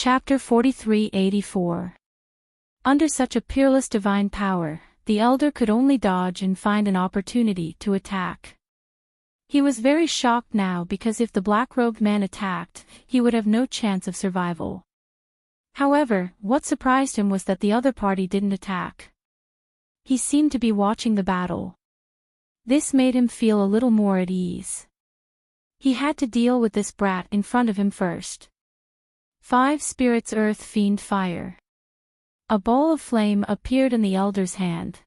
Chapter 4384. Under such a peerless divine power, the elder could only dodge and find an opportunity to attack. He was very shocked now because if the black-robed man attacked, he would have no chance of survival. However, what surprised him was that the other party didn't attack. He seemed to be watching the battle. This made him feel a little more at ease. He had to deal with this brat in front of him first. 5 spirits earth fiend fire. A ball of flame appeared in the elder's hand.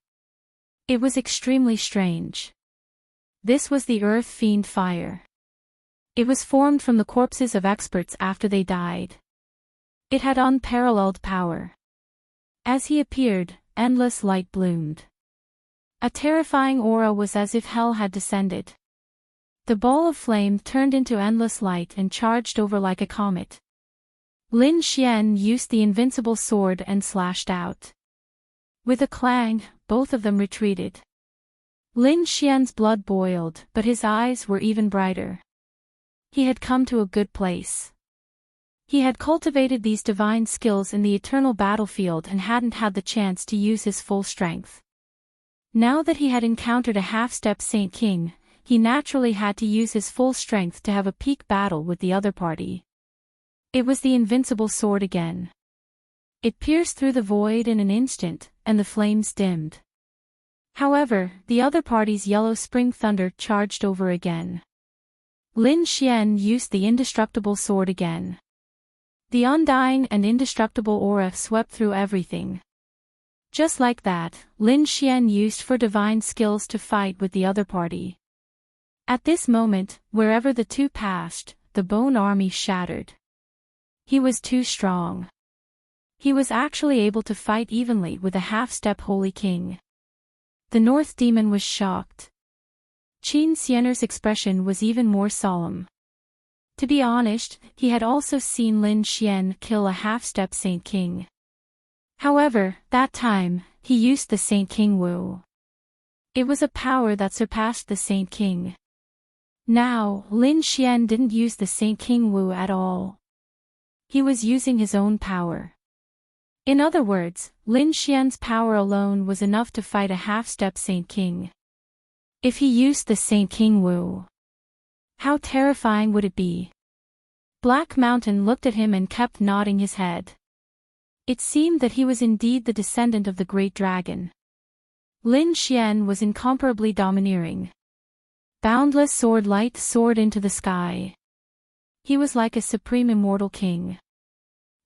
It was extremely strange. This was the earth fiend fire. It was formed from the corpses of experts after they died. It had unparalleled power. As he appeared, endless light bloomed. A terrifying aura was as if hell had descended. The ball of flame turned into endless light and charged over like a comet. Lin Xian used the invincible sword and slashed out. With a clang, both of them retreated. Lin Xian's blood boiled, but his eyes were even brighter. He had come to a good place. He had cultivated these divine skills in the eternal battlefield and hadn't had the chance to use his full strength. Now that he had encountered a half-step Saint King, he naturally had to use his full strength to have a peak battle with the other party. It was the invincible sword again. It pierced through the void in an instant, and the flames dimmed. However, the other party's yellow spring thunder charged over again. Lin Xian used the indestructible sword again. The undying and indestructible aura swept through everything. Just like that, Lin Xian used for divine skills to fight with the other party. At this moment, wherever the two passed, the bone army shattered. He was too strong. He was actually able to fight evenly with a half-step Holy King. The North Demon was shocked. Qin Xianer's expression was even more solemn. To be honest, he had also seen Lin Xian kill a half-step Saint King. However, that time, he used the Saint King Wu. It was a power that surpassed the Saint King. Now, Lin Xian didn't use the Saint King Wu at all. He was using his own power. In other words, Lin Xian's power alone was enough to fight a half-step Saint King. If he used the Saint King Wu, how terrifying would it be? Black Mountain looked at him and kept nodding his head. It seemed that he was indeed the descendant of the great dragon. Lin Xian was incomparably domineering. Boundless sword light soared into the sky. He was like a supreme immortal king.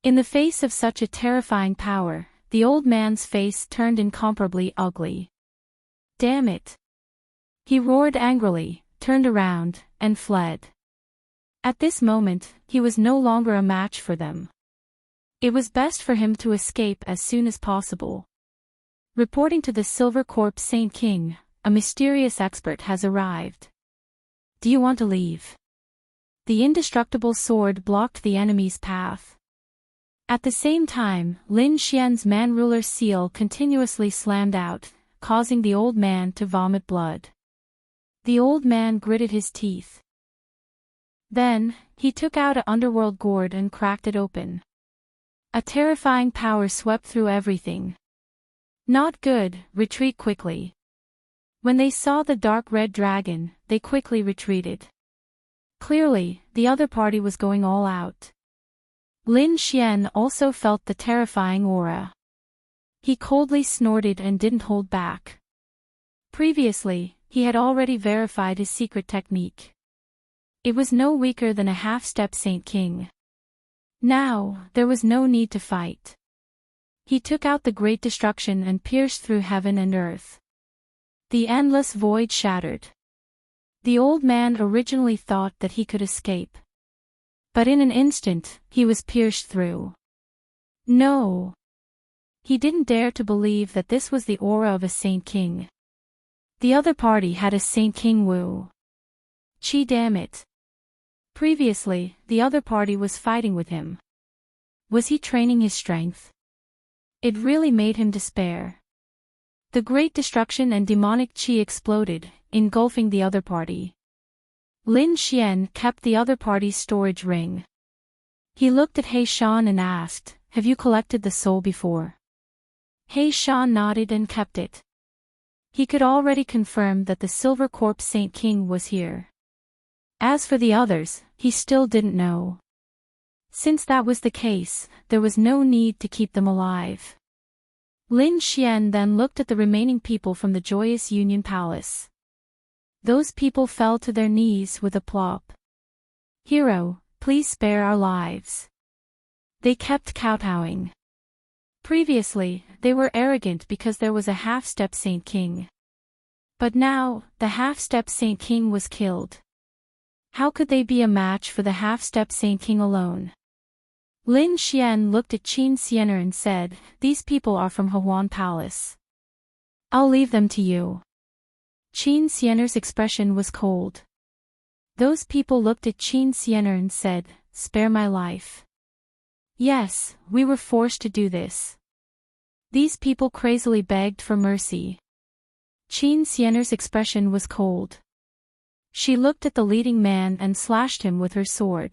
In the face of such a terrifying power, the old man's face turned incomparably ugly. Damn it! He roared angrily, turned around, and fled. At this moment, he was no longer a match for them. It was best for him to escape as soon as possible. Reporting to the Silver Corpse Saint King, a mysterious expert has arrived. Do you want to leave? The indestructible sword blocked the enemy's path. At the same time, Lin Xian's man-ruler seal continuously slammed out, causing the old man to vomit blood. The old man gritted his teeth. Then, he took out an underworld gourd and cracked it open. A terrifying power swept through everything. Not good, retreat quickly. When they saw the dark red dragon, they quickly retreated. Clearly, the other party was going all out. Lin Xian also felt the terrifying aura. He coldly snorted and didn't hold back. Previously, he had already verified his secret technique. It was no weaker than a half-step Saint King. Now, there was no need to fight. He took out the great destruction and pierced through heaven and earth. The endless void shattered. The old man originally thought that he could escape. But in an instant, he was pierced through. No! He didn't dare to believe that this was the aura of a Saint King. The other party had a Saint King Wu. Chi damn it! Previously, the other party was fighting with him. Was he training his strength? It really made him despair. The great destruction and demonic chi exploded, engulfing the other party. Lin Xian kept the other party's storage ring. He looked at He Shan and asked, "Have you collected the soul before?" He Shan nodded and kept it. He could already confirm that the Silver Corpse Saint King was here. As for the others, he still didn't know. Since that was the case, there was no need to keep them alive. Lin Xian then looked at the remaining people from the Joyous Union Palace. Those people fell to their knees with a plop. "Hero, please spare our lives." They kept kowtowing. Previously, they were arrogant because there was a half-step Saint King. But now, the half-step Saint King was killed. How could they be a match for the half-step Saint King alone? Lin Xian looked at Qin Xianer and said, "These people are from Hehuan Palace. I'll leave them to you." Qin Xianer's expression was cold. Those people looked at Qin Xianer and said, "Spare my life." "Yes, we were forced to do this." These people crazily begged for mercy. Qin Xianer's expression was cold. She looked at the leading man and slashed him with her sword.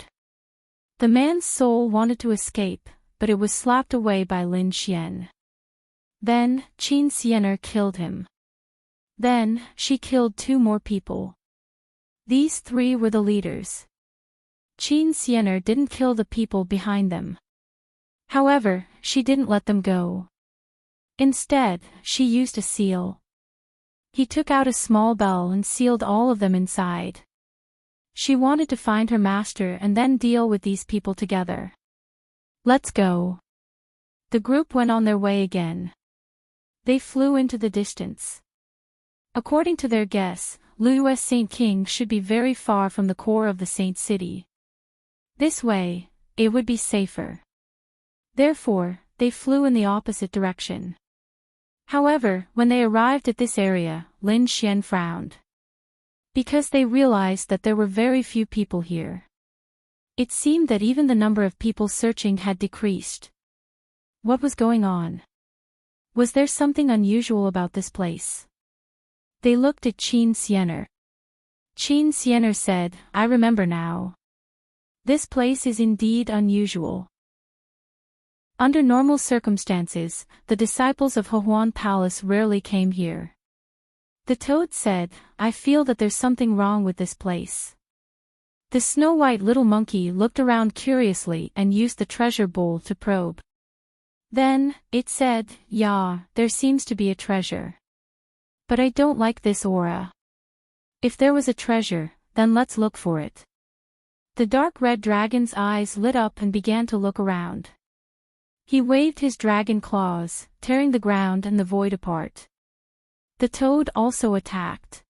The man's soul wanted to escape, but it was slapped away by Lin Xian. Then, Qin Xianer killed him. Then, she killed 2 more people. These 3 were the leaders. Qin Xianer didn't kill the people behind them. However, she didn't let them go. Instead, she used a seal. He took out a small bell and sealed all of them inside. She wanted to find her master and then deal with these people together. "Let's go." The group went on their way again. They flew into the distance. According to their guess, Liyue Saint King should be very far from the core of the Saint City. This way, it would be safer. Therefore, they flew in the opposite direction. However, when they arrived at this area, Lin Xian frowned. Because they realized that there were very few people here. It seemed that even the number of people searching had decreased. What was going on? Was there something unusual about this place? They looked at Qin Xianer. Qin Xianer said, "I remember now. This place is indeed unusual." Under normal circumstances, the disciples of Hehuan Palace rarely came here. The toad said, "I feel that there's something wrong with this place." The snow-white little monkey looked around curiously and used the treasure bowl to probe. Then, it said, "Yeah, there seems to be a treasure. But I don't like this aura. If there was a treasure, then let's look for it." The dark red dragon's eyes lit up and began to look around. He waved his dragon claws, tearing the ground and the void apart. The toad also attacked.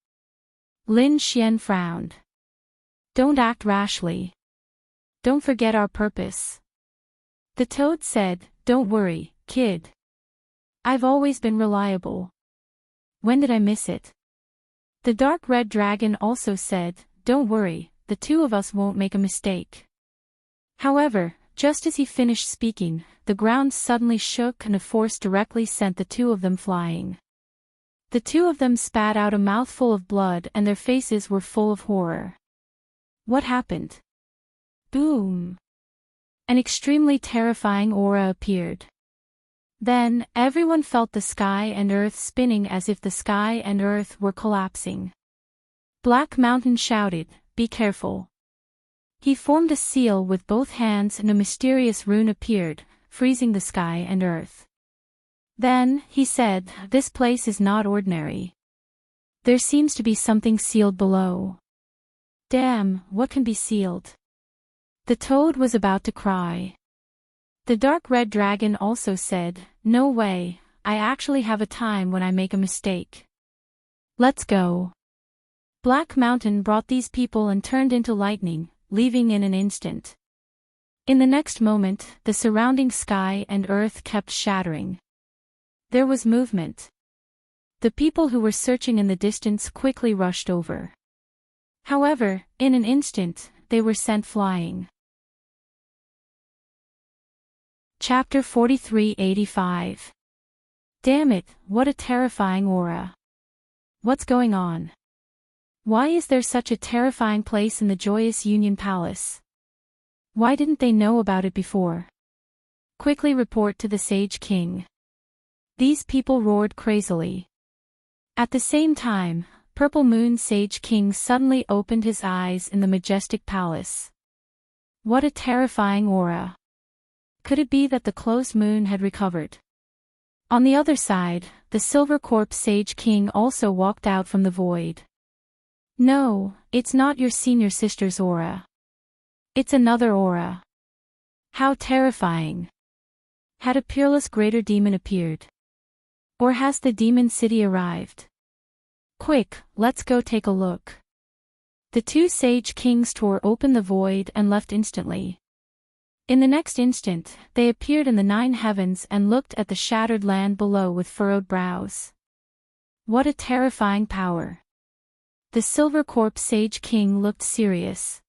Lin Xian frowned. "Don't act rashly. Don't forget our purpose." The toad said, "Don't worry, kid. I've always been reliable. When did I miss it?" The dark red dragon also said, "Don't worry, the 2 of us won't make a mistake." However, just as he finished speaking, the ground suddenly shook and a force directly sent the 2 of them flying. The 2 of them spat out a mouthful of blood and their faces were full of horror. What happened? Boom! An extremely terrifying aura appeared. Then, everyone felt the sky and earth spinning as if the sky and earth were collapsing. Black Mountain shouted, "Be careful." He formed a seal with both hands and a mysterious rune appeared, freezing the sky and earth. Then, he said, "This place is not ordinary. There seems to be something sealed below." Damn, what can be sealed? The toad was about to cry. The dark red dragon also said, "No way, I actually have a time when I make a mistake. Let's go." Black Mountain brought these people and turned into lightning, leaving in an instant. In the next moment, the surrounding sky and earth kept shattering. There was movement. The people who were searching in the distance quickly rushed over. However, in an instant, they were sent flying. Chapter 4385. Damn it, what a terrifying aura. What's going on? Why is there such a terrifying place in the Joyous Union Palace? Why didn't they know about it before? Quickly report to the Sage King. These people roared crazily. At the same time, Purple Moon Sage King suddenly opened his eyes in the majestic palace. What a terrifying aura. Could it be that the closed moon had recovered? On the other side, the Silver Corpse Sage King also walked out from the void. No, it's not your senior sister's aura. It's another aura. How terrifying. Had a peerless greater demon appeared? Or has the demon city arrived? Quick, let's go take a look. The two Sage Kings tore open the void and left instantly. In the next instant, they appeared in the 9 heavens and looked at the shattered land below with furrowed brows. What a terrifying power. The Silver Corpse Sage King looked serious.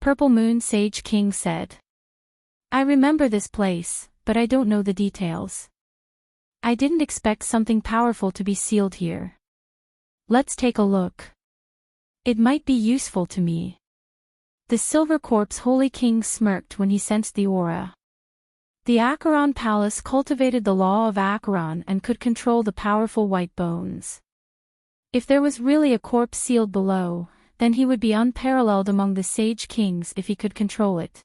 Purple Moon Sage King said, I remember this place, but I don't know the details. I didn't expect something powerful to be sealed here. Let's take a look. It might be useful to me. The Silver Corpse Holy King smirked when he sensed the aura. The Acheron Palace cultivated the law of Acheron and could control the powerful white bones. If there was really a corpse sealed below, then he would be unparalleled among the Sage Kings if he could control it.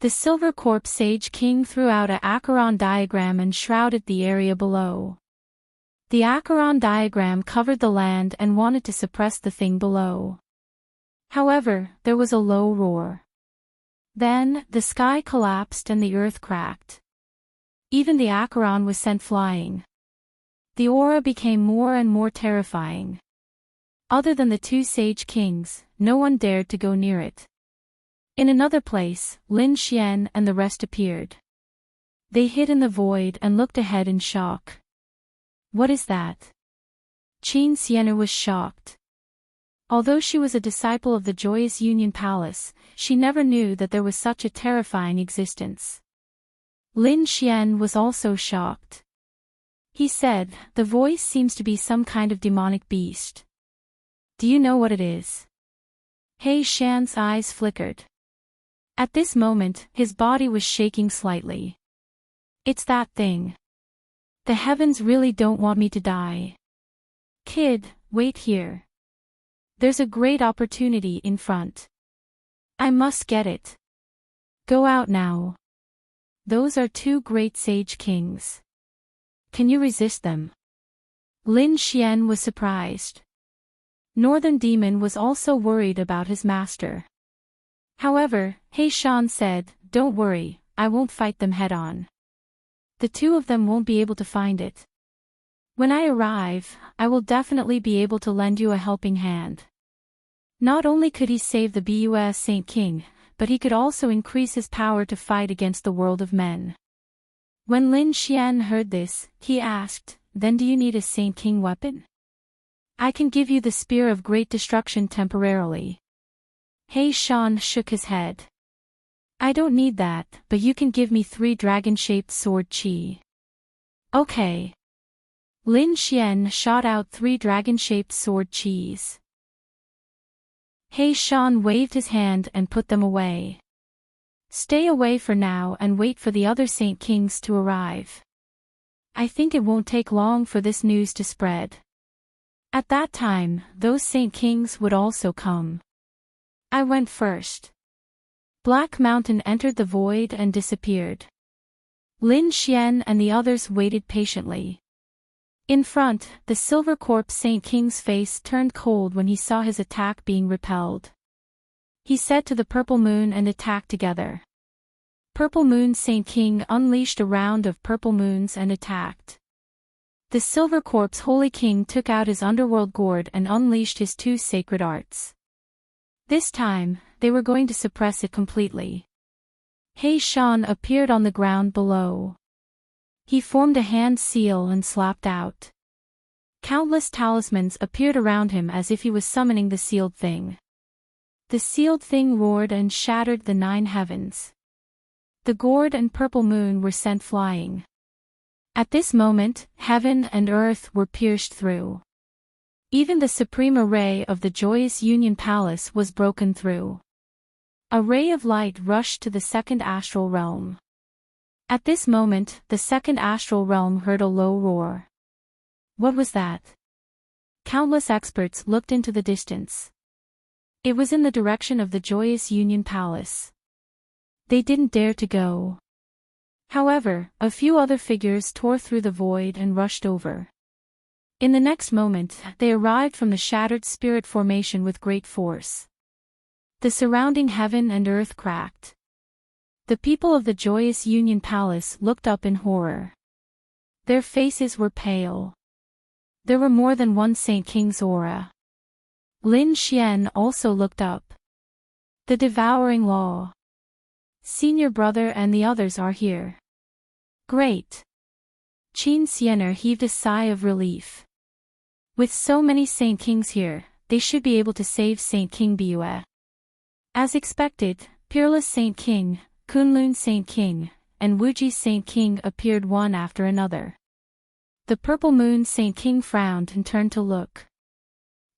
The Silver Corpse Sage King threw out a Acheron diagram and shrouded the area below. The Acheron diagram covered the land and wanted to suppress the thing below. However, there was a low roar. Then, the sky collapsed and the earth cracked. Even the Acheron was sent flying. The aura became more and more terrifying. Other than the two Sage Kings, no one dared to go near it. In another place, Lin Xian and the rest appeared. They hid in the void and looked ahead in shock. What is that? Qin Sienna was shocked. Although she was a disciple of the Joyous Union Palace, she never knew that there was such a terrifying existence. Lin Xian was also shocked. He said, the voice seems to be some kind of demonic beast. Do you know what it is? He Xian's eyes flickered. At this moment, his body was shaking slightly. It's that thing. The heavens really don't want me to die. Kid, wait here. There's a great opportunity in front. I must get it. Go out now. Those are two great Sage Kings. Can you resist them? Lin Xian was surprised. Northern Demon was also worried about his master. However, He Shan said, don't worry, I won't fight them head-on. The two of them won't be able to find it. When I arrive, I will definitely be able to lend you a helping hand. Not only could he save the BUS Saint King, but he could also increase his power to fight against the world of men. When Lin Xian heard this, he asked, then do you need a Saint King weapon? I can give you the Spear of Great Destruction temporarily. He Shan shook his head. I don't need that, but you can give me 3 dragon-shaped sword chi. Okay. Lin Xian shot out 3 dragon-shaped sword chis. He Shan waved his hand and put them away. Stay away for now and wait for the other Saint Kings to arrive. I think it won't take long for this news to spread. At that time, those Saint Kings would also come. I went first. Black Mountain entered the void and disappeared. Lin Xian and the others waited patiently. In front, the Silver Corpse Saint King's face turned cold when he saw his attack being repelled. He said to the Purple Moon and attacked together. Purple Moon Saint King unleashed a round of purple moons and attacked. The Silver Corpse Holy King took out his underworld gourd and unleashed his 2 sacred arts. This time, they were going to suppress it completely. He Shan appeared on the ground below. He formed a hand seal and slapped out. Countless talismans appeared around him as if he was summoning the sealed thing. The sealed thing roared and shattered the 9 heavens. The gourd and purple moon were sent flying. At this moment, heaven and earth were pierced through. Even the supreme array of the Joyous Union Palace was broken through. A ray of light rushed to the second astral realm. At this moment, the second astral realm heard a low roar. What was that? Countless experts looked into the distance. It was in the direction of the Joyous Union Palace. They didn't dare to go. However, a few other figures tore through the void and rushed over. In the next moment, they arrived from the shattered spirit formation with great force. The surrounding heaven and earth cracked. The people of the Joyous Union Palace looked up in horror. Their faces were pale. There were more than one Saint King's aura. Lin Xian also looked up. The devouring law. Senior brother and the others are here. Great. Qin Xianer heaved a sigh of relief. With so many Saint Kings here, they should be able to save Saint King Bue. As expected, Peerless Saint King, Kunlun Saint King, and Wuji Saint King appeared one after another. The Purple Moon Saint King frowned and turned to look.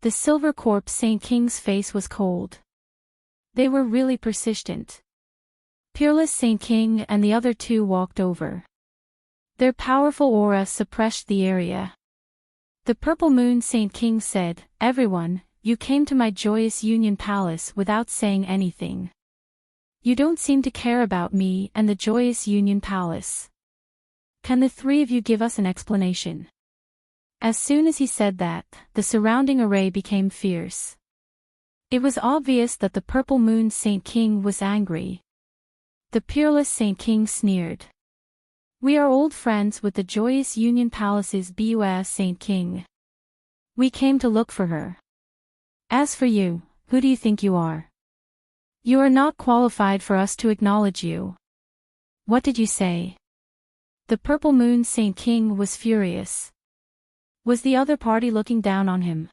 The Silver Corpse Saint King's face was cold. They were really persistent. Peerless Saint King and the other two walked over. Their powerful aura suppressed the area. The Purple Moon Saint King said, "Everyone, you came to my Joyous Union Palace without saying anything. You don't seem to care about me and the Joyous Union Palace. Can the three of you give us an explanation?" As soon as he said that, the surrounding array became fierce. It was obvious that the Purple Moon Saint King was angry. The Peerless Saint King sneered. "We are old friends with the Joyous Union Palace's BUS Saint King. We came to look for her. As for you, who do you think you are? You are not qualified for us to acknowledge you. What did you say?" The Purple Moon Saint King was furious. Was the other party looking down on him?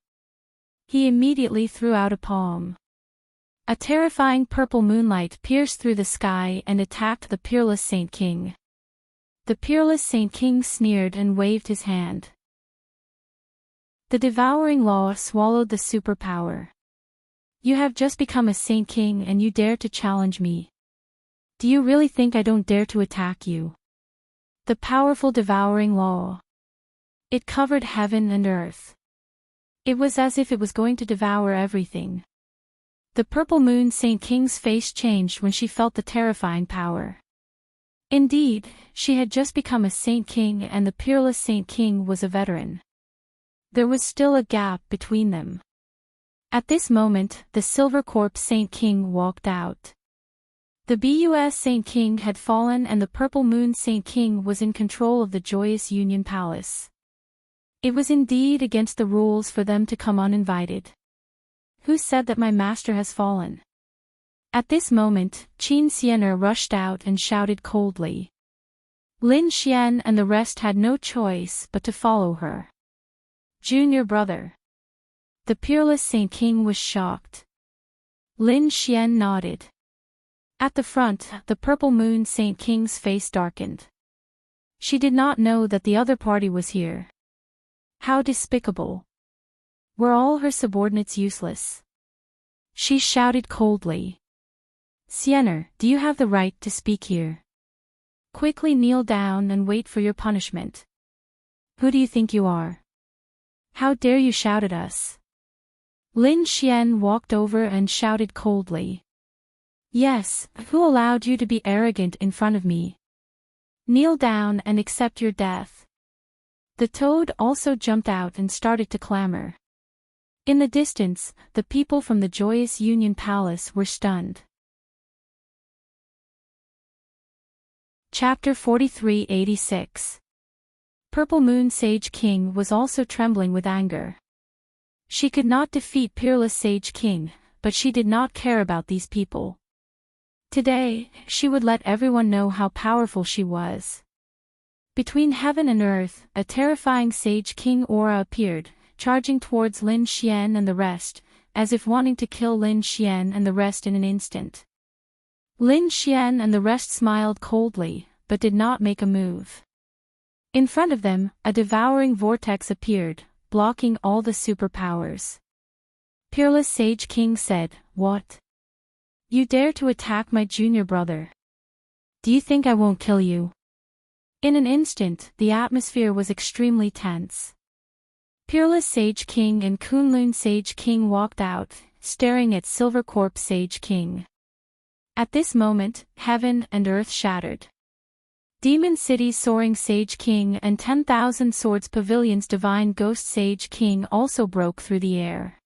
He immediately threw out a palm. A terrifying purple moonlight pierced through the sky and attacked the Peerless Saint King. The Peerless Saint King sneered and waved his hand. The devouring law swallowed the superpower. "You have just become a Saint King and you dare to challenge me. Do you really think I don't dare to attack you?" The powerful devouring law. It covered heaven and earth. It was as if it was going to devour everything. The Purple Moon Saint King's face changed when she felt the terrifying power. Indeed, she had just become a Saint King and the Peerless Saint King was a veteran. There was still a gap between them. At this moment, the Silver Corpse Saint King walked out. The BUS Saint King had fallen and the Purple Moon Saint King was in control of the Joyous Union Palace. It was indeed against the rules for them to come uninvited. Who said that my master has fallen? At this moment, Qin Xianer rushed out and shouted coldly. Lin Xian and the rest had no choice but to follow her. "Junior brother." The Peerless Saint King was shocked. Lin Xian nodded. At the front, the Purple Moon Saint King's face darkened. She did not know that the other party was here. How despicable. Were all her subordinates useless? She shouted coldly. "Xianer, do you have the right to speak here? Quickly kneel down and wait for your punishment. Who do you think you are? How dare you shout at us?" Lin Xian walked over and shouted coldly. "Yes, who allowed you to be arrogant in front of me? Kneel down and accept your death." The toad also jumped out and started to clamor. In the distance, the people from the Joyous Union Palace were stunned. Chapter 4386. Purple Moon Sage King was also trembling with anger. She could not defeat Peerless Sage King, but she did not care about these people. Today, she would let everyone know how powerful she was. Between heaven and earth, a terrifying Sage King aura appeared, charging towards Lin Xian and the rest, as if wanting to kill Lin Xian and the rest in an instant. Lin Xian and the rest smiled coldly, but did not make a move. In front of them, a devouring vortex appeared, blocking all the superpowers. Peerless Sage King said, "What? You dare to attack my junior brother. Do you think I won't kill you? In an instant, the atmosphere was extremely tense. Peerless Sage King and Kunlun Sage King walked out, staring at Silver Corpse Sage King. At this moment, heaven and earth shattered. Demon City's Soaring Sage King and 10,000 Swords Pavilion's Divine Ghost Sage King also broke through the air.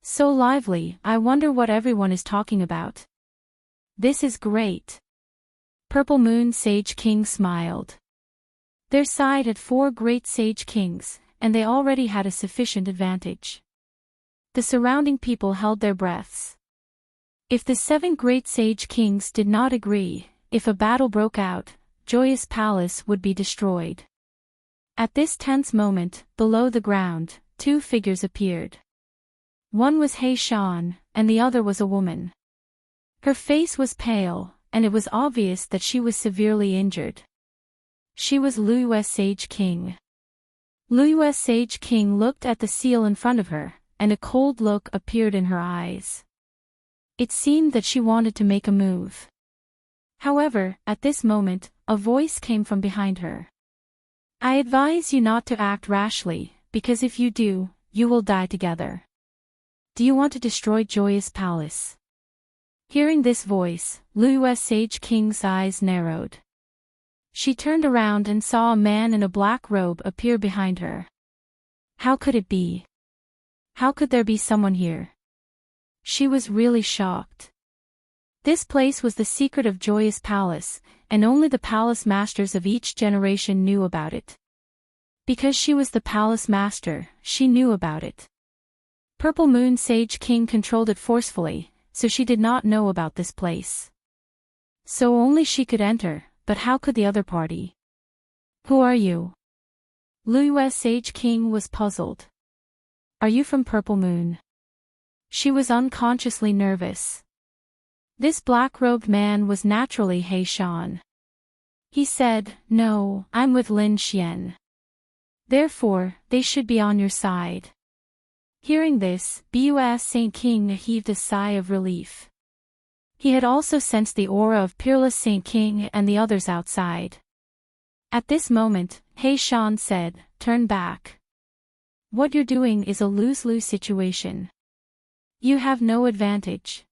So lively, I wonder what everyone is talking about. This is great. Purple Moon Sage King smiled. Their side had 4 great Sage Kings, and they already had a sufficient advantage. The surrounding people held their breaths. If the 7 great Sage Kings did not agree, if a battle broke out, Joyous Palace would be destroyed. At this tense moment, below the ground, 2 figures appeared. One was Hei Shan, and the other was a woman. Her face was pale, and it was obvious that she was severely injured. She was Luiyue Sage King. Luiyue Sage King looked at the seal in front of her, and a cold look appeared in her eyes. It seemed that she wanted to make a move. However, at this moment, a voice came from behind her. I advise you not to act rashly, because if you do, you will die together. Do you want to destroy Joyous Palace? Hearing this voice, Luiyue Sage King's eyes narrowed. She turned around and saw a man in a black robe appear behind her. How could it be? How could there be someone here? She was really shocked. This place was the secret of Joyous Palace, and only the palace masters of each generation knew about it. Because she was the palace master, she knew about it. Purple Moon Sage King controlled it forcefully, so she did not know about this place. So only she could enter, but how could the other party? Who are you? Luiyue Sage King was puzzled. Are you from Purple Moon? She was unconsciously nervous. This black-robed man was naturally Hei Shan. He said, No, I'm with Lin Xian. Therefore, they should be on your side. Hearing this, Bus Saint King heaved a sigh of relief. He had also sensed the aura of Peerless Saint King and the others outside. At this moment, Hei Shan said, Turn back. What you're doing is a lose-lose situation. You have no advantage.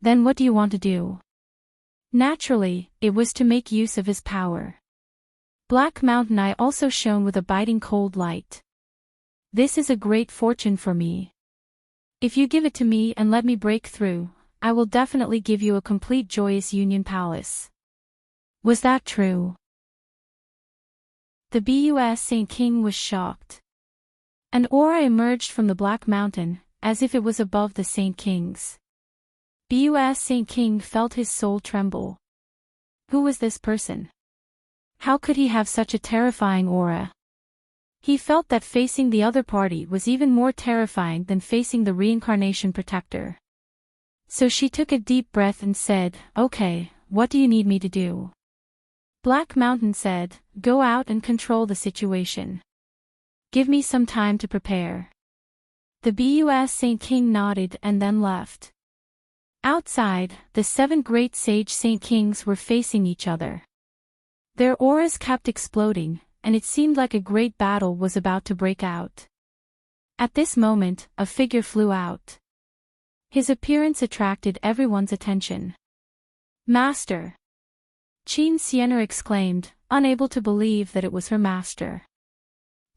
Then what do you want to do? Naturally, it was to make use of his power. Black Mountain Eye also shone with a biting cold light. This is a great fortune for me. If you give it to me and let me break through, I will definitely give you a complete Joyous Union Palace. Was that true? The Bus Saint King was shocked. An aura emerged from the Black Mountain, as if it was above the Saint Kings. Bus Saint King felt his soul tremble. Who was this person? How could he have such a terrifying aura? He felt that facing the other party was even more terrifying than facing the Reincarnation Protector. So she took a deep breath and said, Okay, what do you need me to do? Black Mountain said, Go out and control the situation. Give me some time to prepare. The Bus Saint King nodded and then left. Outside, the 7 great Sage Saint Kings were facing each other. Their auras kept exploding, and it seemed like a great battle was about to break out. At this moment, a figure flew out. His appearance attracted everyone's attention. Master! Qin Xian'er exclaimed, unable to believe that it was her master.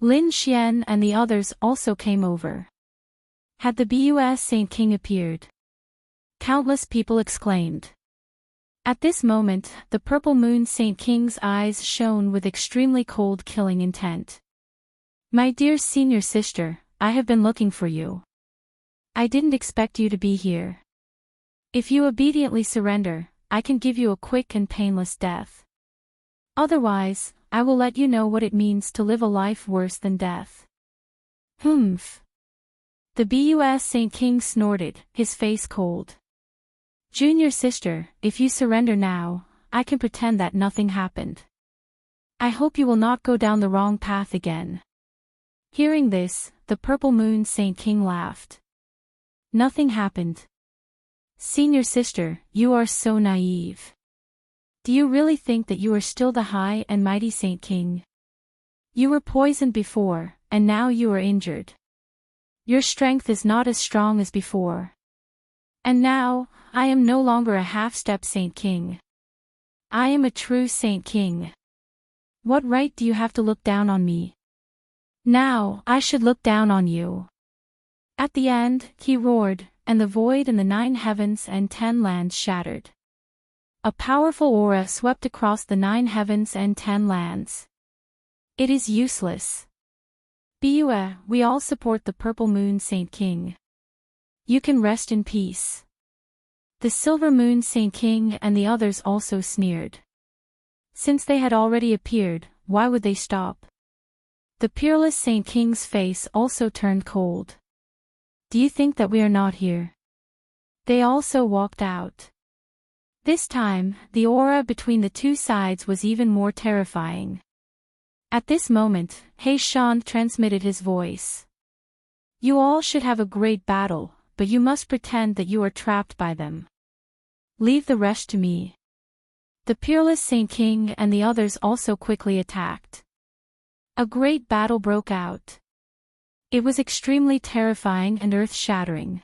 Lin Xian and the others also came over. Had the Bus Saint King appeared? Countless people exclaimed. At this moment, the Purple Moon Saint King's eyes shone with extremely cold killing intent. My dear senior sister, I have been looking for you. I didn't expect you to be here. If you obediently surrender, I can give you a quick and painless death. Otherwise, I will let you know what it means to live a life worse than death. Humph. The Bus Saint King snorted, his face cold. Junior sister, if you surrender now, I can pretend that nothing happened. I hope you will not go down the wrong path again. Hearing this, the Purple Moon Saint King laughed. Nothing happened. Senior sister, you are so naive. Do you really think that you are still the high and mighty Saint King? You were poisoned before, and now you are injured. Your strength is not as strong as before. And now, I am no longer a half-step Saint King. I am a true Saint King. What right do you have to look down on me? Now, I should look down on you. At the end, he roared, and the void and the 9 heavens and 10 lands shattered. A powerful aura swept across the 9 heavens and 10 lands. It is useless. Bua, we all support the Purple Moon Saint King. You can rest in peace. The Silver Moon Saint King and the others also sneered. Since they had already appeared, why would they stop? The Peerless Saint King's face also turned cold. Do you think that we are not here? They also walked out. This time, the aura between the two sides was even more terrifying. At this moment, He Shan transmitted his voice. You all should have a great battle, but you must pretend that you are trapped by them. Leave the rest to me. The Peerless Saint King and the others also quickly attacked. A great battle broke out. It was extremely terrifying and earth-shattering.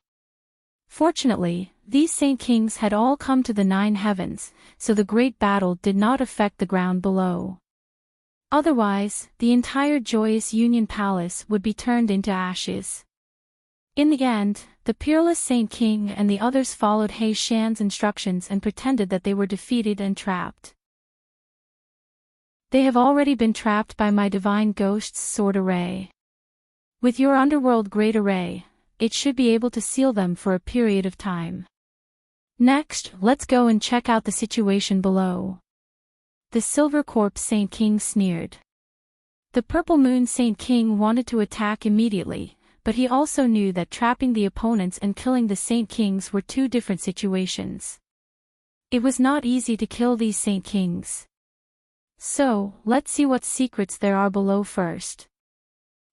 Fortunately, these Saint Kings had all come to the 9 heavens, so the great battle did not affect the ground below. Otherwise, the entire joyous Union Palace would be turned into ashes. In the end, the Peerless Saint King and the others followed He Shan's instructions and pretended that they were defeated and trapped. They have already been trapped by my divine ghost's sword array. With your underworld great array, it should be able to seal them for a period of time. Next, let's go and check out the situation below. The Silver Corpse Saint King sneered. The Purple Moon Saint King wanted to attack immediately, but he also knew that trapping the opponents and killing the Saint Kings were two different situations. It was not easy to kill these Saint Kings. So, let's see what secrets there are below first.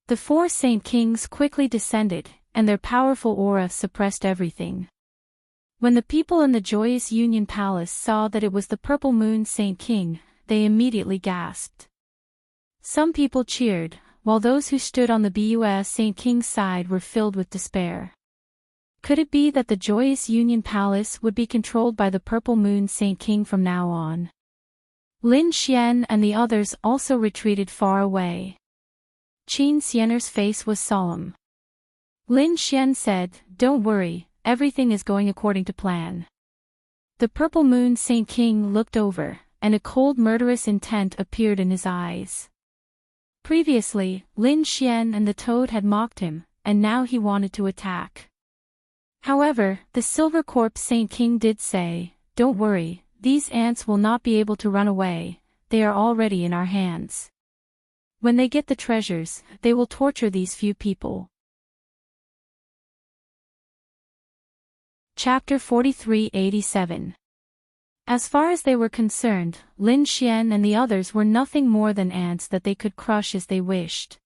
The 4 Saint Kings quickly descended, and their powerful aura suppressed everything. When the people in the joyous Union Palace saw that it was the Purple Moon Saint King, they immediately gasped. Some people cheered, while those who stood on the Bua Saint King's side were filled with despair. Could it be that the joyous Union Palace would be controlled by the Purple Moon Saint King from now on? Lin Xian and the others also retreated far away. Qin Xianer's face was solemn. Lin Xian said, "Don't worry, everything is going according to plan." The Purple Moon Saint King looked over, and a cold murderous intent appeared in his eyes. Previously, Lin Xian and the Toad had mocked him, and now he wanted to attack. However, the Silver Corpse Saint King did say, "Don't worry, these ants will not be able to run away, they are already in our hands. When they get the treasures, they will torture these few people." Chapter 43-87. As far as they were concerned, Lin Xian and the others were nothing more than ants that they could crush as they wished.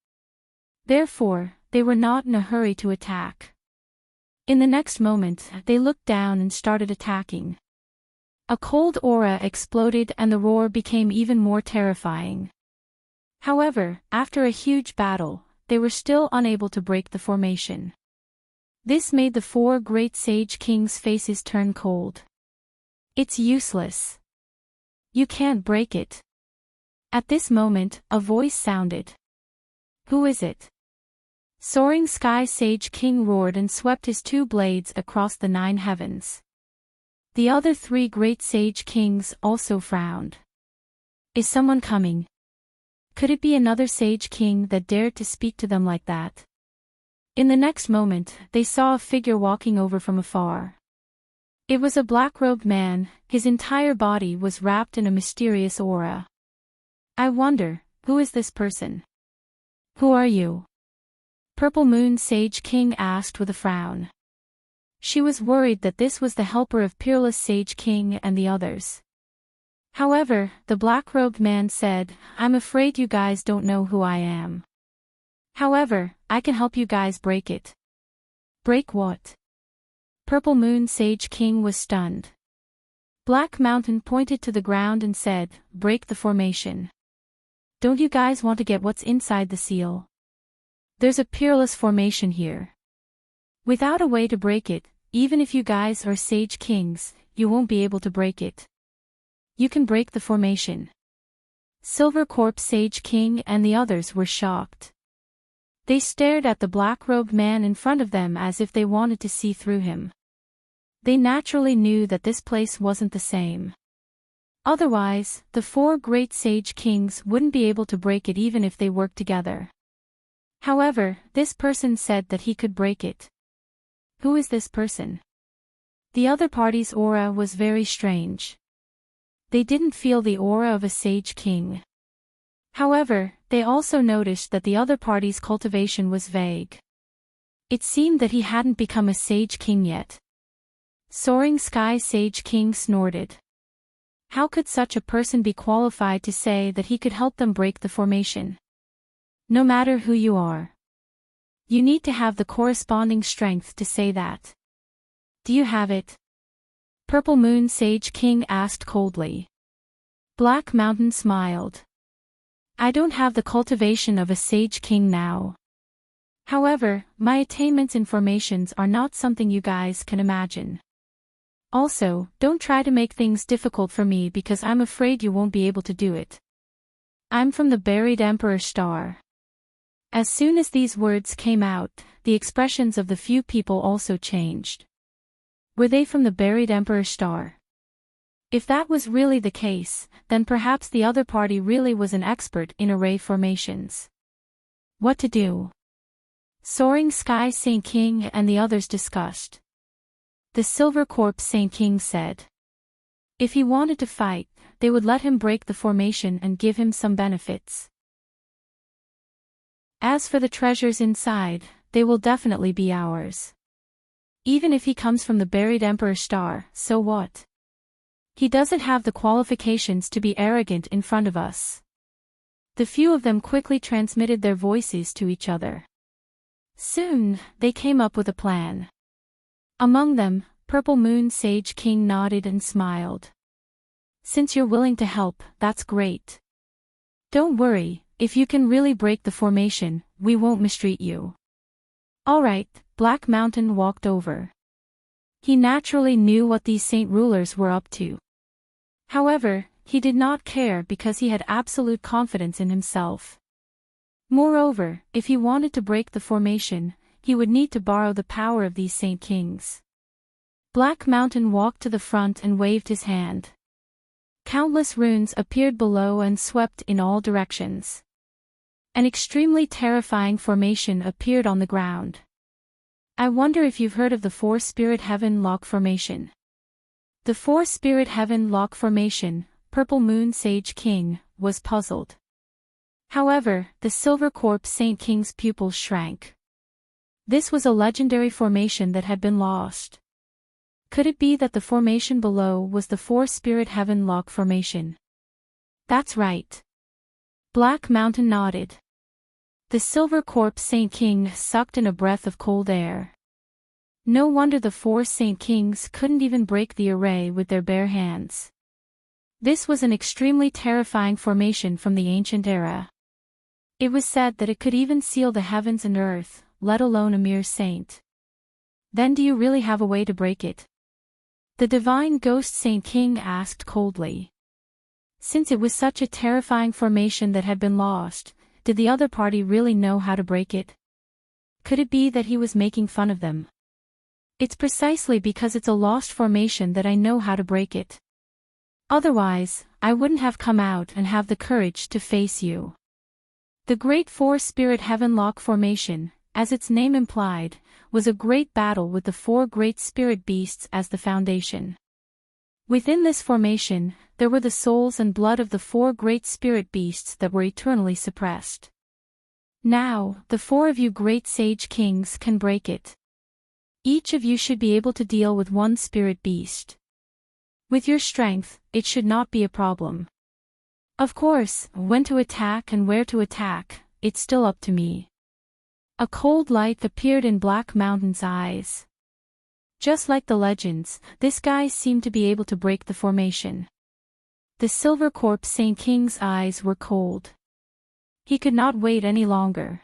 Therefore, they were not in a hurry to attack. In the next moment, they looked down and started attacking. A cold aura exploded and the roar became even more terrifying. However, after a huge battle, they were still unable to break the formation. This made the 4 great Sage Kings' faces turn cold. It's useless. You can't break it. At this moment, a voice sounded. Who is it? Soaring Sky Sage King roared and swept his 2 blades across the 9 heavens. The other 3 great Sage Kings also frowned. Is someone coming? Could it be another Sage King that dared to speak to them like that? In the next moment, they saw a figure walking over from afar. It was a black-robed man, his entire body was wrapped in a mysterious aura. I wonder, who is this person? Who are you? Purple Moon Sage King asked with a frown. She was worried that this was the helper of Peerless Sage King and the others. However, the black-robed man said, I'm afraid you guys don't know who I am. However, I can help you guys break it. Break what? Purple Moon Sage King was stunned. Black Mountain pointed to the ground and said, "Break the formation. Don't you guys want to get what's inside the seal? There's a peerless formation here. Without a way to break it, even if you guys are Sage Kings, you won't be able to break it. You can break the formation." Silver Corpse Sage King and the others were shocked. They stared at the black-robed man in front of them as if they wanted to see through him. They naturally knew that this place wasn't the same. Otherwise, the four great Sage Kings wouldn't be able to break it even if they worked together. However, this person said that he could break it. Who is this person? The other party's aura was very strange. They didn't feel the aura of a Sage King. However, they also noticed that the other party's cultivation was vague. It seemed that he hadn't become a Sage King yet. Soaring Sky Sage King snorted. How could such a person be qualified to say that he could help them break the formation? No matter who you are, you need to have the corresponding strength to say that. Do you have it? Purple Moon Sage King asked coldly. Black Mountain smiled. I don't have the cultivation of a Sage King now. However, my attainments in formations are not something you guys can imagine. Also, don't try to make things difficult for me because I'm afraid you won't be able to do it. I'm from the buried Emperor Star. As soon as these words came out, the expressions of the few people also changed. Were they from the buried Emperor Star? If that was really the case, then perhaps the other party really was an expert in array formations. What to do? Soaring Sky Saint King and the others discussed. The Silver Corpse Saint King said. If he wanted to fight, they would let him break the formation and give him some benefits. As for the treasures inside, they will definitely be ours. Even if he comes from the buried Emperor Star, so what? He doesn't have the qualifications to be arrogant in front of us. The few of them quickly transmitted their voices to each other. Soon, they came up with a plan. Among them, Purple Moon Sage King nodded and smiled. Since you're willing to help, that's great. Don't worry, if you can really break the formation, we won't mistreat you. Alright, Black Mountain walked over. He naturally knew what these saint rulers were up to. However, he did not care because he had absolute confidence in himself. Moreover, if he wanted to break the formation, he would need to borrow the power of these Saint Kings. Black Mountain walked to the front and waved his hand. Countless runes appeared below and swept in all directions. An extremely terrifying formation appeared on the ground. I wonder if you've heard of the Four Spirit Heaven Lock Formation. The Four Spirit Heaven Lock Formation, Purple Moon Sage King, was puzzled. However, the Silver Corpse Saint King's pupils shrank. This was a legendary formation that had been lost. Could it be that the formation below was the Four Spirit Heaven Lock Formation? That's right. Black Mountain nodded. The Silver Corpse Saint King sucked in a breath of cold air. No wonder the four Saint Kings couldn't even break the array with their bare hands. This was an extremely terrifying formation from the ancient era. It was said that it could even seal the heavens and earth, let alone a mere saint. Then do you really have a way to break it? The Divine Ghost Saint King asked coldly. Since it was such a terrifying formation that had been lost, did the other party really know how to break it? Could it be that he was making fun of them? It's precisely because it's a lost formation that I know how to break it. Otherwise, I wouldn't have come out and have the courage to face you. The Great Four Spirit Heaven Lock Formation, as its name implied, was a great battle with the four great spirit beasts as the foundation. Within this formation, there were the souls and blood of the four great spirit beasts that were eternally suppressed. Now, the four of you great sage kings can break it. Each of you should be able to deal with one spirit beast. With your strength, it should not be a problem. Of course, when to attack and where to attack, it's still up to me. A cold light appeared in Black Mountain's eyes. Just like the legends, this guy seemed to be able to break the formation. The Silver Corpse Saint King's eyes were cold. He could not wait any longer.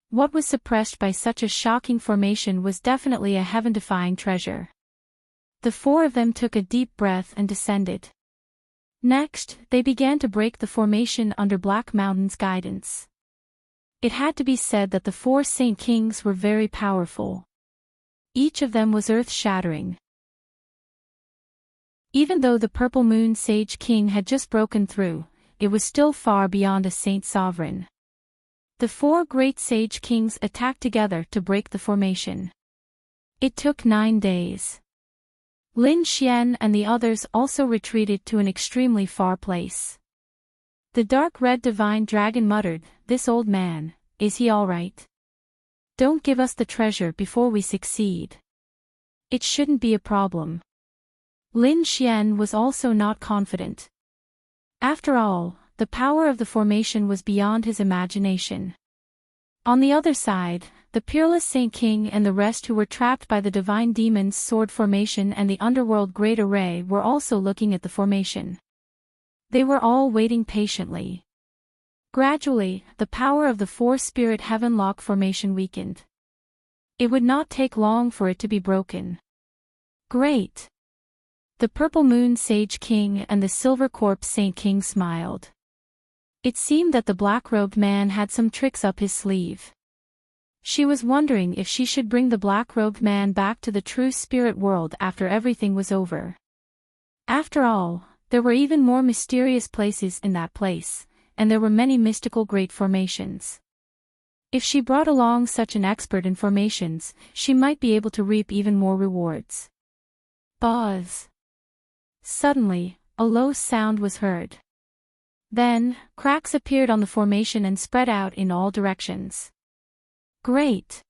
What was suppressed by such a shocking formation was definitely a heaven-defying treasure. The four of them took a deep breath and descended. Next, they began to break the formation under Black Mountain's guidance. It had to be said that the four Saint Kings were very powerful. Each of them was earth-shattering. Even though the Purple Moon Sage King had just broken through, it was still far beyond a Saint Sovereign. The four great Sage Kings attacked together to break the formation. It took 9 days. Lin Xian and the others also retreated to an extremely far place. The dark red divine dragon muttered, "This old man, is he all right? Don't give us the treasure before we succeed. It shouldn't be a problem." Lin Xian was also not confident. After all, the power of the formation was beyond his imagination. On the other side, the peerless Saint King and the rest who were trapped by the divine demon's sword formation and the underworld great array were also looking at the formation. They were all waiting patiently. Gradually, the power of the four-spirit heaven-lock formation weakened. It would not take long for it to be broken. Great! The Purple Moon Sage King and the Silver Corpse Saint King smiled. It seemed that the black-robed man had some tricks up his sleeve. She was wondering if she should bring the black-robed man back to the true spirit world after everything was over. After all, there were even more mysterious places in that place, and there were many mystical great formations. If she brought along such an expert in formations, she might be able to reap even more rewards. Buzz! Suddenly, a low sound was heard. Then, cracks appeared on the formation and spread out in all directions. Great!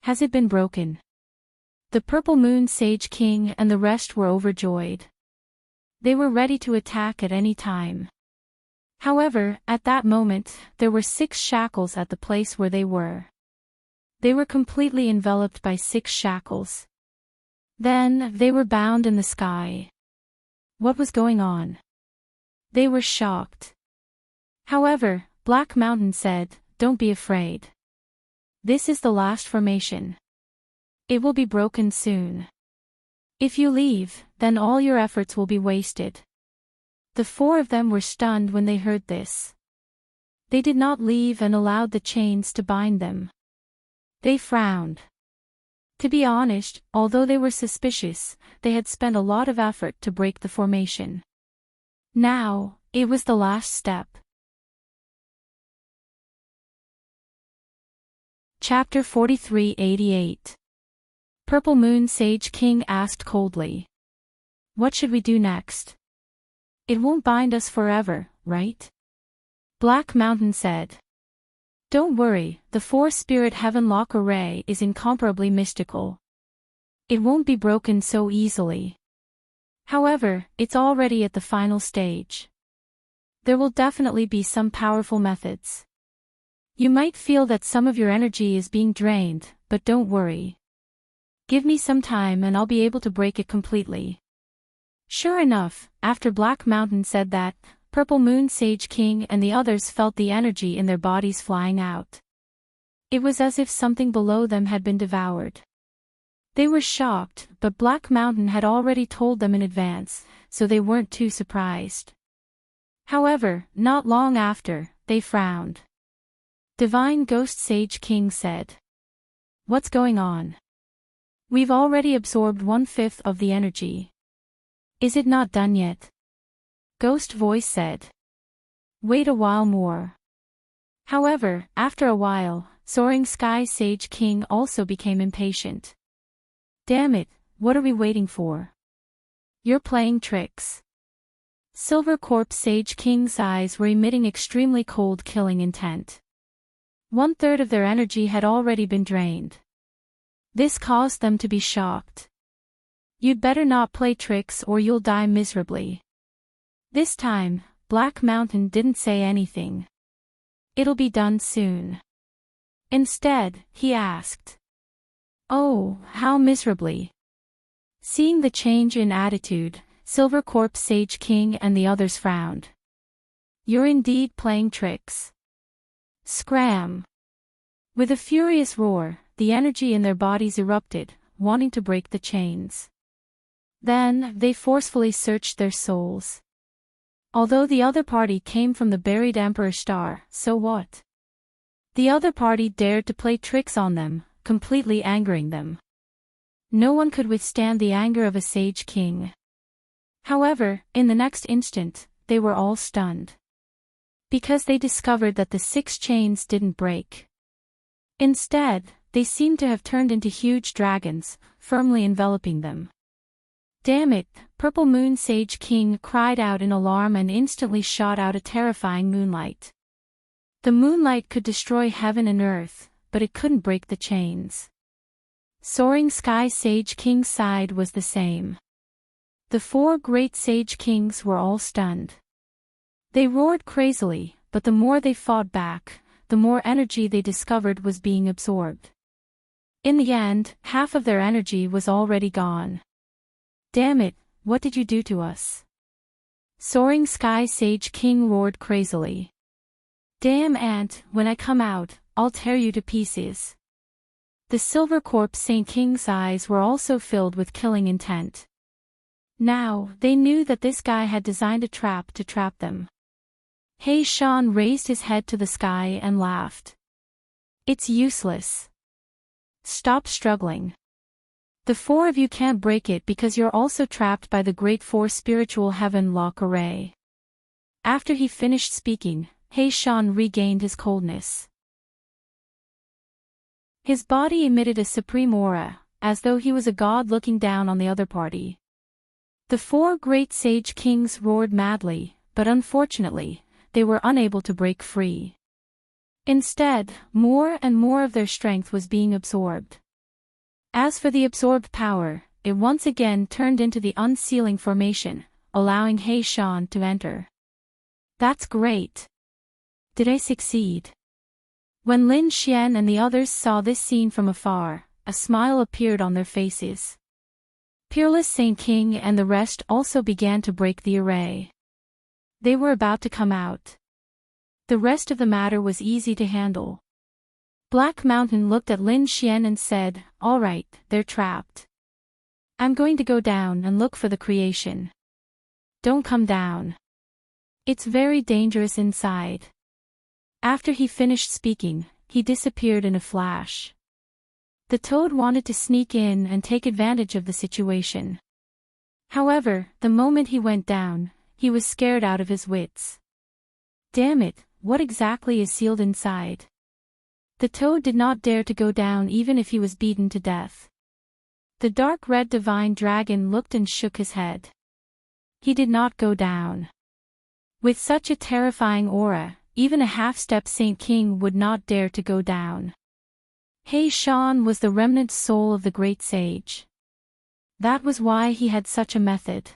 Has it been broken? The Purple Moon Sage King and the rest were overjoyed. They were ready to attack at any time. However, at that moment, there were 6 shackles at the place where they were. They were completely enveloped by 6 shackles. Then, they were bound in the sky. What was going on? They were shocked. However, Black Mountain said, "Don't be afraid. This is the last formation. It will be broken soon. If you leave, then all your efforts will be wasted." The 4 of them were stunned when they heard this. They did not leave and allowed the chains to bind them. They frowned. To be honest, although they were suspicious, they had spent a lot of effort to break the formation. Now, it was the last step. Chapter 4388. Purple Moon Sage King asked coldly. "What should we do next? It won't bind us forever, right?" Black Mountain said. "Don't worry, the four-spirit heaven-lock array is incomparably mystical. It won't be broken so easily. However, it's already at the final stage. There will definitely be some powerful methods. You might feel that some of your energy is being drained, but don't worry. Give me some time and I'll be able to break it completely." Sure enough, after Black Mountain said that, Purple Moon Sage King and the others felt the energy in their bodies flying out. It was as if something below them had been devoured. They were shocked, but Black Mountain had already told them in advance, so they weren't too surprised. However, not long after, they frowned. Divine Ghost Sage King said. "What's going on? We've already absorbed 1/5 of the energy. Is it not done yet?" Ghost Voice said. "Wait a while more." However, after a while, Soaring Sky Sage King also became impatient. "Damn it, what are we waiting for? You're playing tricks." Silver Corpse Sage King's eyes were emitting extremely cold killing intent. 1/3 of their energy had already been drained. This caused them to be shocked. "You'd better not play tricks or you'll die miserably." This time, Black Mountain didn't say anything. "It'll be done soon." Instead, he asked. "Oh, how miserably?" Seeing the change in attitude, Silvercorp Sage King and the others frowned. You're indeed playing tricks. Scram! With a furious roar, the energy in their bodies erupted, wanting to break the chains. Then, they forcefully searched their souls. Although the other party came from the buried Emperor Star, so what? The other party dared to play tricks on them, completely angering them. No one could withstand the anger of a Sage King. However, in the next instant, they were all stunned. Because they discovered that the 6 chains didn't break. Instead, they seemed to have turned into huge dragons, firmly enveloping them. Damn it, Purple Moon Sage King cried out in alarm and instantly shot out a terrifying moonlight. The moonlight could destroy heaven and earth, but it couldn't break the chains. Soaring Sky Sage King's side was the same. The 4 great Sage Kings were all stunned. They roared crazily, but the more they fought back, the more energy they discovered was being absorbed. In the end, half of their energy was already gone. Damn it, what did you do to us? Soaring Sky Sage King roared crazily. Damn Ant, when I come out, I'll tear you to pieces. The Silvercorp Saint King's eyes were also filled with killing intent. Now, they knew that this guy had designed a trap to trap them. Hei Shan raised his head to the sky and laughed. It's useless. Stop struggling. The 4 of you can't break it because you're also trapped by the Great 4 Spiritual Heaven Lock Array. After he finished speaking, Hei Shan regained his coldness. His body emitted a supreme aura, as though he was a god looking down on the other party. The 4 great Sage Kings roared madly, but unfortunately, they were unable to break free. Instead, more and more of their strength was being absorbed. As for the absorbed power, it once again turned into the unsealing formation, allowing Hei Shan to enter. That's great. Did I succeed? When Lin Xian and the others saw this scene from afar, a smile appeared on their faces. Peerless Saint King and the rest also began to break the array. They were about to come out. The rest of the matter was easy to handle. Black Mountain looked at Lin Xian and said, "All right, they're trapped. I'm going to go down and look for the creation. Don't come down. It's very dangerous inside." After he finished speaking, he disappeared in a flash. The toad wanted to sneak in and take advantage of the situation. However, the moment he went down, he was scared out of his wits. Damn it, what exactly is sealed inside? The toad did not dare to go down even if he was beaten to death. The dark red divine dragon looked and shook his head. He did not go down. With such a terrifying aura, even a half-step Saint King would not dare to go down. Hei Shan was the remnant soul of the great sage. That was why he had such a method.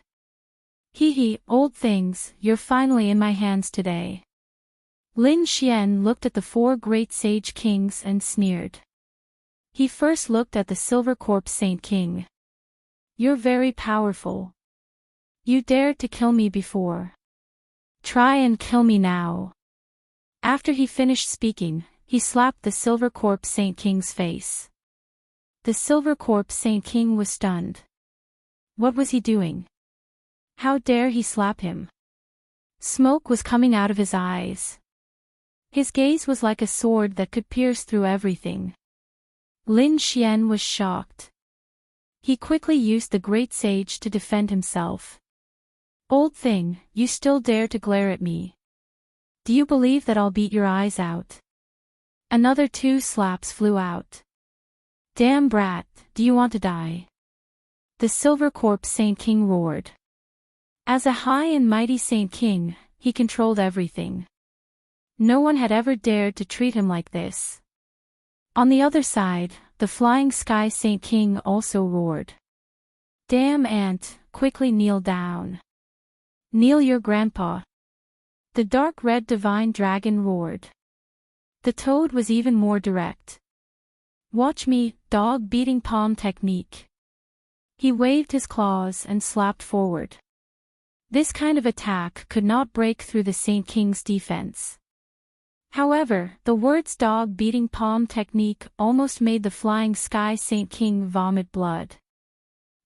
Hee, old things, you're finally in my hands today. Lin Xian looked at the 4 great Sage Kings and sneered. He first looked at the Silvercorp Saint King. You're very powerful. You dared to kill me before. Try and kill me now. After he finished speaking, he slapped the Silvercorp Saint King's face. The Silvercorp Saint King was stunned. What was he doing? How dare he slap him? Smoke was coming out of his eyes. His gaze was like a sword that could pierce through everything. Lin Xian was shocked. He quickly used the great sage to defend himself. Old thing, you still dare to glare at me. Do you believe that I'll beat your eyes out? Another 2 slaps flew out. Damn brat, do you want to die? The Silvercorp Saint King roared. As a high and mighty Saint King, he controlled everything. No one had ever dared to treat him like this. On the other side, the Flying Sky Saint King also roared. Damn Ant, quickly kneel down. Kneel your grandpa. The dark red divine dragon roared. The toad was even more direct. Watch me, dog beating palm technique. He waved his claws and slapped forward. This kind of attack could not break through the Saint King's defense. However, the words dog-beating palm technique almost made the flying sky Saint King vomit blood.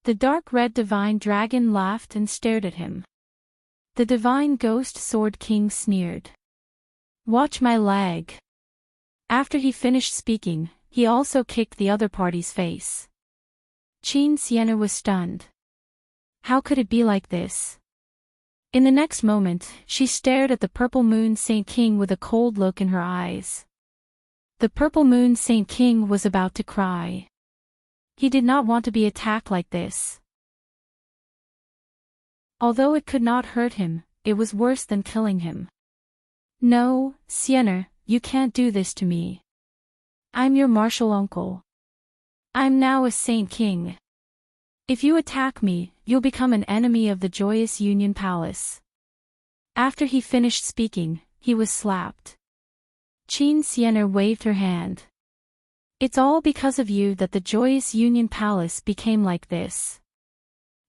The dark red divine dragon laughed and stared at him. The divine ghost sword king sneered. "Watch my leg." After he finished speaking, he also kicked the other party's face. Qin Sienna was stunned. How could it be like this? In the next moment, she stared at the Purple Moon Saint King with a cold look in her eyes. The Purple Moon Saint King was about to cry. He did not want to be attacked like this. Although it could not hurt him, it was worse than killing him. "No, Sienna, you can't do this to me. I'm your martial uncle. I'm now a Saint King. If you attack me, you'll become an enemy of the Joyous Union Palace." After he finished speaking, he was slapped. Qin Sienna waved her hand. "It's all because of you that the Joyous Union Palace became like this.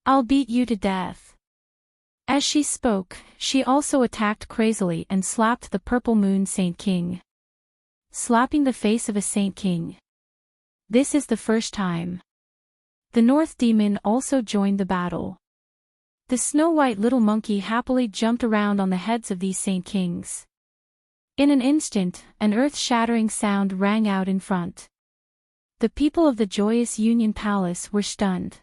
I'll beat you to death." As she spoke, she also attacked crazily and slapped the Purple Moon Saint King. Slapping the face of a Saint King. This is the first time. The North Demon also joined the battle. The snow-white little monkey happily jumped around on the heads of these Saint Kings. In an instant, an earth-shattering sound rang out in front. The people of the Joyous Union Palace were stunned.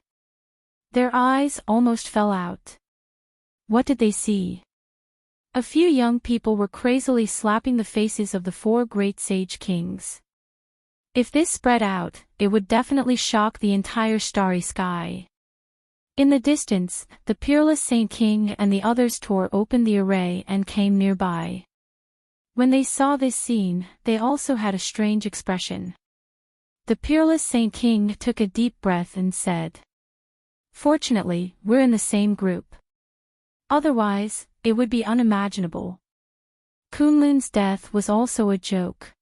Their eyes almost fell out. What did they see? A few young people were crazily slapping the faces of the four great sage kings. If this spread out, it would definitely shock the entire starry sky. In the distance, the peerless Saint King and the others tore open the array and came nearby. When they saw this scene, they also had a strange expression. The peerless Saint King took a deep breath and said, "Fortunately, we're in the same group. Otherwise, it would be unimaginable. Kunlun's death was also a joke.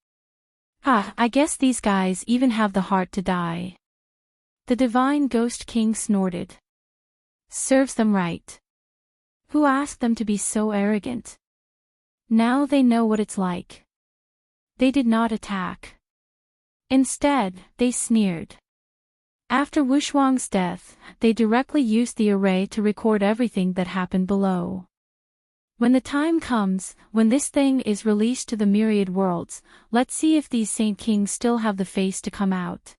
I guess these guys even have the heart to die." The divine ghost king snorted. "Serves them right. Who asked them to be so arrogant? Now they know what it's like." They did not attack. Instead, they sneered. After Wushuang's death, they directly used the array to record everything that happened below. When the time comes, when this thing is released to the myriad worlds, let's see if these Saint Kings still have the face to come out.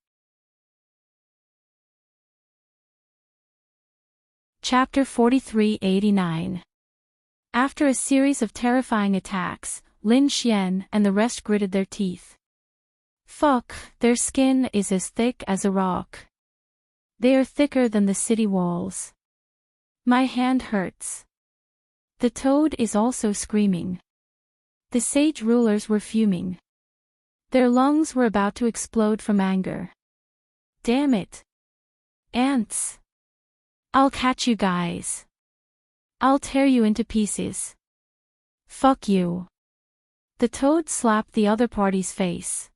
Chapter 4389. After a series of terrifying attacks, Lin Xian and the rest gritted their teeth. Fuck, their skin is as thick as a rock. They are thicker than the city walls. My hand hurts. The toad is also screaming. The sage rulers were fuming. Their lungs were about to explode from anger. Damn it. Ants. I'll catch you guys. I'll tear you into pieces. Fuck you. The toad slapped the other party's face.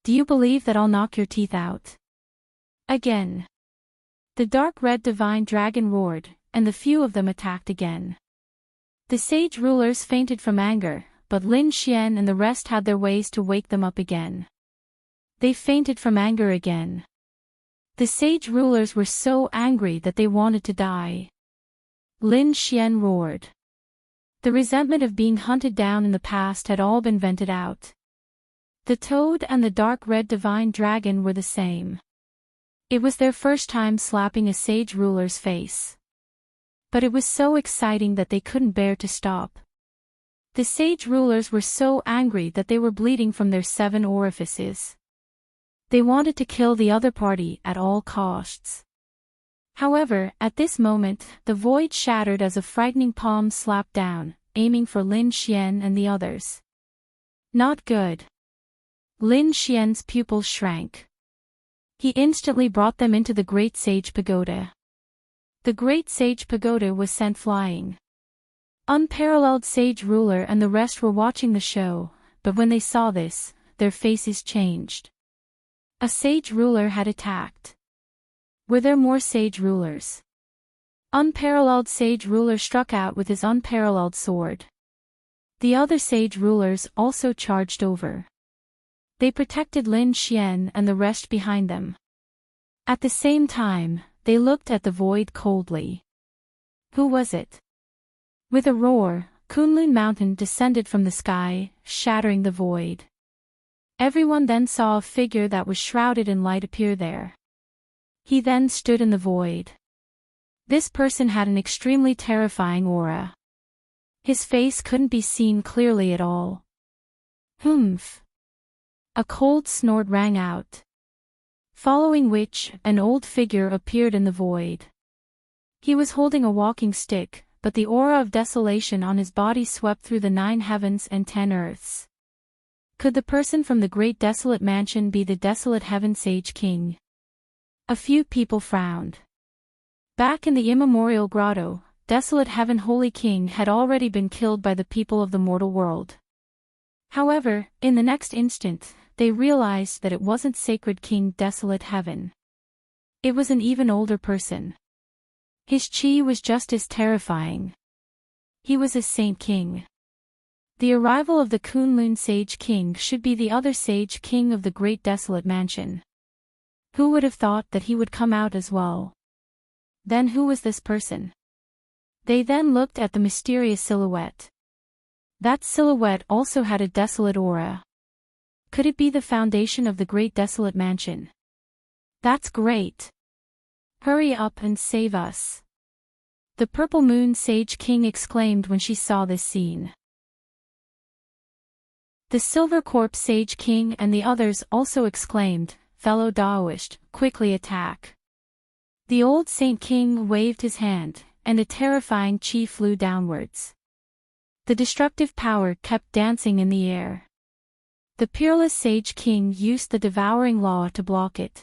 Do you believe that I'll knock your teeth out? Again. The dark red divine dragon roared, and the few of them attacked again. The sage rulers fainted from anger, but Lin Xian and the rest had their ways to wake them up again. They fainted from anger again. The sage rulers were so angry that they wanted to die. Lin Xian roared. The resentment of being hunted down in the past had all been vented out. The toad and the dark red divine dragon were the same. It was their first time slapping a sage ruler's face. But it was so exciting that they couldn't bear to stop. The sage rulers were so angry that they were bleeding from their 7 orifices. They wanted to kill the other party at all costs. However, at this moment, the void shattered as a frightening palm slapped down, aiming for Lin Xian and the others. Not good. Lin Xian's pupils shrank. He instantly brought them into the Great Sage Pagoda. The Great Sage Pagoda was sent flying. Unparalleled Sage Ruler and the rest were watching the show, but when they saw this, their faces changed. A Sage Ruler had attacked. Were there more sage rulers? Unparalleled sage ruler struck out with his unparalleled sword. The other sage rulers also charged over. They protected Lin Xian and the rest behind them. At the same time, they looked at the void coldly. Who was it? With a roar, Kunlun Mountain descended from the sky, shattering the void. Everyone then saw a figure that was shrouded in light appear there. He then stood in the void. This person had an extremely terrifying aura. His face couldn't be seen clearly at all. Humph! A cold snort rang out. Following which, an old figure appeared in the void. He was holding a walking stick, but the aura of desolation on his body swept through the 9 heavens and 10 earths. Could the person from the great desolate mansion be the desolate heaven sage king? A few people frowned. Back in the immemorial grotto, desolate heaven holy king had already been killed by the people of the mortal world. However, in the next instant, they realized that it wasn't sacred king desolate heaven. It was an even older person. His chi was just as terrifying. He was a saint king. The arrival of the Kunlun Sage King should be the other Sage King of the Great Desolate Mansion. Who would have thought that he would come out as well? Then who was this person? They then looked at the mysterious silhouette. That silhouette also had a desolate aura. Could it be the foundation of the Great Desolate Mansion? That's great! Hurry up and save us! The Purple Moon Sage King exclaimed when she saw this scene. The Silver Corpse Sage King and the others also exclaimed, "Fellow Daoist, quickly attack!" The old Saint King waved his hand, and a terrifying chi flew downwards. The destructive power kept dancing in the air. The Peerless Sage King used the Devouring Law to block it.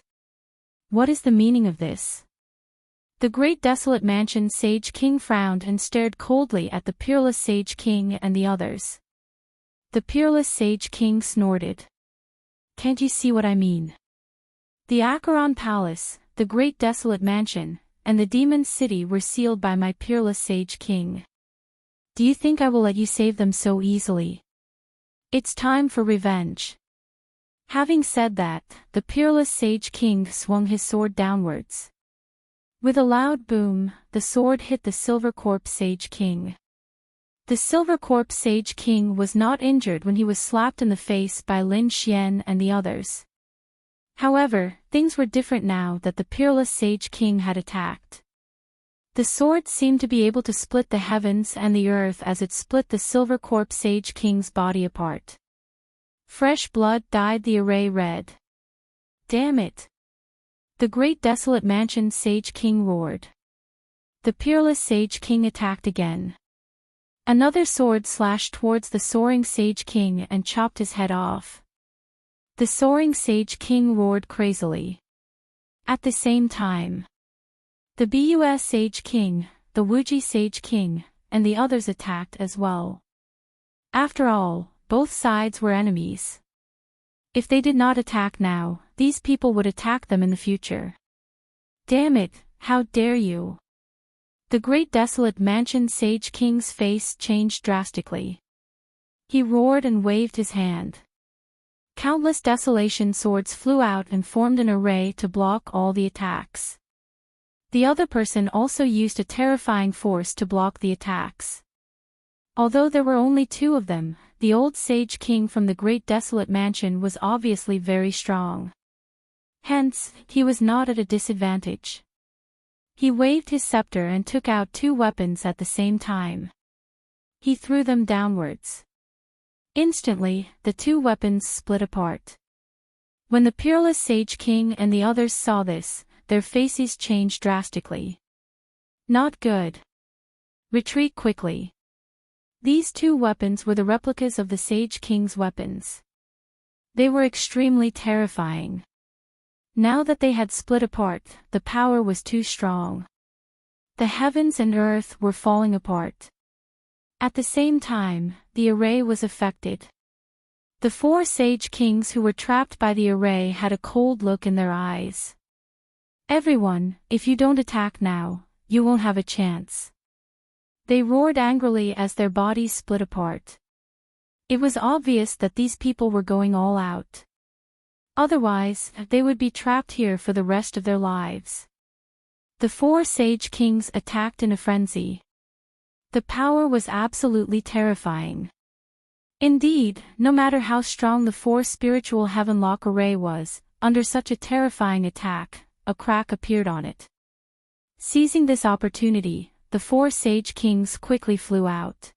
What is the meaning of this? The Great Desolate Mansion Sage King frowned and stared coldly at the Peerless Sage King and the others. The Peerless Sage King snorted. Can't you see what I mean? The Acheron Palace, the Great Desolate Mansion, and the Demon City were sealed by my Peerless Sage King. Do you think I will let you save them so easily? It's time for revenge. Having said that, the Peerless Sage King swung his sword downwards. With a loud boom, the sword hit the Silver Corpse Sage King. The Silver Corpse Sage King was not injured when he was slapped in the face by Lin Xian and the others. However, things were different now that the Peerless Sage King had attacked. The sword seemed to be able to split the heavens and the earth as it split the Silver Corpse Sage King's body apart. Fresh blood dyed the array red. Damn it! The Great Desolate Mansion Sage King roared. The Peerless Sage King attacked again. Another sword slashed towards the Soaring Sage King and chopped his head off. The Soaring Sage King roared crazily. At the same time, the Bus Sage King, the Wuji Sage King, and the others attacked as well. After all, both sides were enemies. If they did not attack now, these people would attack them in the future. Damn it, how dare you! The Great Desolate Mansion Sage King's face changed drastically. He roared and waved his hand. Countless desolation swords flew out and formed an array to block all the attacks. The other person also used a terrifying force to block the attacks. Although there were only 2 of them, the old Sage King from the Great Desolate Mansion was obviously very strong. Hence, he was not at a disadvantage. He waved his scepter and took out 2 weapons at the same time. He threw them downwards. Instantly, the 2 weapons split apart. When the Peerless Sage King and the others saw this, their faces changed drastically. Not good. Retreat quickly. These 2 weapons were the replicas of the Sage King's weapons. They were extremely terrifying. Now that they had split apart, the power was too strong. The heavens and earth were falling apart. At the same time, the array was affected. The 4 Sage Kings who were trapped by the array had a cold look in their eyes. Everyone, if you don't attack now, you won't have a chance. They roared angrily as their bodies split apart. It was obvious that these people were going all out. Otherwise, they would be trapped here for the rest of their lives. The four Sage Kings attacked in a frenzy. The power was absolutely terrifying. Indeed, no matter how strong the four spiritual Heavenlock array was, under such a terrifying attack, a crack appeared on it. Seizing this opportunity, the four Sage Kings quickly flew out.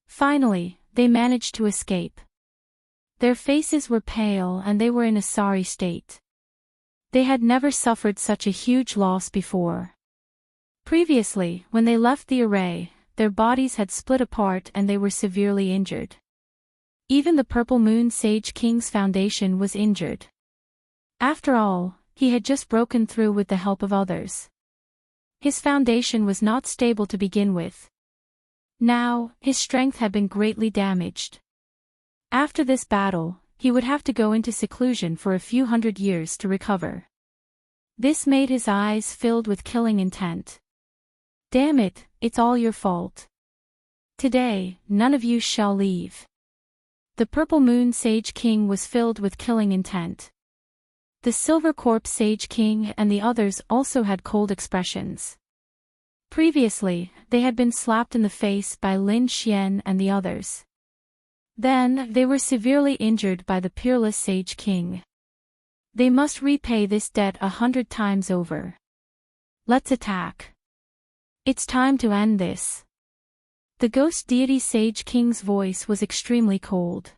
Finally, they managed to escape. Their faces were pale and they were in a sorry state. They had never suffered such a huge loss before. Previously, when they left the array, their bodies had split apart and they were severely injured. Even the Purple Moon Sage King's foundation was injured. After all, he had just broken through with the help of others. His foundation was not stable to begin with. Now, his strength had been greatly damaged. After this battle, he would have to go into seclusion for a few hundred years to recover. This made his eyes filled with killing intent. Damn it, it's all your fault. Today, none of you shall leave. The Purple Moon Sage King was filled with killing intent. The Silver Corpse Sage King and the others also had cold expressions. Previously, they had been slapped in the face by Lin Xian and the others. Then, they were severely injured by the Peerless Sage King. They must repay this debt 100 times over. Let's attack. It's time to end this. The Ghost Deity Sage King's voice was extremely cold.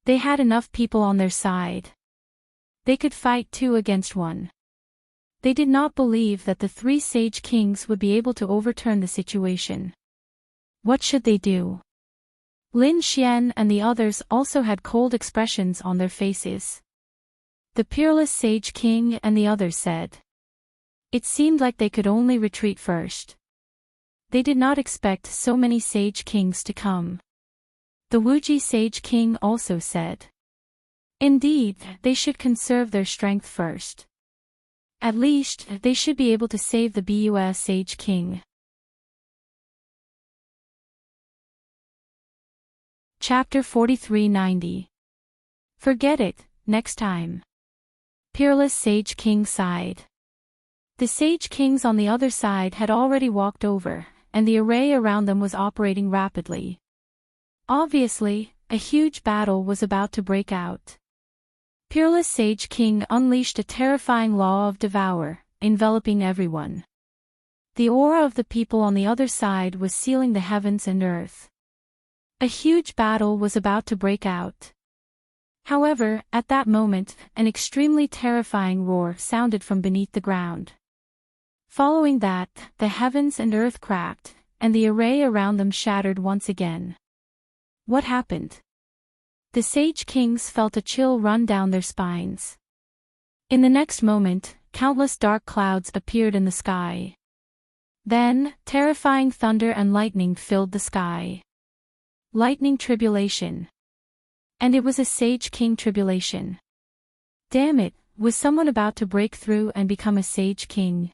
They had enough people on their side. They could fight 2 against 1. They did not believe that the 3 Sage Kings would be able to overturn the situation. What should they do? Lin Xian and the others also had cold expressions on their faces. The Peerless Sage King and the others said. It seemed like they could only retreat first. They did not expect so many Sage Kings to come. The Wuji Sage King also said. Indeed, they should conserve their strength first. At least, they should be able to save the Bus Sage King. Chapter 4390. Forget it, next time. Peerless Sage King sighed. The Sage Kings on the other side had already walked over, and the array around them was operating rapidly. Obviously, a huge battle was about to break out. Peerless Sage King unleashed a terrifying law of devour, enveloping everyone. The aura of the people on the other side was sealing the heavens and earth. A huge battle was about to break out. However, at that moment, an extremely terrifying roar sounded from beneath the ground. Following that, the heavens and earth cracked, and the array around them shattered once again. What happened? The Sage Kings felt a chill run down their spines. In the next moment, countless dark clouds appeared in the sky. Then, terrifying thunder and lightning filled the sky. Lightning tribulation. And it was a Sage King tribulation. Damn it, was someone about to break through and become a Sage King?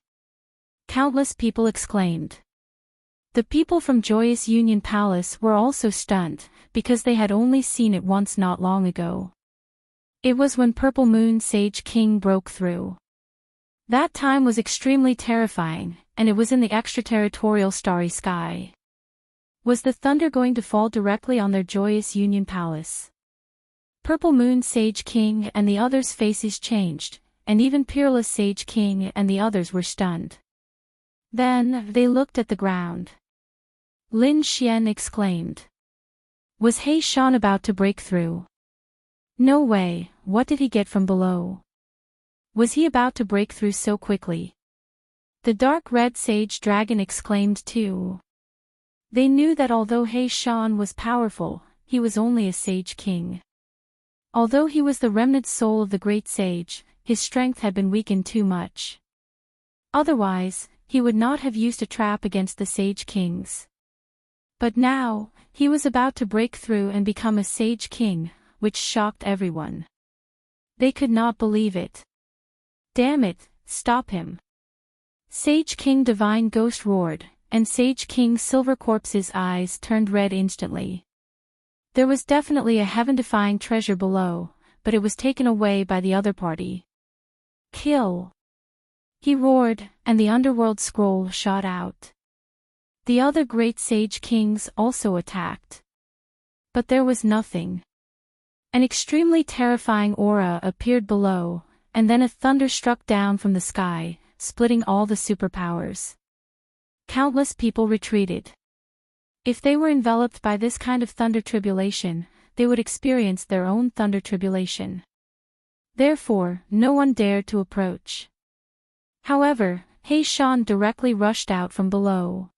Countless people exclaimed. The people from Joyous Union Palace were also stunned, because they had only seen it once not long ago. It was when Purple Moon Sage King broke through. That time was extremely terrifying, and it was in the extraterritorial starry sky. Was the thunder going to fall directly on their Joyous Union Palace? Purple Moon Sage King and the others' faces changed, and even Peerless Sage King and the others were stunned. Then, they looked at the ground. Lin Xian exclaimed. Was He Shan about to break through? No way, what did he get from below? Was he about to break through so quickly? The dark red sage dragon exclaimed too. They knew that although He Shan was powerful, he was only a Sage King. Although he was the remnant soul of the great sage, his strength had been weakened too much. Otherwise, he would not have used a trap against the Sage Kings. But now, he was about to break through and become a Sage King, which shocked everyone. They could not believe it. Damn it, stop him. Sage King Divine Ghost roared, and Sage King Silvercorpse's eyes turned red instantly. There was definitely a heaven-defying treasure below, but it was taken away by the other party. Kill! He roared, and the underworld scroll shot out. The other great Sage Kings also attacked. But there was nothing. An extremely terrifying aura appeared below, and then a thunder struck down from the sky, splitting all the superpowers. Countless people retreated. If they were enveloped by this kind of thunder tribulation, they would experience their own thunder tribulation. Therefore, no one dared to approach. However, Heishan directly rushed out from below.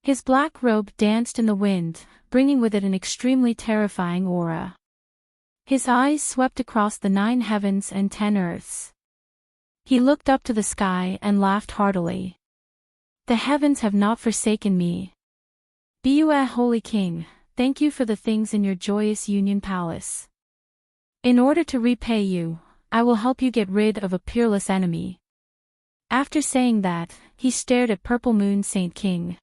His black robe danced in the wind, bringing with it an extremely terrifying aura. His eyes swept across the 9 heavens and 10 earths. He looked up to the sky and laughed heartily. The heavens have not forsaken me. Bua Holy King, thank you for the things in your joyous Union Palace. In order to repay you, I will help you get rid of a peerless enemy. After saying that, he stared at Purple Moon Saint King.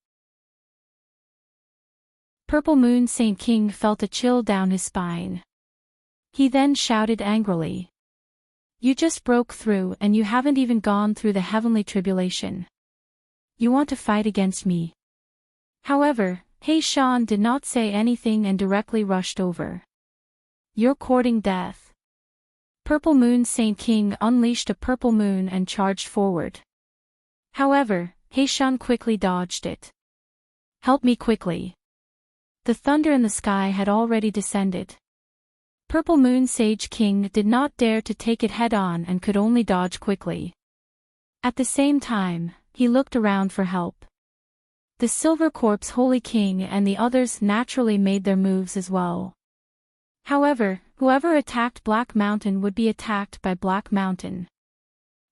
Purple Moon Saint King felt a chill down his spine. He then shouted angrily. You just broke through and you haven't even gone through the heavenly tribulation. You want to fight against me? However, Heishan did not say anything and directly rushed over. You're courting death. Purple Moon Saint King unleashed a purple moon and charged forward. However, Heishan quickly dodged it. Help me quickly. The thunder in the sky had already descended. Purple Moon Sage King did not dare to take it head-on and could only dodge quickly. At the same time, he looked around for help. The Silver Corpse Holy King and the others naturally made their moves as well. However, whoever attacked Black Mountain would be attacked by Black Mountain.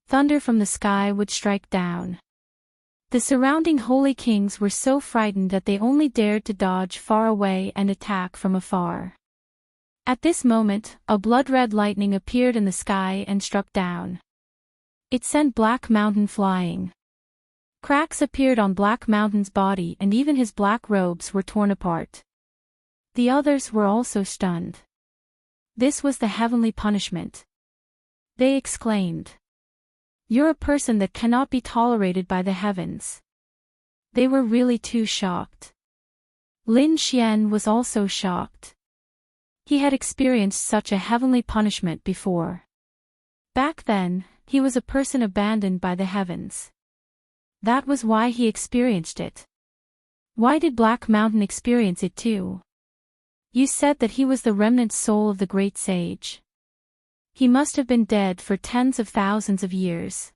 Thunder from the sky would strike down. The surrounding Holy Kings were so frightened that they only dared to dodge far away and attack from afar. At this moment, a blood-red lightning appeared in the sky and struck down. It sent Black Mountain flying. Cracks appeared on Black Mountain's body and even his black robes were torn apart. The others were also stunned. This was the heavenly punishment. They exclaimed. You're a person that cannot be tolerated by the heavens. They were really too shocked. Lin Xian was also shocked. He had experienced such a heavenly punishment before. Back then, he was a person abandoned by the heavens. That was why he experienced it. Why did Black Mountain experience it too? You said that he was the remnant soul of the great sage. He must have been dead for tens of thousands of years.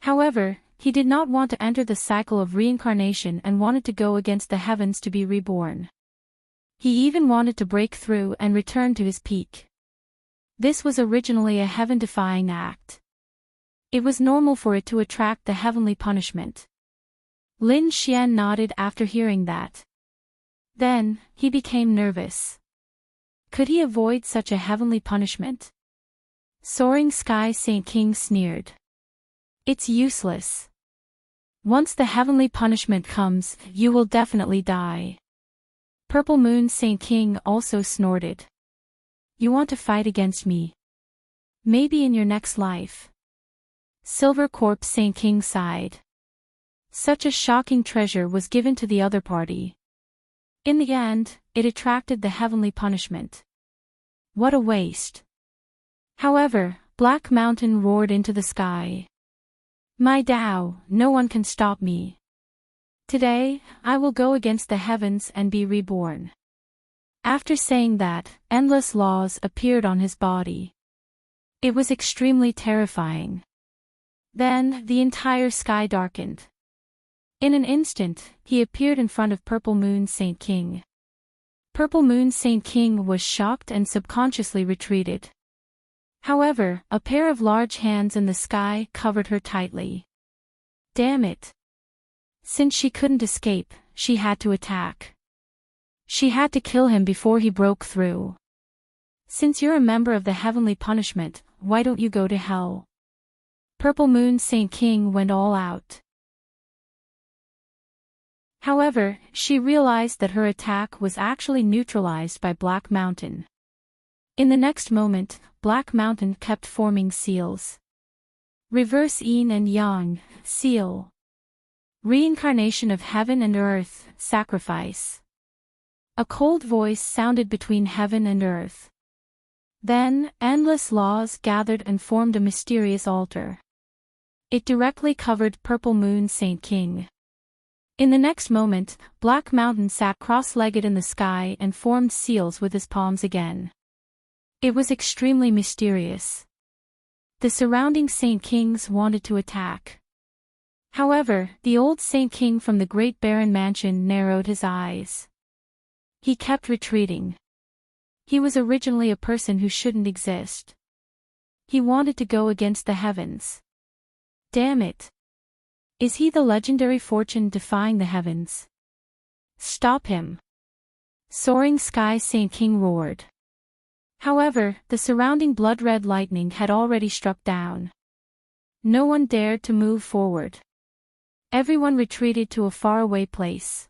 However, he did not want to enter the cycle of reincarnation and wanted to go against the heavens to be reborn. He even wanted to break through and return to his peak. This was originally a heaven-defying act. It was normal for it to attract the heavenly punishment. Lin Xian nodded after hearing that. Then, he became nervous. Could he avoid such a heavenly punishment? Soaring Sky Saint King sneered. It's useless. Once the heavenly punishment comes, you will definitely die. Purple Moon Saint King also snorted. You want to fight against me? Maybe in your next life. Silver Corpse Saint King sighed. Such a shocking treasure was given to the other party. In the end, it attracted the heavenly punishment. What a waste. However, Black Mountain roared into the sky. My Tao, no one can stop me. Today, I will go against the heavens and be reborn. After saying that, endless laws appeared on his body. It was extremely terrifying. Then, the entire sky darkened. In an instant, he appeared in front of Purple Moon Saint King. Purple Moon Saint King was shocked and subconsciously retreated. However, a pair of large hands in the sky covered her tightly. Damn it. Since she couldn't escape, she had to attack. She had to kill him before he broke through. Since you're a member of the heavenly punishment, why don't you go to hell? Purple Moon Saint King went all out. However, she realized that her attack was actually neutralized by Black Mountain. In the next moment, Black Mountain kept forming seals. Reverse yin and yang, seal. Reincarnation of heaven and earth, sacrifice. A cold voice sounded between heaven and earth. Then, endless laws gathered and formed a mysterious altar. It directly covered Purple Moon Saint King. In the next moment, Black Mountain sat cross-legged in the sky and formed seals with his palms again. It was extremely mysterious. The surrounding Saint Kings wanted to attack. However, the old Saint King from the Great Barren Mansion narrowed his eyes. He kept retreating. He was originally a person who shouldn't exist. He wanted to go against the heavens. Damn it. Is he the legendary fortune defying the heavens? Stop him. Soaring Sky Saint King roared. However, the surrounding blood-red lightning had already struck down. No one dared to move forward. Everyone retreated to a faraway place.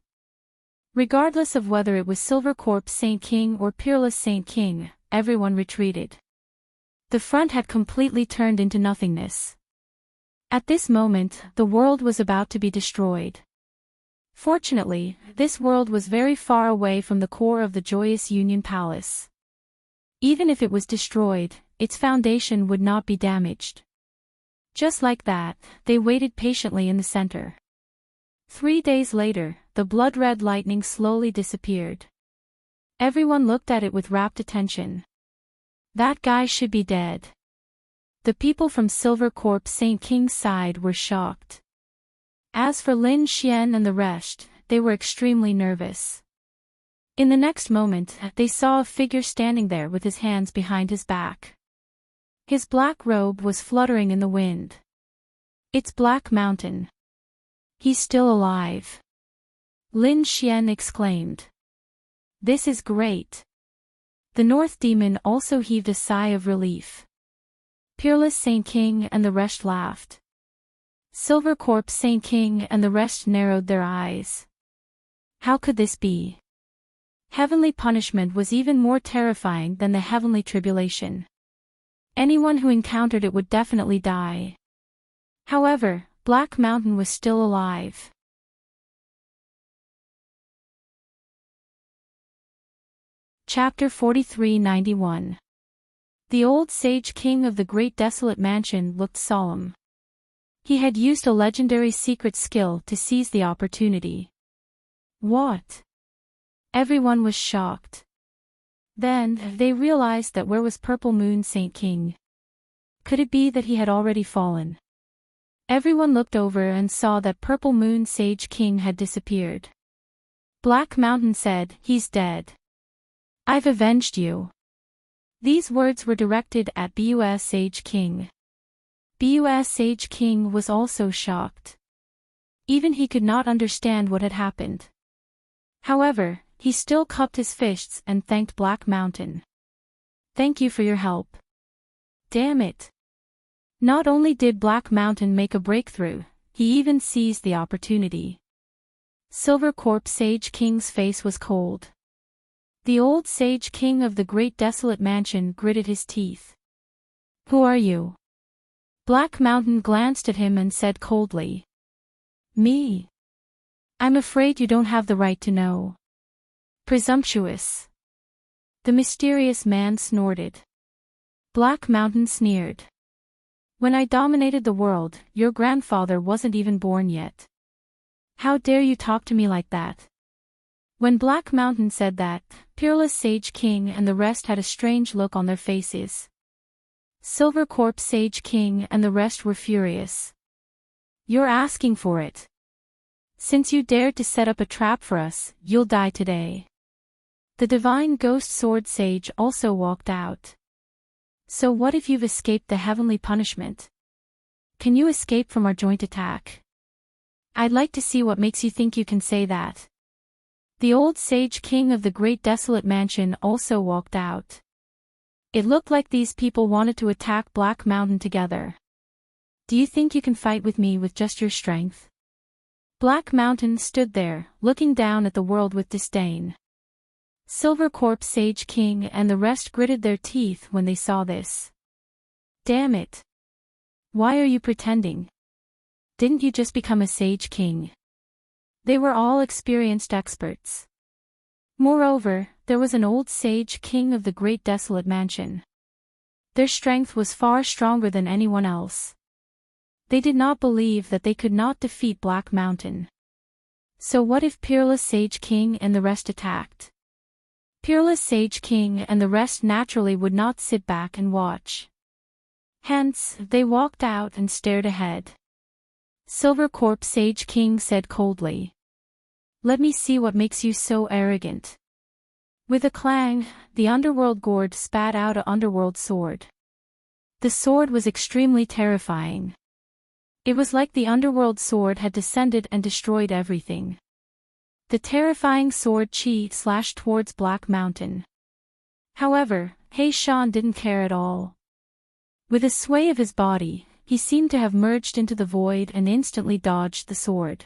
Regardless of whether it was Silver Corpse Saint King or Peerless Saint King, everyone retreated. The front had completely turned into nothingness. At this moment, the world was about to be destroyed. Fortunately, this world was very far away from the core of the Joyous Union Palace. Even if it was destroyed, its foundation would not be damaged. Just like that, they waited patiently in the center. 3 days later, the blood-red lightning slowly disappeared. Everyone looked at it with rapt attention. That guy should be dead. The people from Silver Corpse Saint King's side were shocked. As for Lin Xian and the rest, they were extremely nervous. In the next moment, they saw a figure standing there with his hands behind his back. His black robe was fluttering in the wind. It's Black Mountain. He's still alive. Lin Xian exclaimed. This is great. The North Demon also heaved a sigh of relief. Peerless Saint King and the rest laughed. Silver Corpse Saint King and the rest narrowed their eyes. How could this be? Heavenly punishment was even more terrifying than the heavenly tribulation. Anyone who encountered it would definitely die. However, Black Mountain was still alive. Chapter 4391. The old Sage King of the Great Desolate Mansion looked solemn. He had used a legendary secret skill to seize the opportunity. What? Everyone was shocked. Then, they realized that where was Purple Moon Saint King? Could it be that he had already fallen? Everyone looked over and saw that Purple Moon Sage King had disappeared. Black Mountain said, "He's dead. I've avenged you." These words were directed at Bus Sage King. Bus Sage King was also shocked. Even he could not understand what had happened. However, he still cupped his fists and thanked Black Mountain. Thank you for your help. Damn it. Not only did Black Mountain make a breakthrough, he even seized the opportunity. Silver Corpse Sage King's face was cold. The old Sage King of the Great Desolate Mansion gritted his teeth. Who are you? Black Mountain glanced at him and said coldly. Me. I'm afraid you don't have the right to know. Presumptuous. The mysterious man snorted. Black Mountain sneered. When I dominated the world, your grandfather wasn't even born yet. How dare you talk to me like that? When Black Mountain said that, Peerless Sage King and the rest had a strange look on their faces. Silver Corpse Sage King and the rest were furious. You're asking for it. Since you dared to set up a trap for us, you'll die today. The Divine Ghost Sword Sage also walked out. So what if you've escaped the heavenly punishment? Can you escape from our joint attack? I'd like to see what makes you think you can say that. The old Sage King of the Great Desolate Mansion also walked out. It looked like these people wanted to attack Black Mountain together. Do you think you can fight with me with just your strength? Black Mountain stood there, looking down at the world with disdain. Silvercorp Sage King and the rest gritted their teeth when they saw this. Damn it. Why are you pretending? Didn't you just become a Sage King? They were all experienced experts. Moreover, there was an old Sage King of the Great Desolate Mansion. Their strength was far stronger than anyone else. They did not believe that they could not defeat Black Mountain. So what if Peerless Sage King and the rest attacked? Peerless Sage King and the rest naturally would not sit back and watch. Hence, they walked out and stared ahead. Silvercorp Sage King said coldly, "Let me see what makes you so arrogant." With a clang, the underworld gourd spat out an underworld sword. The sword was extremely terrifying. It was like the underworld sword had descended and destroyed everything. The terrifying sword chi slashed towards Black Mountain. However, Hei Shan didn't care at all. With a sway of his body, he seemed to have merged into the void and instantly dodged the sword.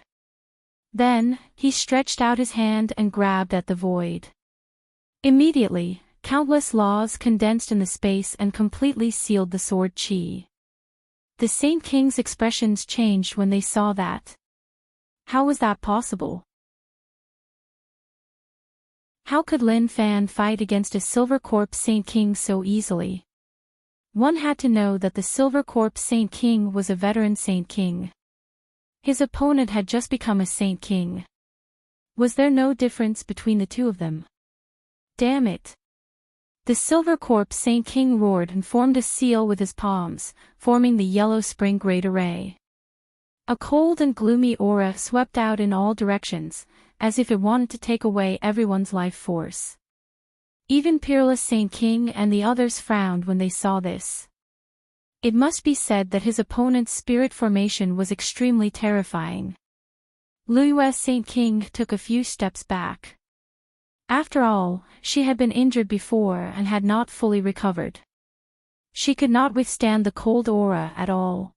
Then, he stretched out his hand and grabbed at the void. Immediately, countless laws condensed in the space and completely sealed the sword chi. The Saint King's expressions changed when they saw that. How was that possible? How could Lin Fan fight against a Silvercorp Saint King so easily? One had to know that the Silvercorp Saint King was a veteran Saint King. His opponent had just become a Saint King. Was there no difference between the two of them? Damn it! The Silvercorp Saint King roared and formed a seal with his palms, forming the Yellow Spring Great Array. A cold and gloomy aura swept out in all directions, as if it wanted to take away everyone's life force. Even Peerless Saint King and the others frowned when they saw this. It must be said that his opponent's spirit formation was extremely terrifying. Lui's Saint King took a few steps back. After all, she had been injured before and had not fully recovered. She could not withstand the cold aura at all.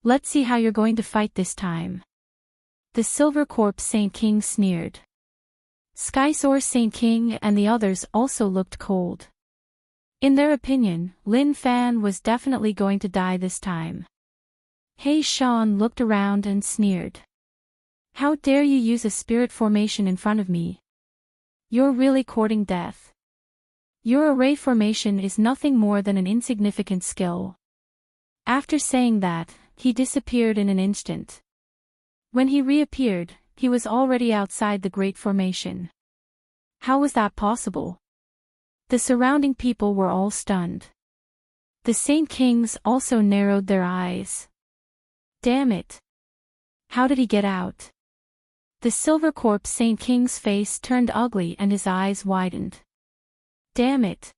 Let's see how you're going to fight this time. The Silvercorp Saint King sneered. Skysoar Saint King and the others also looked cold. In their opinion, Lin Fan was definitely going to die this time. Hei Shan looked around and sneered. How dare you use a spirit formation in front of me? You're really courting death. Your array formation is nothing more than an insignificant skill. After saying that, he disappeared in an instant. When he reappeared, he was already outside the Great Formation. How was that possible? The surrounding people were all stunned. The Saint Kings also narrowed their eyes. Damn it! How did he get out? The Silvercorp Saint King's face turned ugly and his eyes widened. Damn it!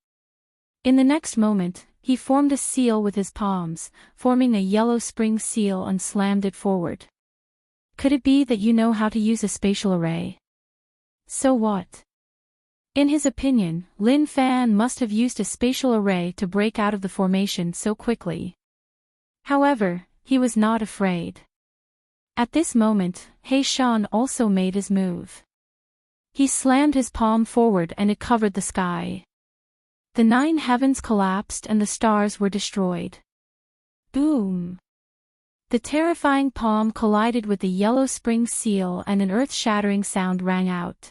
In the next moment, he formed a seal with his palms, forming a yellow spring seal and slammed it forward. Could it be that you know how to use a spatial array? So what? In his opinion, Lin Fan must have used a spatial array to break out of the formation so quickly. However, he was not afraid. At this moment, Hei Shan also made his move. He slammed his palm forward and it covered the sky. The 9 heavens collapsed and the stars were destroyed. Boom! The terrifying palm collided with the yellow spring seal and an earth-shattering sound rang out.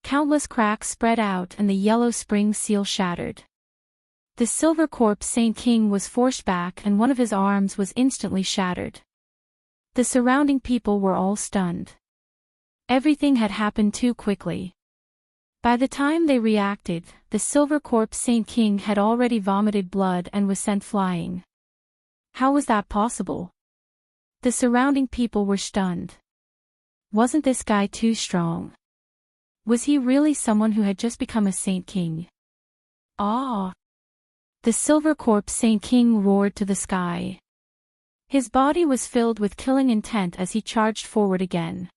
Countless cracks spread out and the yellow spring seal shattered. The Silvercorp Saint King was forced back and one of his arms was instantly shattered. The surrounding people were all stunned. Everything had happened too quickly. By the time they reacted, the Silvercorp Saint King had already vomited blood and was sent flying. How was that possible? The surrounding people were stunned. Wasn't this guy too strong? Was he really someone who had just become a Saint King? Ah! The Silvercorp Saint King roared to the sky. His body was filled with killing intent as he charged forward again.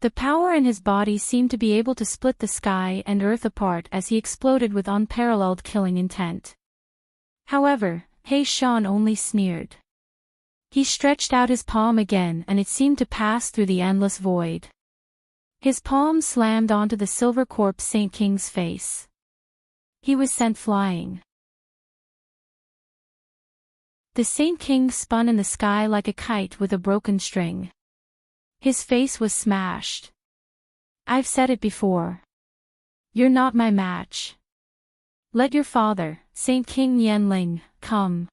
The power in his body seemed to be able to split the sky and earth apart as he exploded with unparalleled killing intent. However, Hei Shan only sneered. He stretched out his palm again and it seemed to pass through the endless void. His palm slammed onto the silver corpse Saint King's face. He was sent flying. The Saint King spun in the sky like a kite with a broken string. His face was smashed. I've said it before. You're not my match. Let your father, Saint King Yanling, come.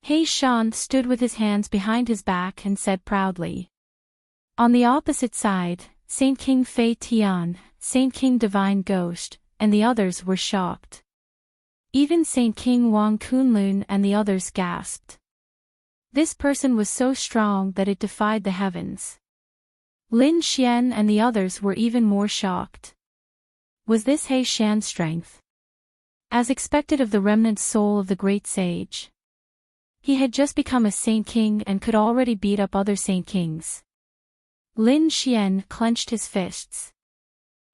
He Shan stood with his hands behind his back and said proudly. On the opposite side, Saint King Fei Tian, Saint King Divine Ghost, and the others were shocked. Even Saint King Wang Kunlun and the others gasped. This person was so strong that it defied the heavens. Lin Xian and the others were even more shocked. Was this He Shan's strength? As expected of the remnant soul of the great sage. He had just become a Saint King and could already beat up other Saint Kings. Lin Xian clenched his fists.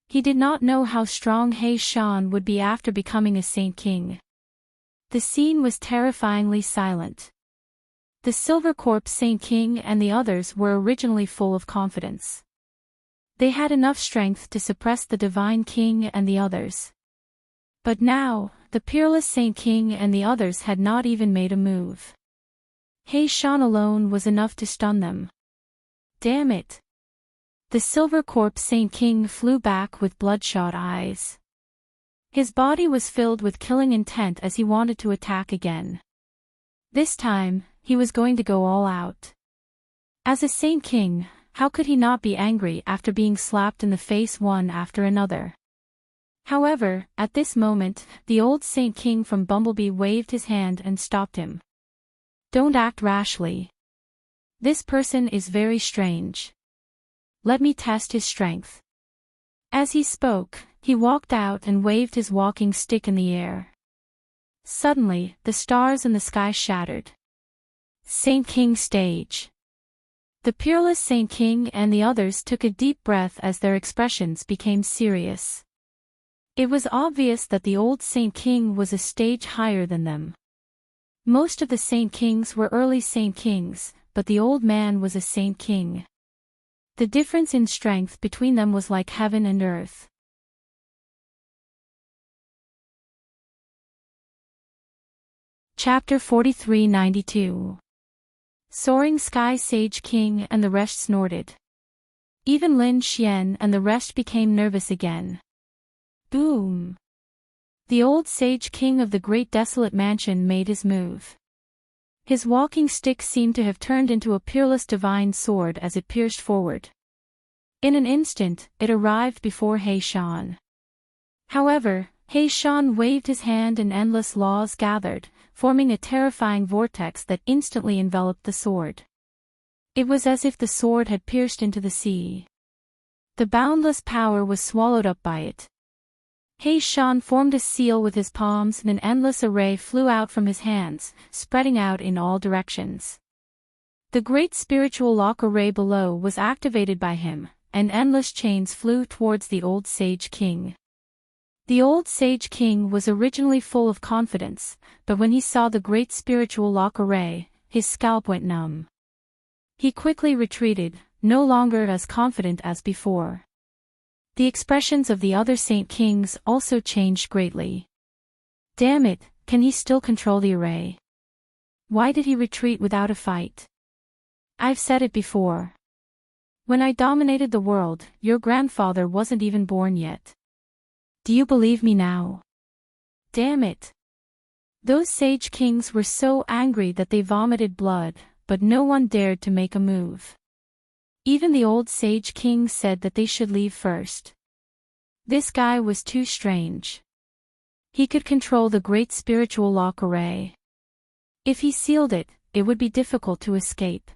He did not know how strong He Shan would be after becoming a Saint King. The scene was terrifyingly silent. The Silver Corpse Saint King and the others were originally full of confidence. They had enough strength to suppress the Divine King and the others. But now, the Peerless Saint King and the others had not even made a move. He Shan alone was enough to stun them. Damn it! The Silver Corpse Saint King flew back with bloodshot eyes. His body was filled with killing intent as he wanted to attack again. This time, he was going to go all out. As a Saint King, how could he not be angry after being slapped in the face one after another? However, at this moment, the old Saint King from Bumblebee waved his hand and stopped him. Don't act rashly. This person is very strange. Let me test his strength. As he spoke, he walked out and waved his walking stick in the air. Suddenly, the stars in the sky shattered. Saint King stage. The Peerless Saint King and the others took a deep breath as their expressions became serious. It was obvious that the old Saint King was a stage higher than them. Most of the Saint Kings were early Saint Kings, but the old man was a Saint King. The difference in strength between them was like heaven and earth. Chapter 4392. Soaring Sky Sage King and the rest snorted. Even Lin Xian and the rest became nervous again. Boom! The old Sage King of the Great Desolate Mansion made his move. His walking stick seemed to have turned into a peerless divine sword as it pierced forward. In an instant, it arrived before He Shan. However, He Shan waved his hand and endless laws gathered, forming a terrifying vortex that instantly enveloped the sword. It was as if the sword had pierced into the sea. The boundless power was swallowed up by it. He Shan formed a seal with his palms and an endless array flew out from his hands, spreading out in all directions. The great spiritual lock array below was activated by him, and endless chains flew towards the old Sage King. The old Sage King was originally full of confidence, but when he saw the great spiritual lock array, his scalp went numb. He quickly retreated, no longer as confident as before. The expressions of the other Saint Kings also changed greatly. Damn it, can he still control the array? Why did he retreat without a fight? I've said it before. When I dominated the world, your grandfather wasn't even born yet. Do you believe me now? Damn it. Those Sage Kings were so angry that they vomited blood, but no one dared to make a move. Even the old Sage King said that they should leave first. This guy was too strange. He could control the great spiritual lock array. If he sealed it, it would be difficult to escape.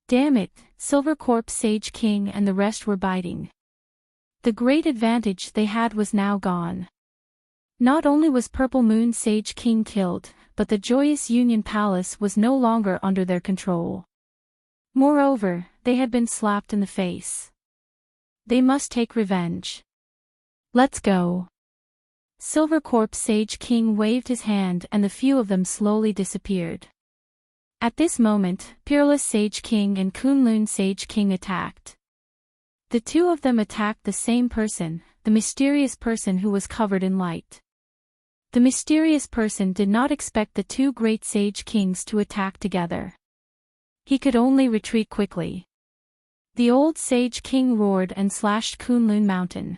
Damn it, Silver Corpse Sage King and the rest were biting. The great advantage they had was now gone. Not only was Purple Moon Sage King killed, but the Joyous Union Palace was no longer under their control. Moreover, they had been slapped in the face. They must take revenge. Let's go. Silver Corpse Sage King waved his hand and the few of them slowly disappeared. At this moment, Peerless Sage King and Kunlun Sage King attacked. The two of them attacked the same person, the mysterious person who was covered in light. The mysterious person did not expect the two great Sage Kings to attack together. He could only retreat quickly. The old Sage King roared and slashed Kunlun Mountain.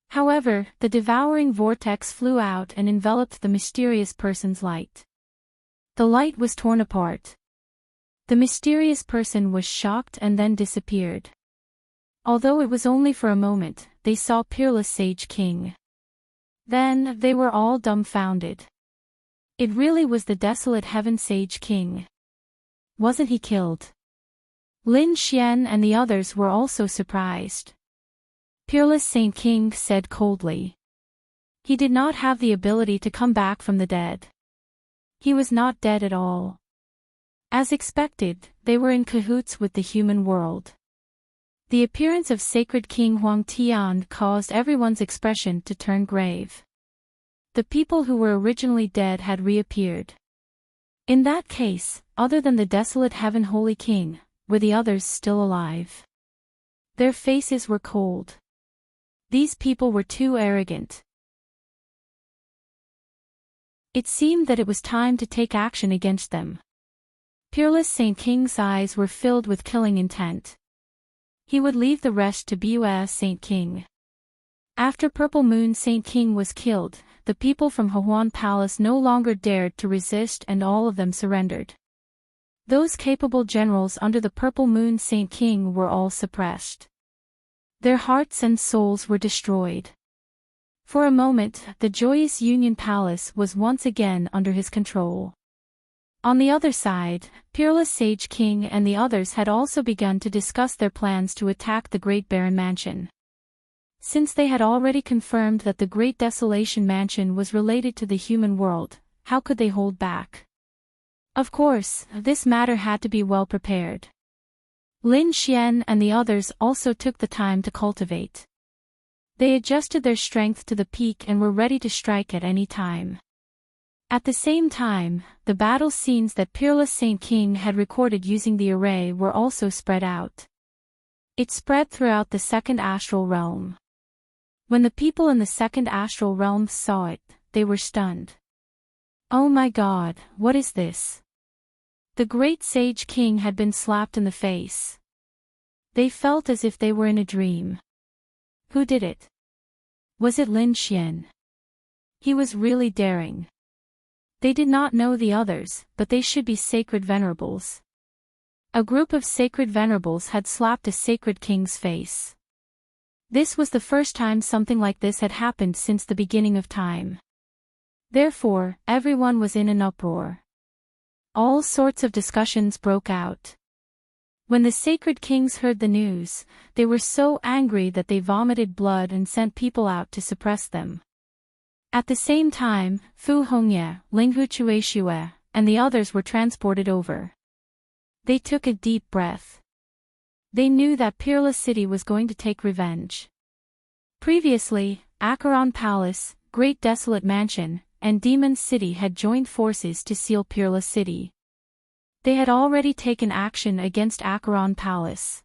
However, the devouring vortex flew out and enveloped the mysterious person's light. The light was torn apart. The mysterious person was shocked and then disappeared. Although it was only for a moment, they saw Peerless Sage King. Then, they were all dumbfounded. It really was the desolate Heaven Sage King. Wasn't he killed? Lin Xian and the others were also surprised. Peerless Saint King said coldly. He did not have the ability to come back from the dead. He was not dead at all. As expected, they were in cahoots with the human world. The appearance of Sacred King Huang Tian caused everyone's expression to turn grave. The people who were originally dead had reappeared. In that case, other than the desolate Heaven Holy King, were the others still alive? Their faces were cold. These people were too arrogant. It seemed that it was time to take action against them. Peerless Saint King's eyes were filled with killing intent. He would leave the rest to Bua Saint King. After Purple Moon Saint King was killed, the people from Huan Palace no longer dared to resist and all of them surrendered. Those capable generals under the Purple Moon Saint King were all suppressed. Their hearts and souls were destroyed. For a moment, the joyous Union Palace was once again under his control. On the other side, Peerless Sage King and the others had also begun to discuss their plans to attack the Great Barren Mansion. Since they had already confirmed that the Great Desolation Mansion was related to the human world, how could they hold back? Of course, this matter had to be well prepared. Lin Xian and the others also took the time to cultivate. They adjusted their strength to the peak and were ready to strike at any time. At the same time, the battle scenes that Peerless Saint King had recorded using the array were also spread out. It spread throughout the second astral realm. When the people in the second astral realm saw it, they were stunned. Oh my God, what is this? The great Sage King had been slapped in the face. They felt as if they were in a dream. Who did it? Was it Lin Xian? He was really daring. They did not know the others, but they should be sacred venerables. A group of sacred venerables had slapped a sacred king's face. This was the first time something like this had happened since the beginning of time. Therefore, everyone was in an uproar. All sorts of discussions broke out. When the sacred kings heard the news, they were so angry that they vomited blood and sent people out to suppress them. At the same time, Fu Hongye, Linghu Chueshue, and the others were transported over. They took a deep breath. They knew that Peerless City was going to take revenge. Previously, Acheron Palace, Great Desolate Mansion, and Demon City had joined forces to seal Peerless City. They had already taken action against Acheron Palace.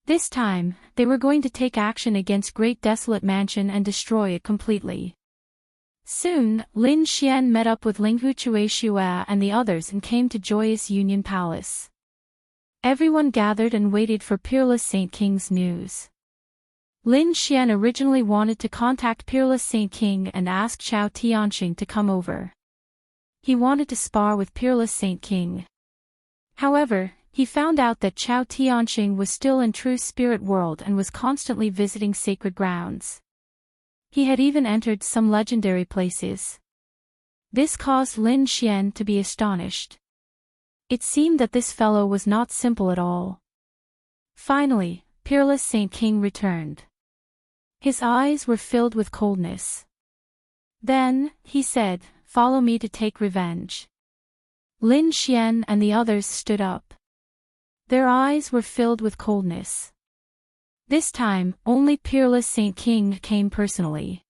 This time, they were going to take action against Great Desolate Mansion and destroy it completely. Soon, Lin Xian met up with Linghu Chueshue and the others and came to Joyous Union Palace. Everyone gathered and waited for Peerless Saint King's news. Lin Xian originally wanted to contact Peerless Saint King and ask Chao Tianxing to come over. He wanted to spar with Peerless Saint King. However, he found out that Chao Tianxing was still in True Spirit World and was constantly visiting sacred grounds. He had even entered some legendary places. This caused Lin Xian to be astonished. It seemed that this fellow was not simple at all. Finally, Peerless Saint King returned. His eyes were filled with coldness. Then, he said, "Follow me to take revenge." Lin Xian and the others stood up. Their eyes were filled with coldness. This time, only Peerless Saint King came personally.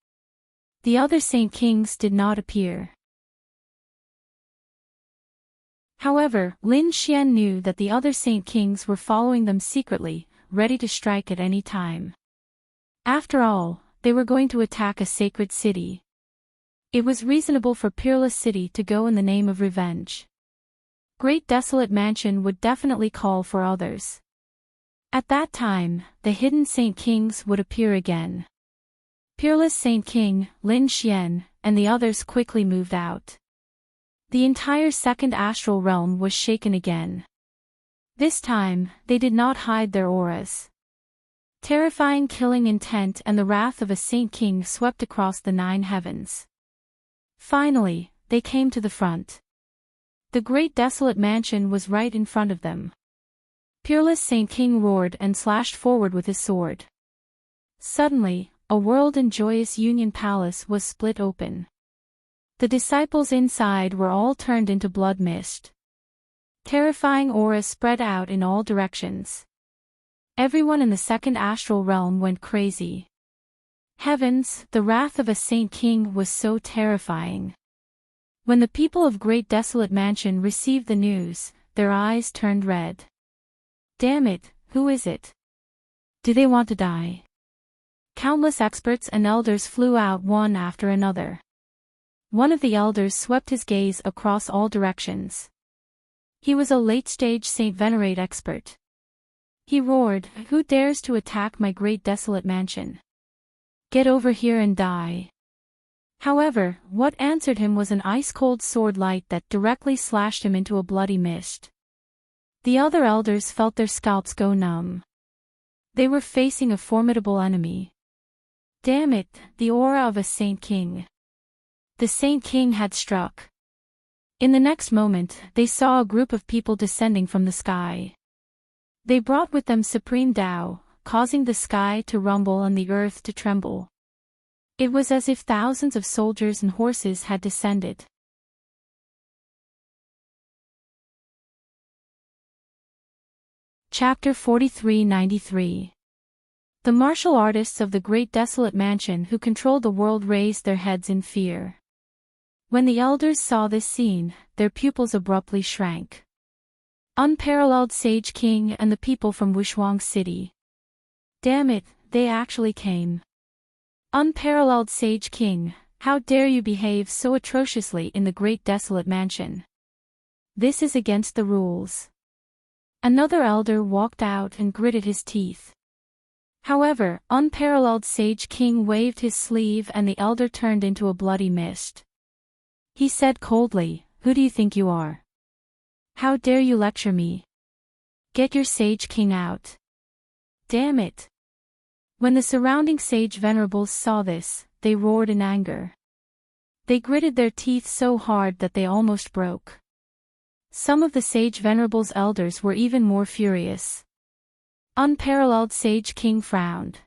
The other Saint Kings did not appear. However, Lin Xian knew that the other Saint Kings were following them secretly, ready to strike at any time. After all, they were going to attack a sacred city. It was reasonable for Peerless City to go in the name of revenge. Great Desolate Mansion would definitely call for others. At that time, the hidden Saint Kings would appear again. Peerless Saint King, Lin Xian, and the others quickly moved out. The entire second astral realm was shaken again. This time, they did not hide their auras. Terrifying killing intent and the wrath of a Saint King swept across the 9 heavens. Finally, they came to the front. The Great Desolate Mansion was right in front of them. Peerless Saint King roared and slashed forward with his sword. Suddenly, a world and joyous union palace was split open. The disciples inside were all turned into blood mist. Terrifying auras spread out in all directions. Everyone in the second astral realm went crazy. Heavens, the wrath of a Saint King was so terrifying. When the people of Great Desolate Mansion received the news, their eyes turned red. Damn it, who is it? Do they want to die? Countless experts and elders flew out one after another. One of the elders swept his gaze across all directions. He was a late-stage Saint Venerate expert. He roared, "Who dares to attack my Great Desolate Mansion? Get over here and die." However, what answered him was an ice-cold sword light that directly slashed him into a bloody mist. The other elders felt their scalps go numb. They were facing a formidable enemy. Damn it, the aura of a Saint King. The Saint King had struck. In the next moment, they saw a group of people descending from the sky. They brought with them supreme Tao, causing the sky to rumble and the earth to tremble. It was as if thousands of soldiers and horses had descended. Chapter 43-93. The martial artists of the Great Desolate Mansion who controlled the world raised their heads in fear. When the elders saw this scene, their pupils abruptly shrank. Unparalleled Sage King and the people from Wushuang City. Damn it, they actually came. Unparalleled Sage King, how dare you behave so atrociously in the Great Desolate Mansion? This is against the rules. Another elder walked out and gritted his teeth. However, Unparalleled Sage King waved his sleeve and the elder turned into a bloody mist. He said coldly, "Who do you think you are? How dare you lecture me? Get your Sage King out." Damn it. When the surrounding sage venerables saw this, they roared in anger. They gritted their teeth so hard that they almost broke. Some of the sage venerables' elders were even more furious. Unparalleled Sage King frowned.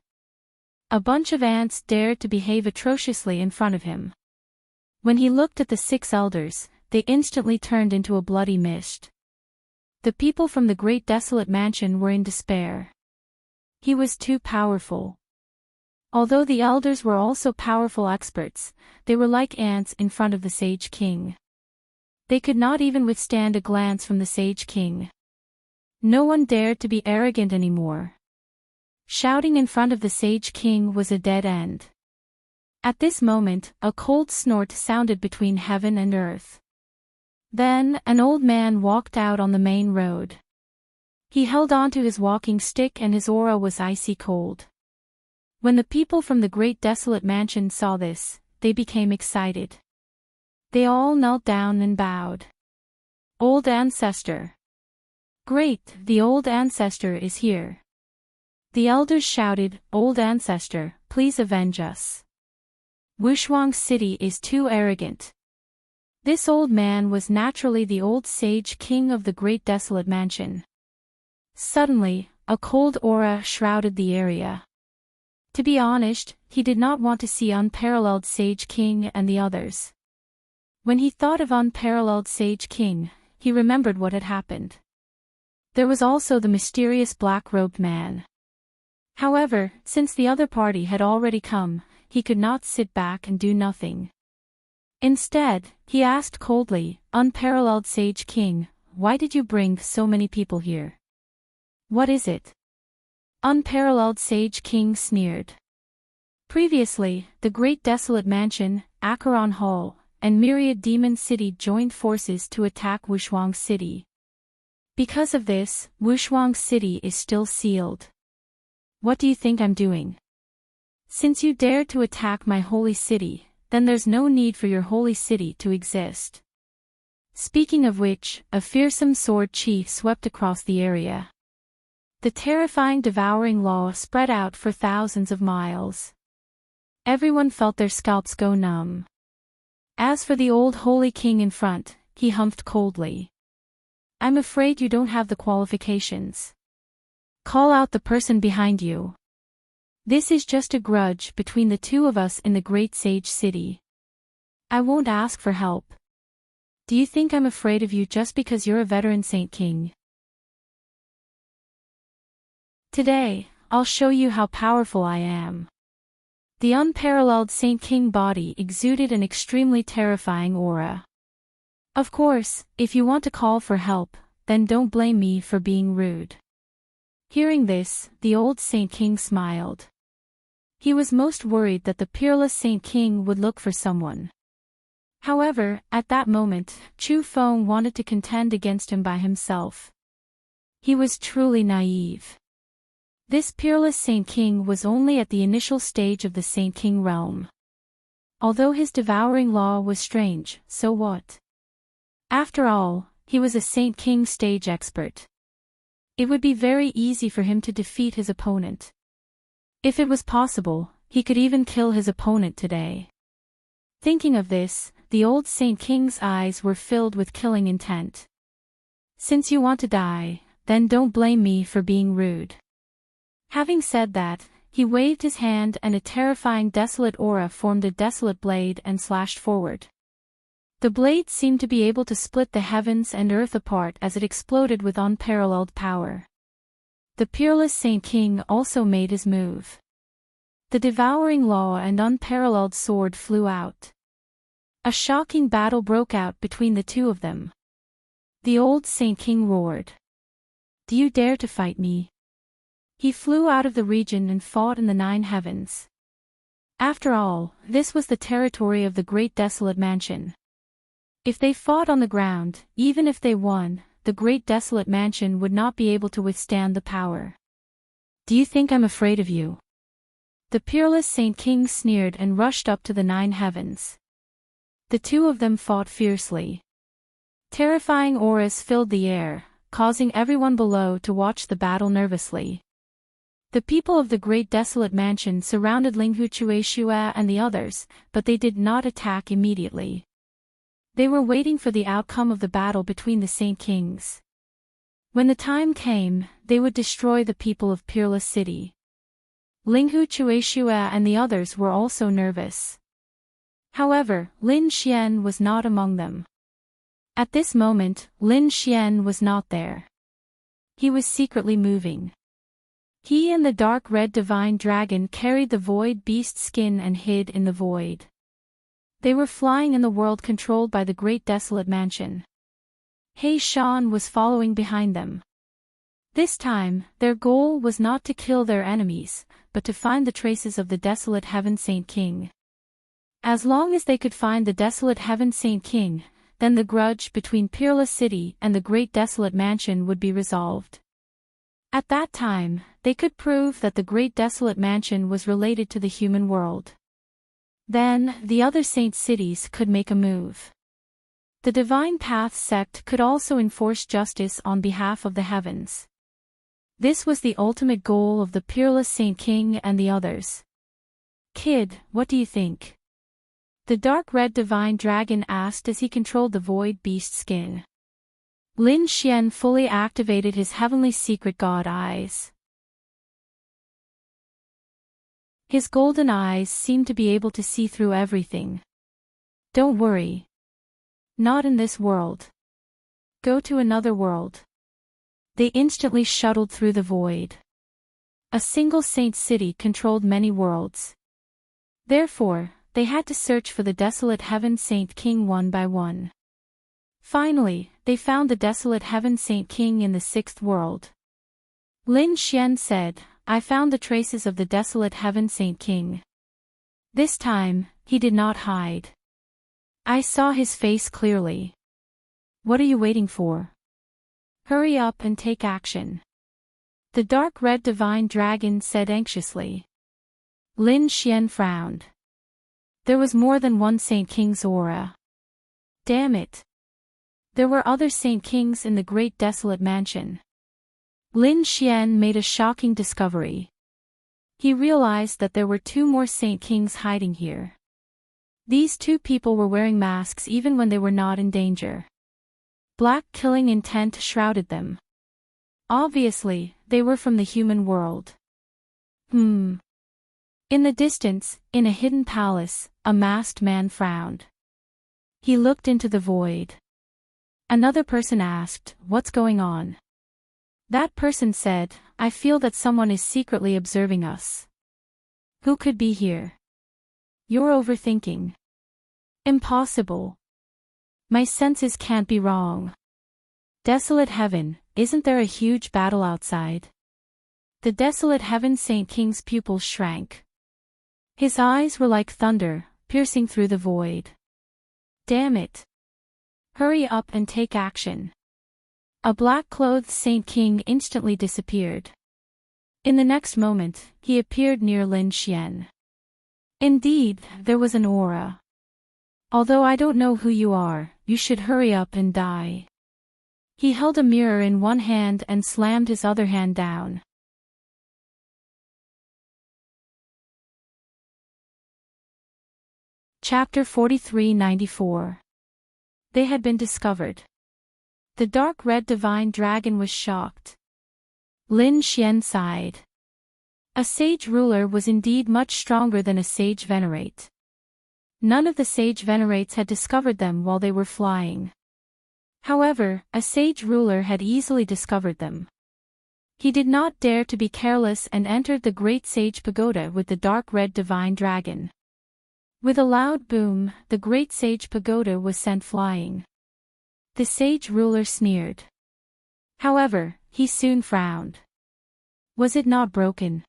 A bunch of ants dared to behave atrociously in front of him. When he looked at the 6 elders, they instantly turned into a bloody mist. The people from the Great Desolate Mansion were in despair. He was too powerful. Although the elders were also powerful experts, they were like ants in front of the Sage King. They could not even withstand a glance from the Sage King. No one dared to be arrogant anymore. Shouting in front of the Sage King was a dead end. At this moment, a cold snort sounded between heaven and earth. Then, an old man walked out on the main road. He held onto his walking stick and his aura was icy cold. When the people from the Great Desolate Mansion saw this, they became excited. They all knelt down and bowed. Old Ancestor. Great, the Old Ancestor is here. The elders shouted, "Old Ancestor, please avenge us. Wushuang City is too arrogant." This old man was naturally the old Sage King of the Great Desolate Mansion. Suddenly, a cold aura shrouded the area. To be honest, he did not want to see Unparalleled Sage King and the others. When he thought of Unparalleled Sage King, he remembered what had happened. There was also the mysterious black-robed man. However, since the other party had already come, he could not sit back and do nothing. Instead, he asked coldly, "Unparalleled Sage King, why did you bring so many people here? What is it? Unparalleled Sage King sneered. Previously, the great desolate mansion, Acheron Hall, and myriad demon city joined forces to attack Wushuang City. Because of this, Wushuang City is still sealed. What do you think I'm doing? Since you dared to attack my holy city, then there's no need for your holy city to exist. Speaking of which, a fearsome sword chief swept across the area. The terrifying devouring law spread out for thousands of miles. Everyone felt their scalps go numb. As for the old holy king in front, he humphed coldly. I'm afraid you don't have the qualifications. Call out the person behind you. This is just a grudge between the two of us in the great sage city. I won't ask for help. Do you think I'm afraid of you just because you're a veteran Saint King? Today, I'll show you how powerful I am. The unparalleled Saint King body exuded an extremely terrifying aura. Of course, if you want to call for help, then don't blame me for being rude. Hearing this, the old Saint King smiled. He was most worried that the peerless Saint King would look for someone. However, at that moment, Chu Feng wanted to contend against him by himself. He was truly naive. This peerless Saint King was only at the initial stage of the Saint King realm. Although his devouring law was strange, so what? After all, he was a Saint King stage expert. It would be very easy for him to defeat his opponent. If it was possible, he could even kill his opponent today. Thinking of this, the old Saint King's eyes were filled with killing intent. Since you want to die, then don't blame me for being rude. Having said that, he waved his hand and a terrifying desolate aura formed a desolate blade and slashed forward. The blade seemed to be able to split the heavens and earth apart as it exploded with unparalleled power. The peerless Saint King also made his move. The devouring law and unparalleled sword flew out. A shocking battle broke out between the two of them. The old Saint King roared. Do you dare to fight me? He flew out of the region and fought in the 9 heavens. After all, this was the territory of the great desolate mansion. If they fought on the ground, even if they won, the great desolate mansion would not be able to withstand the power. Do you think I'm afraid of you? The peerless Saint King sneered and rushed up to the 9 heavens. The two of them fought fiercely. Terrifying auras filled the air, causing everyone below to watch the battle nervously. The people of the great desolate mansion surrounded Linghu Chueshua and the others, but they did not attack immediately. They were waiting for the outcome of the battle between the Saint Kings. When the time came, they would destroy the people of Peerless City. Linghu Chueshua and the others were also nervous. However, Lin Xian was not among them. At this moment, Lin Xian was not there. He was secretly moving. He and the dark red divine dragon carried the void beast skin and hid in the void. They were flying in the world controlled by the great desolate mansion. He Shan was following behind them. This time, their goal was not to kill their enemies, but to find the traces of the desolate heaven Saint King. As long as they could find the desolate heaven Saint King, then the grudge between Peerless City and the great desolate mansion would be resolved. At that time, they could prove that the great desolate mansion was related to the human world. Then, the other saint cities could make a move. The Divine Path sect could also enforce justice on behalf of the heavens. This was the ultimate goal of the peerless Saint King and the others. Kid, what do you think? The dark red divine dragon asked as he controlled the void beast skin. Lin Xian fully activated his heavenly secret god eyes. His golden eyes seemed to be able to see through everything. Don't worry. Not in this world. Go to another world. They instantly shuttled through the void. A single saint city controlled many worlds. Therefore, they had to search for the desolate heaven Saint King one by one. Finally, they found the desolate heaven Saint King in the sixth world. Lin Xian said, I found the traces of the desolate heaven Saint King. This time, he did not hide. I saw his face clearly. What are you waiting for? Hurry up and take action. The dark red divine dragon said anxiously. Lin Xian frowned. There was more than one Saint King's aura. Damn it. There were other Saint Kings in the great desolate mansion. Lin Xian made a shocking discovery. He realized that there were two more Saint Kings hiding here. These two people were wearing masks even when they were not in danger. Black killing intent shrouded them. Obviously, they were from the human world. In the distance, in a hidden palace, a masked man frowned. He looked into the void. Another person asked, what's going on? That person said, I feel that someone is secretly observing us. Who could be here? You're overthinking. Impossible. My senses can't be wrong. Desolate heaven, isn't there a huge battle outside? The desolate heaven Saint King's pupils shrank. His eyes were like thunder, piercing through the void. Damn it. Hurry up and take action. A black-clothed Saint King instantly disappeared. In the next moment, he appeared near Lin Xian. Indeed, there was an aura. Although I don't know who you are, you should hurry up and die. He held a mirror in one hand and slammed his other hand down. Chapter 43-94. They had been discovered. The dark red divine dragon was shocked. Lin Xian sighed. A sage ruler was indeed much stronger than a sage venerate. None of the sage venerates had discovered them while they were flying. However, a sage ruler had easily discovered them. He did not dare to be careless and entered the great sage pagoda with the dark red divine dragon. With a loud boom, the great sage pagoda was sent flying. The sage ruler sneered. However, he soon frowned. Was it not broken?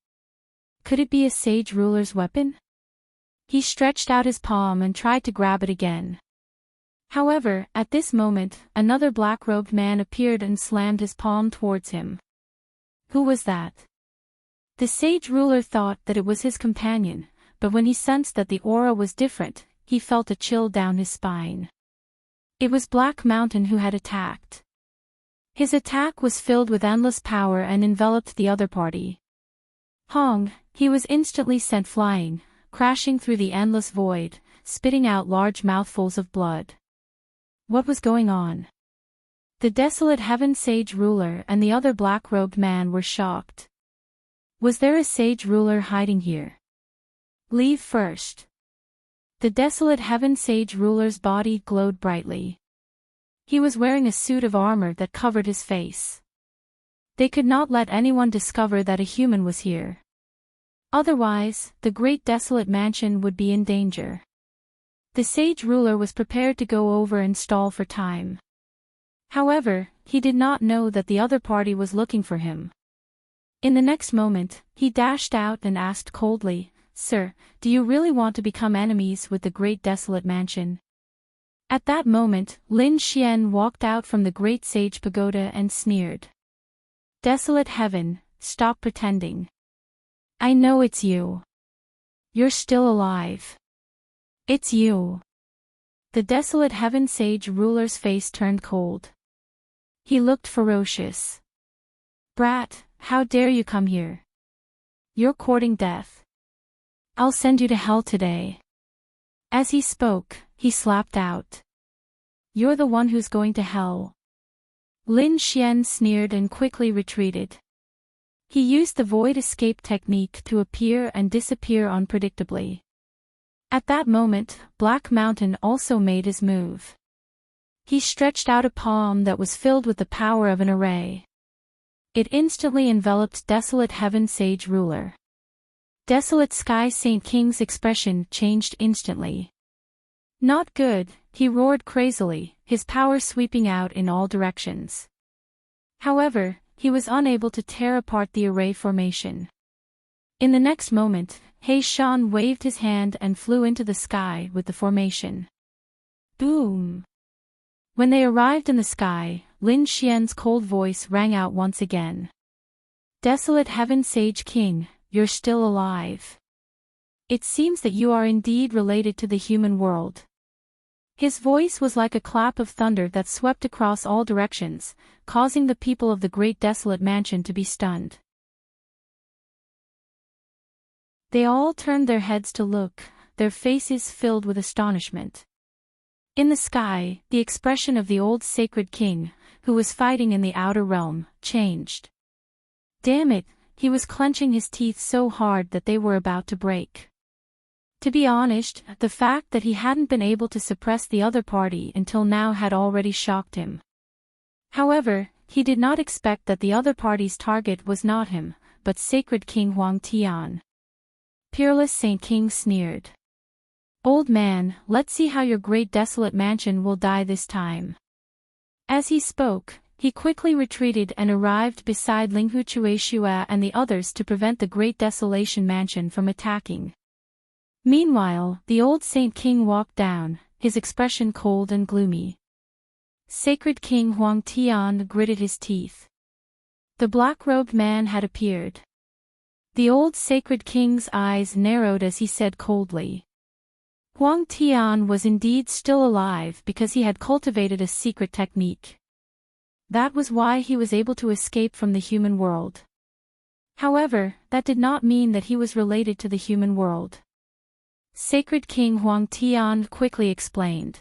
Could it be a sage ruler's weapon? He stretched out his palm and tried to grab it again. However, at this moment, another black-robed man appeared and slammed his palm towards him. Who was that? The sage ruler thought that it was his companion, but when he sensed that the aura was different, he felt a chill down his spine. It was Black Mountain who had attacked. His attack was filled with endless power and enveloped the other party. Hong, he was instantly sent flying, crashing through the endless void, spitting out large mouthfuls of blood. What was going on? The desolate heaven sage ruler and the other black-robed man were shocked. Was there a sage ruler hiding here? Leave first. The desolate heaven sage ruler's body glowed brightly. He was wearing a suit of armor that covered his face. They could not let anyone discover that a human was here. Otherwise, the great desolate mansion would be in danger. The sage ruler was prepared to go over and stall for time. However, he did not know that the other party was looking for him. In the next moment, he dashed out and asked coldly, Sir, do you really want to become enemies with the great desolate mansion? At that moment, Lin Xian walked out from the great sage pagoda and sneered. Desolate heaven, stop pretending. I know it's you. You're still alive. It's you. The desolate heaven sage ruler's face turned cold. He looked ferocious. Brat, how dare you come here? You're courting death. I'll send you to hell today. As he spoke, he slapped out. You're the one who's going to hell. Lin Xian sneered and quickly retreated. He used the void escape technique to appear and disappear unpredictably. At that moment, Black Mountain also made his move. He stretched out a palm that was filled with the power of an array. It instantly enveloped Desolate Heaven Sage Ruler. Desolate Sky Saint King's expression changed instantly. Not good, he roared crazily, his power sweeping out in all directions. However, he was unable to tear apart the array formation. In the next moment, Heishan waved his hand and flew into the sky with the formation. Boom! When they arrived in the sky, Lin Xian's cold voice rang out once again. Desolate Heaven Sage King, you're still alive. It seems that you are indeed related to the human world. His voice was like a clap of thunder that swept across all directions, causing the people of the great desolate mansion to be stunned. They all turned their heads to look, their faces filled with astonishment. In the sky, the expression of the old sacred king, who was fighting in the outer realm, changed. Damn it, he was clenching his teeth so hard that they were about to break. To be honest, the fact that he hadn't been able to suppress the other party until now had already shocked him. However, he did not expect that the other party's target was not him, but Sacred King Huang Tian. Peerless Saint King sneered. Old man, let's see how your great desolate mansion will die this time. As he spoke, he quickly retreated and arrived beside Linghu Chueshua and the others to prevent the great desolation mansion from attacking. Meanwhile, the old Saint King walked down, his expression cold and gloomy. Sacred King Huang Tian gritted his teeth. The black-robed man had appeared. The old Sacred King's eyes narrowed as he said coldly. Huang Tian was indeed still alive because he had cultivated a secret technique. That was why he was able to escape from the human world. However, that did not mean that he was related to the human world. Sacred King Huang Tian quickly explained.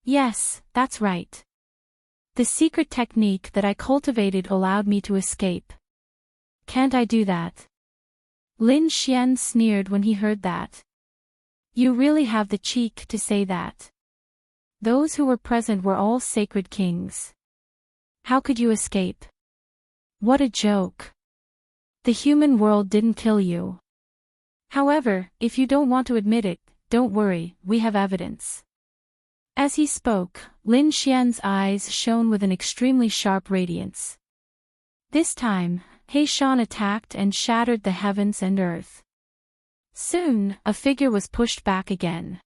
Yes, that's right. The secret technique that I cultivated allowed me to escape. Can't I do that? Lin Xian sneered when he heard that. You really have the cheek to say that. Those who were present were all sacred kings. How could you escape? What a joke. The human world didn't kill you. However, if you don't want to admit it, don't worry, we have evidence. As he spoke, Lin Xian's eyes shone with an extremely sharp radiance. This time, Heishan attacked and shattered the heavens and earth. Soon, a figure was pushed back again.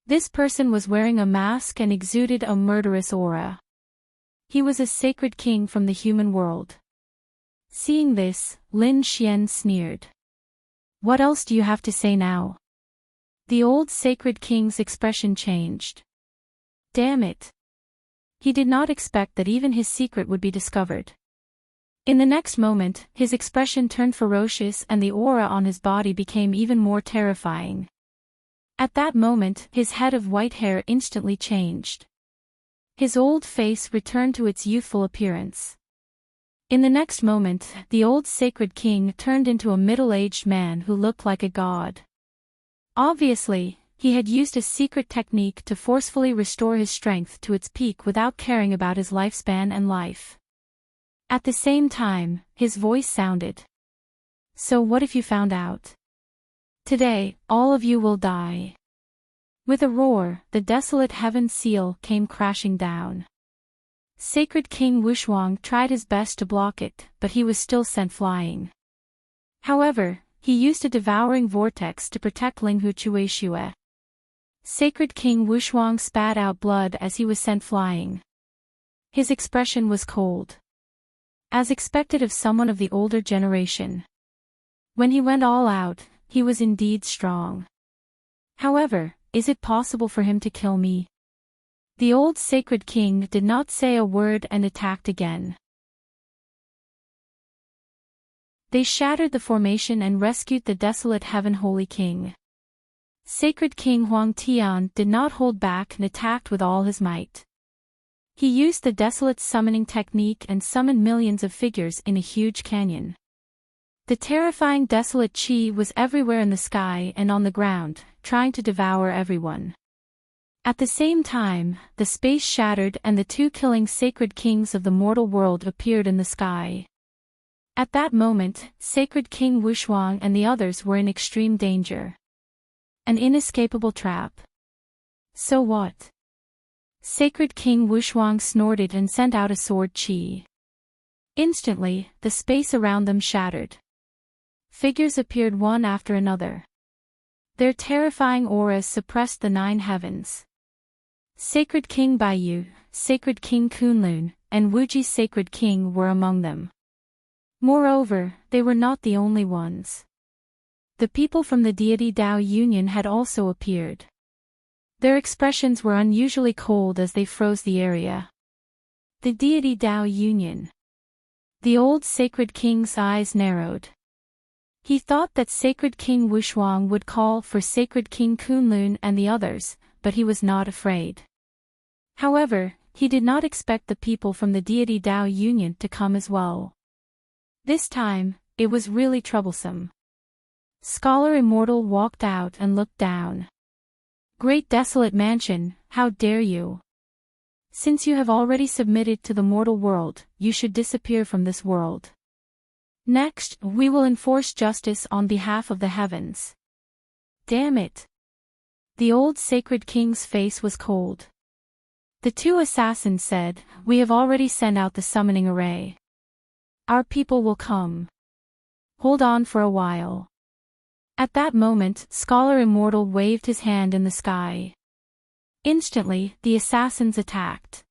This person was wearing a mask and exuded a murderous aura. He was a sacred king from the human world. Seeing this, Lin Xian sneered. What else do you have to say now? The old sacred king's expression changed. Damn it. He did not expect that even his secret would be discovered. In the next moment, his expression turned ferocious and the aura on his body became even more terrifying. At that moment, his head of white hair instantly changed. His old face returned to its youthful appearance. In the next moment, the old sacred king turned into a middle-aged man who looked like a god. Obviously, he had used a secret technique to forcefully restore his strength to its peak without caring about his lifespan and life. At the same time, his voice sounded. So what if you found out? Today, all of you will die. With a roar, the desolate heaven seal came crashing down. Sacred King Wushuang tried his best to block it, but he was still sent flying. However, he used a devouring vortex to protect Linghu Chueshua. Sacred King Wushuang spat out blood as he was sent flying. His expression was cold. As expected of someone of the older generation. When he went all out, he was indeed strong. However, is it possible for him to kill me? The old sacred king did not say a word and attacked again. They shattered the formation and rescued the desolate heaven holy king. Sacred King Huang Tian did not hold back and attacked with all his might. He used the desolate summoning technique and summoned millions of figures in a huge canyon. The terrifying desolate chi was everywhere in the sky and on the ground, trying to devour everyone. At the same time, the space shattered and the two killing sacred kings of the mortal world appeared in the sky. At that moment, Sacred King Wushuang and the others were in extreme danger. An inescapable trap. So what? Sacred King Wushuang snorted and sent out a sword chi. Instantly, the space around them shattered. Figures appeared one after another. Their terrifying auras suppressed the 9 heavens. Sacred King Baiyu, Sacred King Kunlun, and Wuji's Sacred King were among them. Moreover, they were not the only ones. The people from the deity Dao Union had also appeared. Their expressions were unusually cold as they froze the area. The deity Dao Union. The old Sacred King's eyes narrowed. He thought that Sacred King Wushuang would call for Sacred King Kunlun and the others, but he was not afraid. However, he did not expect the people from the deity Dao Union to come as well. This time, it was really troublesome. Scholar Immortal walked out and looked down. Great desolate mansion, how dare you? Since you have already submitted to the mortal world, you should disappear from this world. Next, we will enforce justice on behalf of the heavens. Damn it! The old Sacred King's face was cold. The 2 assassins said, "We have already sent out the summoning array. Our people will come. Hold on for a while." At that moment, Scholar Immortal waved his hand in the sky. Instantly, the assassins attacked.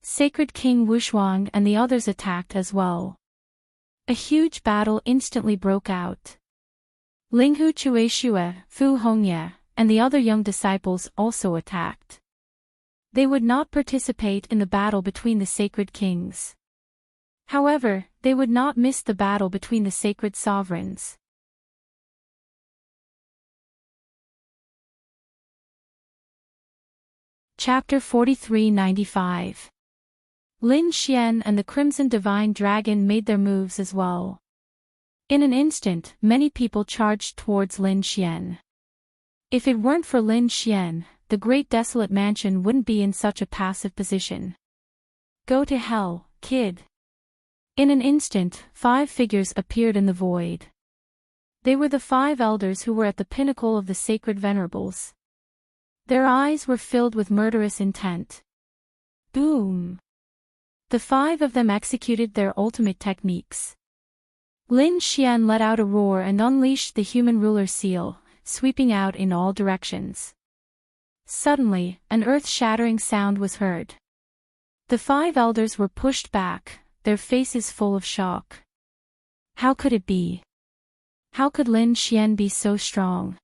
Sacred King Wushuang and the others attacked as well. A huge battle instantly broke out. Linghu Chueshue, Fu Hongye, and the other young disciples also attacked. They would not participate in the battle between the Sacred Kings. However, they would not miss the battle between the Sacred Sovereigns. Chapter 4395. Lin Xian and the Crimson Divine Dragon made their moves as well. In an instant, many people charged towards Lin Xian. If it weren't for Lin Xian, the Great Desolate Mansion wouldn't be in such a passive position. Go to hell, kid. In an instant, 5 figures appeared in the void. They were the 5 elders who were at the pinnacle of the sacred venerables. Their eyes were filled with murderous intent. Boom! The 5 of them executed their ultimate techniques. Lin Xian let out a roar and unleashed the human ruler seal, sweeping out in all directions. Suddenly, an earth-shattering sound was heard. The 5 elders were pushed back, their faces full of shock. How could it be? How could Lin Xian be so strong?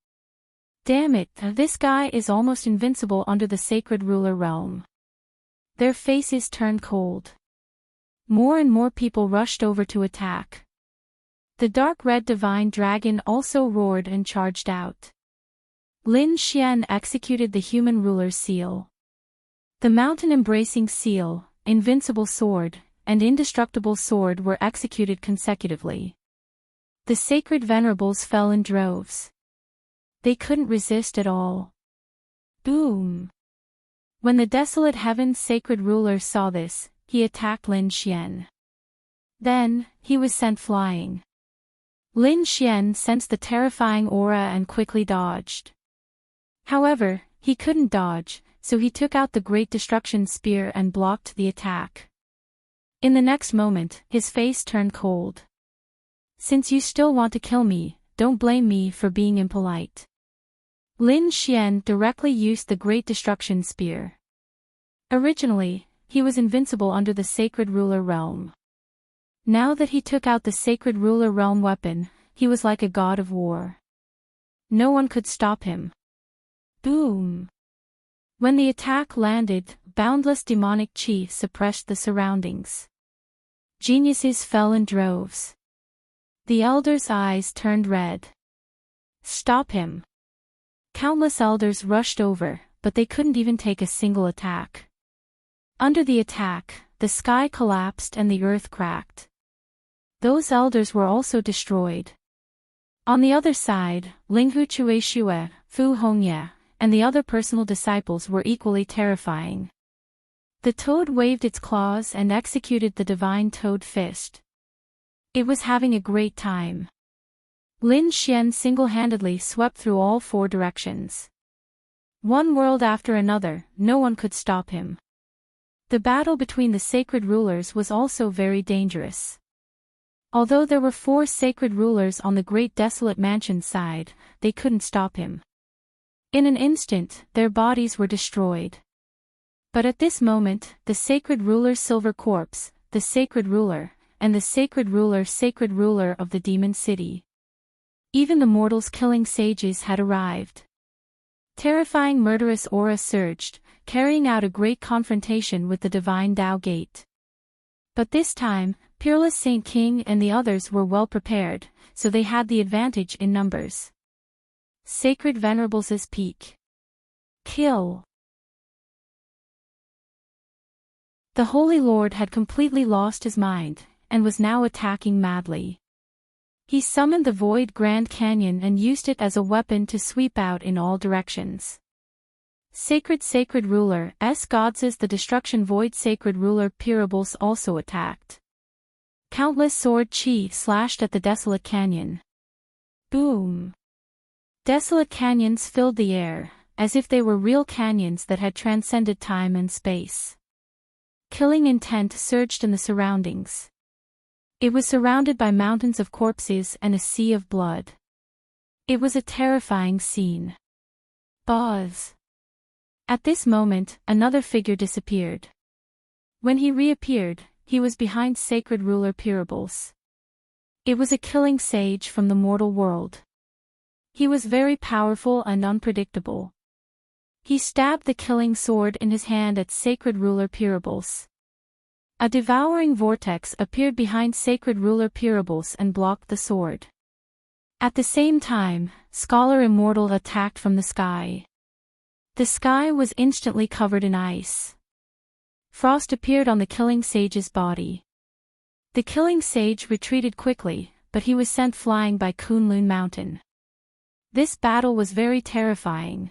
Damn it, this guy is almost invincible under the sacred ruler realm. Their faces turned cold. More and more people rushed over to attack. The dark red divine dragon also roared and charged out. Lin Xian executed the human ruler's seal. The mountain-embracing seal, invincible sword, and indestructible sword were executed consecutively. The sacred venerables fell in droves. They couldn't resist at all. Boom! When the desolate heaven's sacred ruler saw this, he attacked Lin Xian. Then, he was sent flying. Lin Xian sensed the terrifying aura and quickly dodged. However, he couldn't dodge, so he took out the Great Destruction Spear and blocked the attack. In the next moment, his face turned cold. Since you still want to kill me, don't blame me for being impolite. Lin Xian directly used the Great Destruction Spear. Originally, he was invincible under the Sacred Ruler Realm. Now that he took out the Sacred Ruler Realm weapon, he was like a god of war. No one could stop him. Boom! When the attack landed, boundless demonic chi suppressed the surroundings. Geniuses fell in droves. The elders' eyes turned red. Stop him! Countless elders rushed over, but they couldn't even take a single attack. Under the attack, the sky collapsed and the earth cracked. Those elders were also destroyed. On the other side, Linghu Chueshue, Fu Hongye, and the other personal disciples were equally terrifying. The toad waved its claws and executed the divine toad fist. It was having a great time. Lin Xian single-handedly swept through all 4 directions. One world after another, no one could stop him. The battle between the sacred rulers was also very dangerous. Although there were 4 sacred rulers on the great desolate mansion's side, they couldn't stop him. In an instant, their bodies were destroyed. But at this moment, the sacred ruler's silver corpse, the sacred ruler, and the sacred ruler of the demon city. Even the mortals killing sages had arrived. Terrifying murderous aura surged, carrying out a great confrontation with the divine Tao Gate. But this time, Peerless Saint King and the others were well prepared, so they had the advantage in numbers. Sacred Venerables' peak. Kill. The Holy Lord had completely lost his mind, and was now attacking madly. He summoned the Void Grand Canyon and used it as a weapon to sweep out in all directions. Sacred Ruler, Gods' the Destruction Void Sacred Ruler Peerables also attacked. Countless sword chi slashed at the desolate canyon. Boom! Desolate canyons filled the air, as if they were real canyons that had transcended time and space. Killing intent surged in the surroundings. It was surrounded by mountains of corpses and a sea of blood. It was a terrifying scene. Buzz! At this moment, another figure disappeared. When he reappeared, he was behind Sacred Ruler Peerables. It was a killing sage from the mortal world. He was very powerful and unpredictable. He stabbed the killing sword in his hand at Sacred Ruler Peerables. A devouring vortex appeared behind Sacred Ruler Peerables and blocked the sword. At the same time, Scholar Immortal attacked from the sky. The sky was instantly covered in ice. Frost appeared on the killing sage's body. The killing sage retreated quickly, but he was sent flying by Kunlun Mountain. This battle was very terrifying.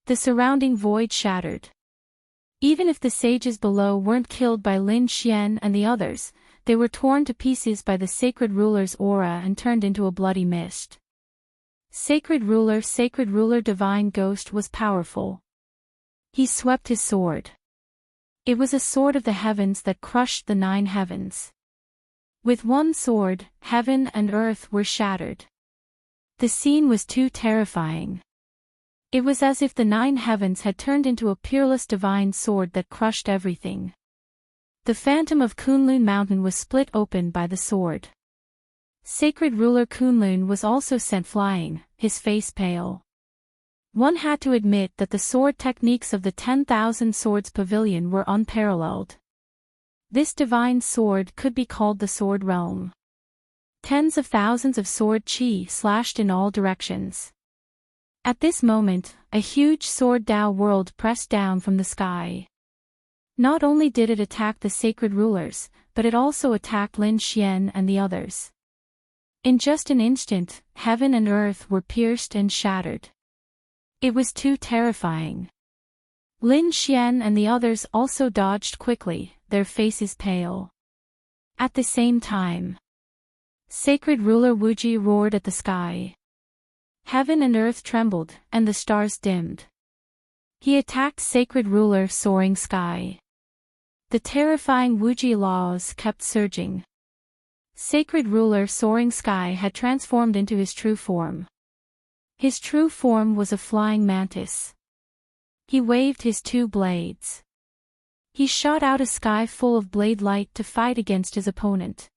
The surrounding void shattered. Even if the sages below weren't killed by Lin Xian and the others, they were torn to pieces by the Sacred Ruler's aura and turned into a bloody mist. Sacred Ruler Divine Ghost was powerful. He swept his sword. It was a sword of the heavens that crushed the 9 heavens. With one sword, heaven and earth were shattered. The scene was too terrifying. It was as if the 9 heavens had turned into a peerless divine sword that crushed everything. The phantom of Kunlun Mountain was split open by the sword. Sacred Ruler Kunlun was also sent flying, his face pale. One had to admit that the sword techniques of the 10,000 Swords Pavilion were unparalleled. This divine sword could be called the Sword Realm. Tens of thousands of sword chi slashed in all directions. At this moment, a huge sword Tao world pressed down from the sky. Not only did it attack the sacred rulers, but it also attacked Lin Xian and the others. In just an instant, heaven and earth were pierced and shattered. It was too terrifying. Lin Xian and the others also dodged quickly, their faces pale. At the same time, Sacred Ruler Wuji roared at the sky. Heaven and earth trembled, and the stars dimmed. He attacked Sacred Ruler Soaring Sky. The terrifying Wuji laws kept surging. Sacred Ruler Soaring Sky had transformed into his true form. His true form was a flying mantis. He waved his 2 blades. He shot out a sky full of blade light to fight against his opponent.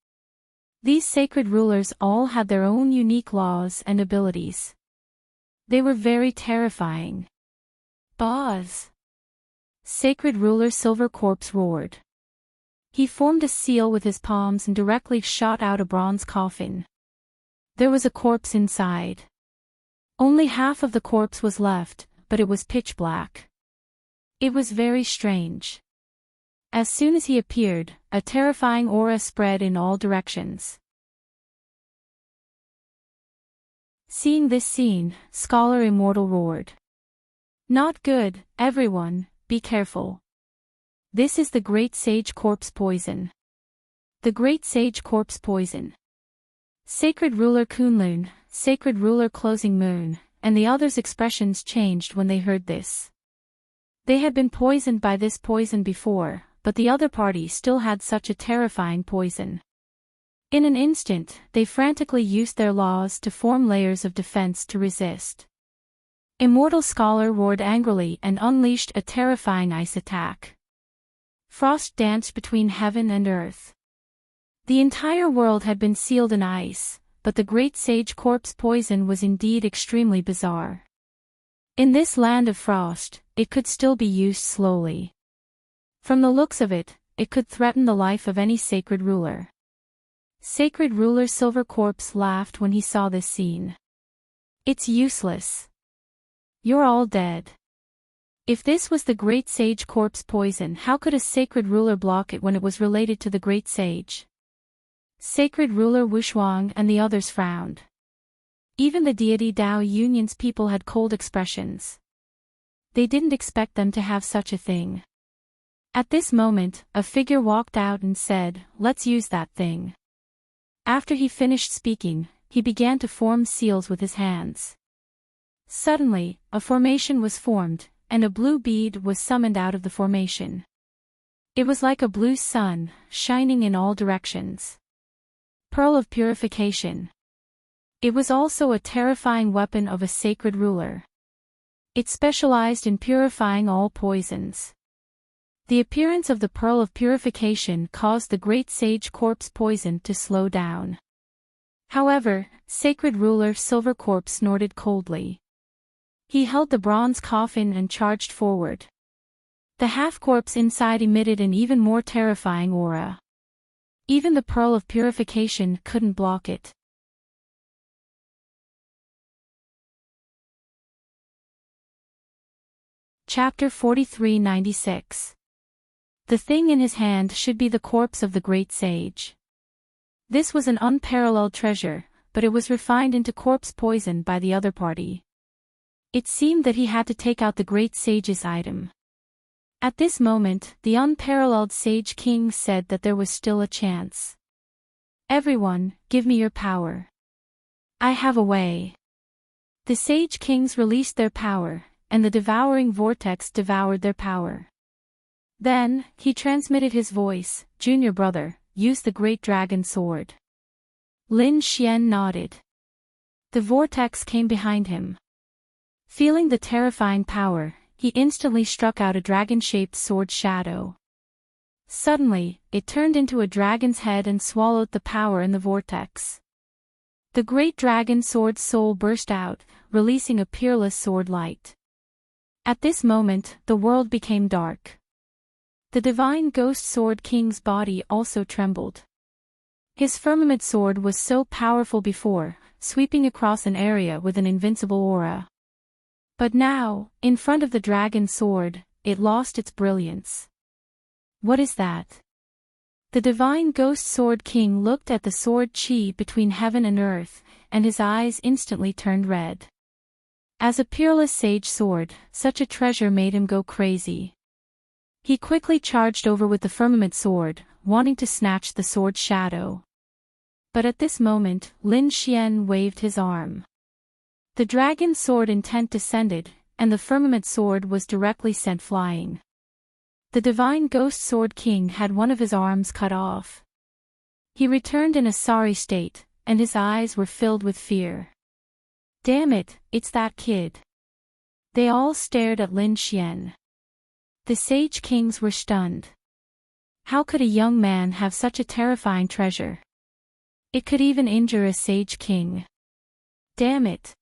These sacred rulers all had their own unique laws and abilities. They were very terrifying. Buzz! Sacred Ruler Silver Corpse roared. He formed a seal with his palms and directly shot out a bronze coffin. There was a corpse inside. Only half of the corpse was left, but it was pitch black. It was very strange. As soon as he appeared, a terrifying aura spread in all directions. Seeing this scene, Scholar Immortal roared. Not good, everyone, be careful. This is the Great Sage Corpse Poison. The Great Sage Corpse Poison. Sacred Ruler Kunlun, Sacred Ruler Closing Moon, and the others' expressions changed when they heard this. They had been poisoned by this poison before, but the other party still had such a terrifying poison. In an instant, they frantically used their laws to form layers of defense to resist. Immortal Scholar roared angrily and unleashed a terrifying ice attack. Frost danced between heaven and earth. The entire world had been sealed in ice, but the great sage corpse poison was indeed extremely bizarre. In this land of frost, it could still be used slowly. From the looks of it, it could threaten the life of any sacred ruler. Sacred ruler Silver Corpse laughed when he saw this scene. It's useless. You're all dead. If this was the great sage corpse poison, how could a sacred ruler block it when it was related to the great sage? Sacred ruler Wushuang and the others frowned. Even the deity Dao Union's people had cold expressions. They didn't expect them to have such a thing. At this moment, a figure walked out and said, "Let's use that thing." After he finished speaking, he began to form seals with his hands. Suddenly, a formation was formed, and a blue bead was summoned out of the formation. It was like a blue sun, shining in all directions. Pearl of Purification. It was also a terrifying weapon of a sacred ruler. It specialized in purifying all poisons. The appearance of the Pearl of Purification caused the great sage corpse poison to slow down. However, sacred ruler Silver Corpse snorted coldly. He held the bronze coffin and charged forward. The half-corpse inside emitted an even more terrifying aura. Even the Pearl of Purification couldn't block it. Chapter 4396. The thing in his hand should be the corpse of the great sage. This was an unparalleled treasure, but it was refined into corpse poison by the other party. It seemed that he had to take out the great sage's item. At this moment, the unparalleled Sage King said that there was still a chance. "Everyone, give me your power. I have a way." The Sage Kings released their power, and the devouring vortex devoured their power. Then, he transmitted his voice, "Junior brother, use the great dragon sword." Lin Xian nodded. The vortex came behind him. Feeling the terrifying power, he instantly struck out a dragon-shaped sword shadow. Suddenly, it turned into a dragon's head and swallowed the power in the vortex. The great dragon sword's soul burst out, releasing a peerless sword light. At this moment, the world became dark. The divine ghost sword king's body also trembled. His firmament sword was so powerful before, sweeping across an area with an invincible aura. But now, in front of the dragon sword, it lost its brilliance. What is that? The divine ghost sword king looked at the sword chi between heaven and earth, and his eyes instantly turned red. As a peerless sage sword, such a treasure made him go crazy. He quickly charged over with the firmament sword, wanting to snatch the sword shadow. But at this moment, Lin Xian waved his arm. The dragon sword intent descended, and the firmament sword was directly sent flying. The divine ghost sword king had one of his arms cut off. He returned in a sorry state, and his eyes were filled with fear. "Damn it, it's that kid." They all stared at Lin Xian. The sage kings were stunned. How could a young man have such a terrifying treasure? It could even injure a sage king. Damn it.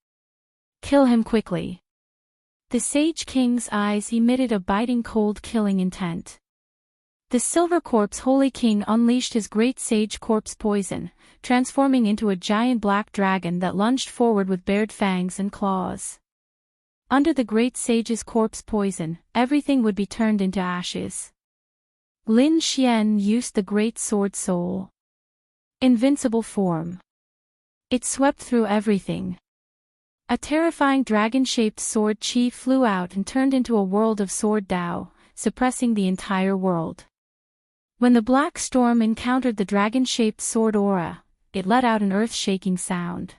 Kill him quickly. The Sage King's eyes emitted a biting cold killing intent. The Silver Corpse Holy King unleashed his great sage corpse poison, transforming into a giant black dragon that lunged forward with bared fangs and claws. Under the great sage's corpse poison, everything would be turned into ashes. Lin Xian used the great sword soul. Invincible form. It swept through everything. A terrifying dragon-shaped sword chi flew out and turned into a world of sword Dao, suppressing the entire world. When the black storm encountered the dragon-shaped sword aura, it let out an earth-shaking sound.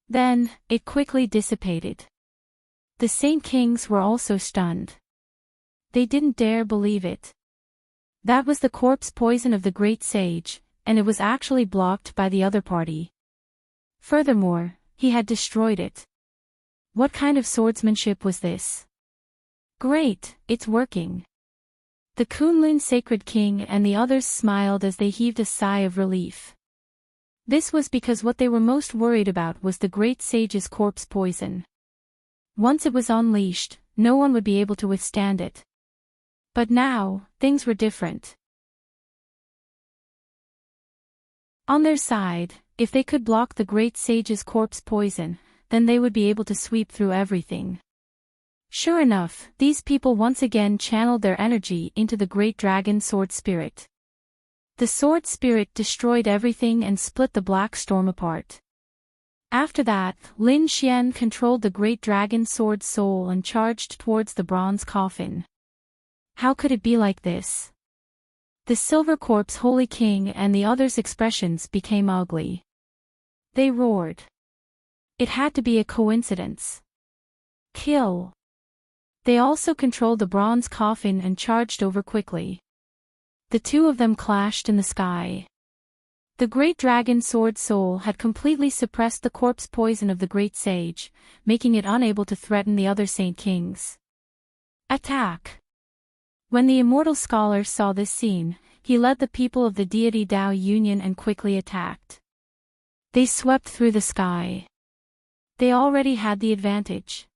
Then, it quickly dissipated. The Saint Kings were also stunned. They didn't dare believe it. That was the corpse poison of the great sage, and it was actually blocked by the other party. Furthermore, he had destroyed it. What kind of swordsmanship was this? Great, it's working. The Kunlun Sacred King and the others smiled as they heaved a sigh of relief. This was because what they were most worried about was the great sage's corpse poison. Once it was unleashed, no one would be able to withstand it. But now, things were different. On their side, if they could block the great sage's corpse poison, then they would be able to sweep through everything. Sure enough, these people once again channeled their energy into the great dragon sword spirit. The sword spirit destroyed everything and split the black storm apart. After that, Lin Xian controlled the great dragon sword soul and charged towards the bronze coffin. How could it be like this? The silver corpse holy king and the others' expressions became ugly. They roared. It had to be a coincidence. Kill. They also controlled the bronze coffin and charged over quickly. The two of them clashed in the sky. The great dragon sword soul had completely suppressed the corpse poison of the great sage, making it unable to threaten the other Saint Kings. Attack! When the immortal scholar saw this scene, he led the people of the deity Dao Union and quickly attacked. They swept through the sky. They already had the advantage.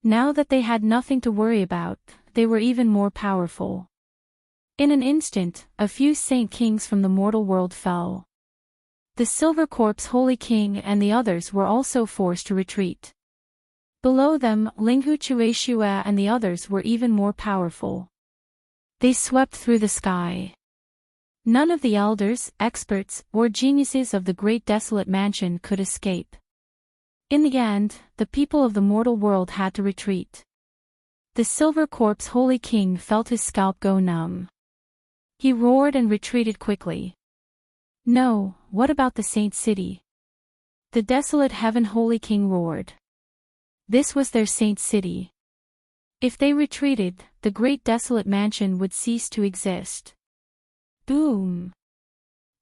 Now that they had nothing to worry about, they were even more powerful. In an instant, a few Saint Kings from the mortal world fell. The Silver Corpse Holy King and the others were also forced to retreat. Below them, Linghu Chueshua and the others were even more powerful. They swept through the sky. None of the elders, experts, or geniuses of the great desolate mansion could escape. In the end, the people of the mortal world had to retreat. The Silver Corpse Holy King felt his scalp go numb. He roared and retreated quickly. No, what about the Saint City? The desolate heaven Holy King roared. This was their Saint City. If they retreated, the great desolate mansion would cease to exist. Boom!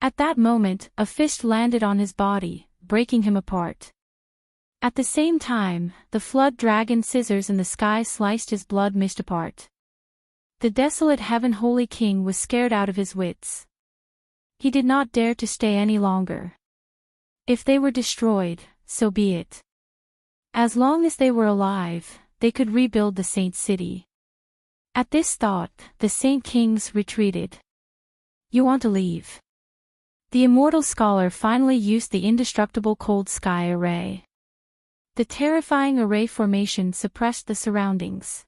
At that moment, a fist landed on his body, breaking him apart. At the same time, the flood dragon scissors in the sky sliced his blood mist apart. The desolate heaven Holy King was scared out of his wits. He did not dare to stay any longer. If they were destroyed, so be it. As long as they were alive, they could rebuild the Saint City. At this thought, the Saint Kings retreated. You want to leave? The immortal scholar finally used the indestructible cold sky array. The terrifying array formation suppressed the surroundings.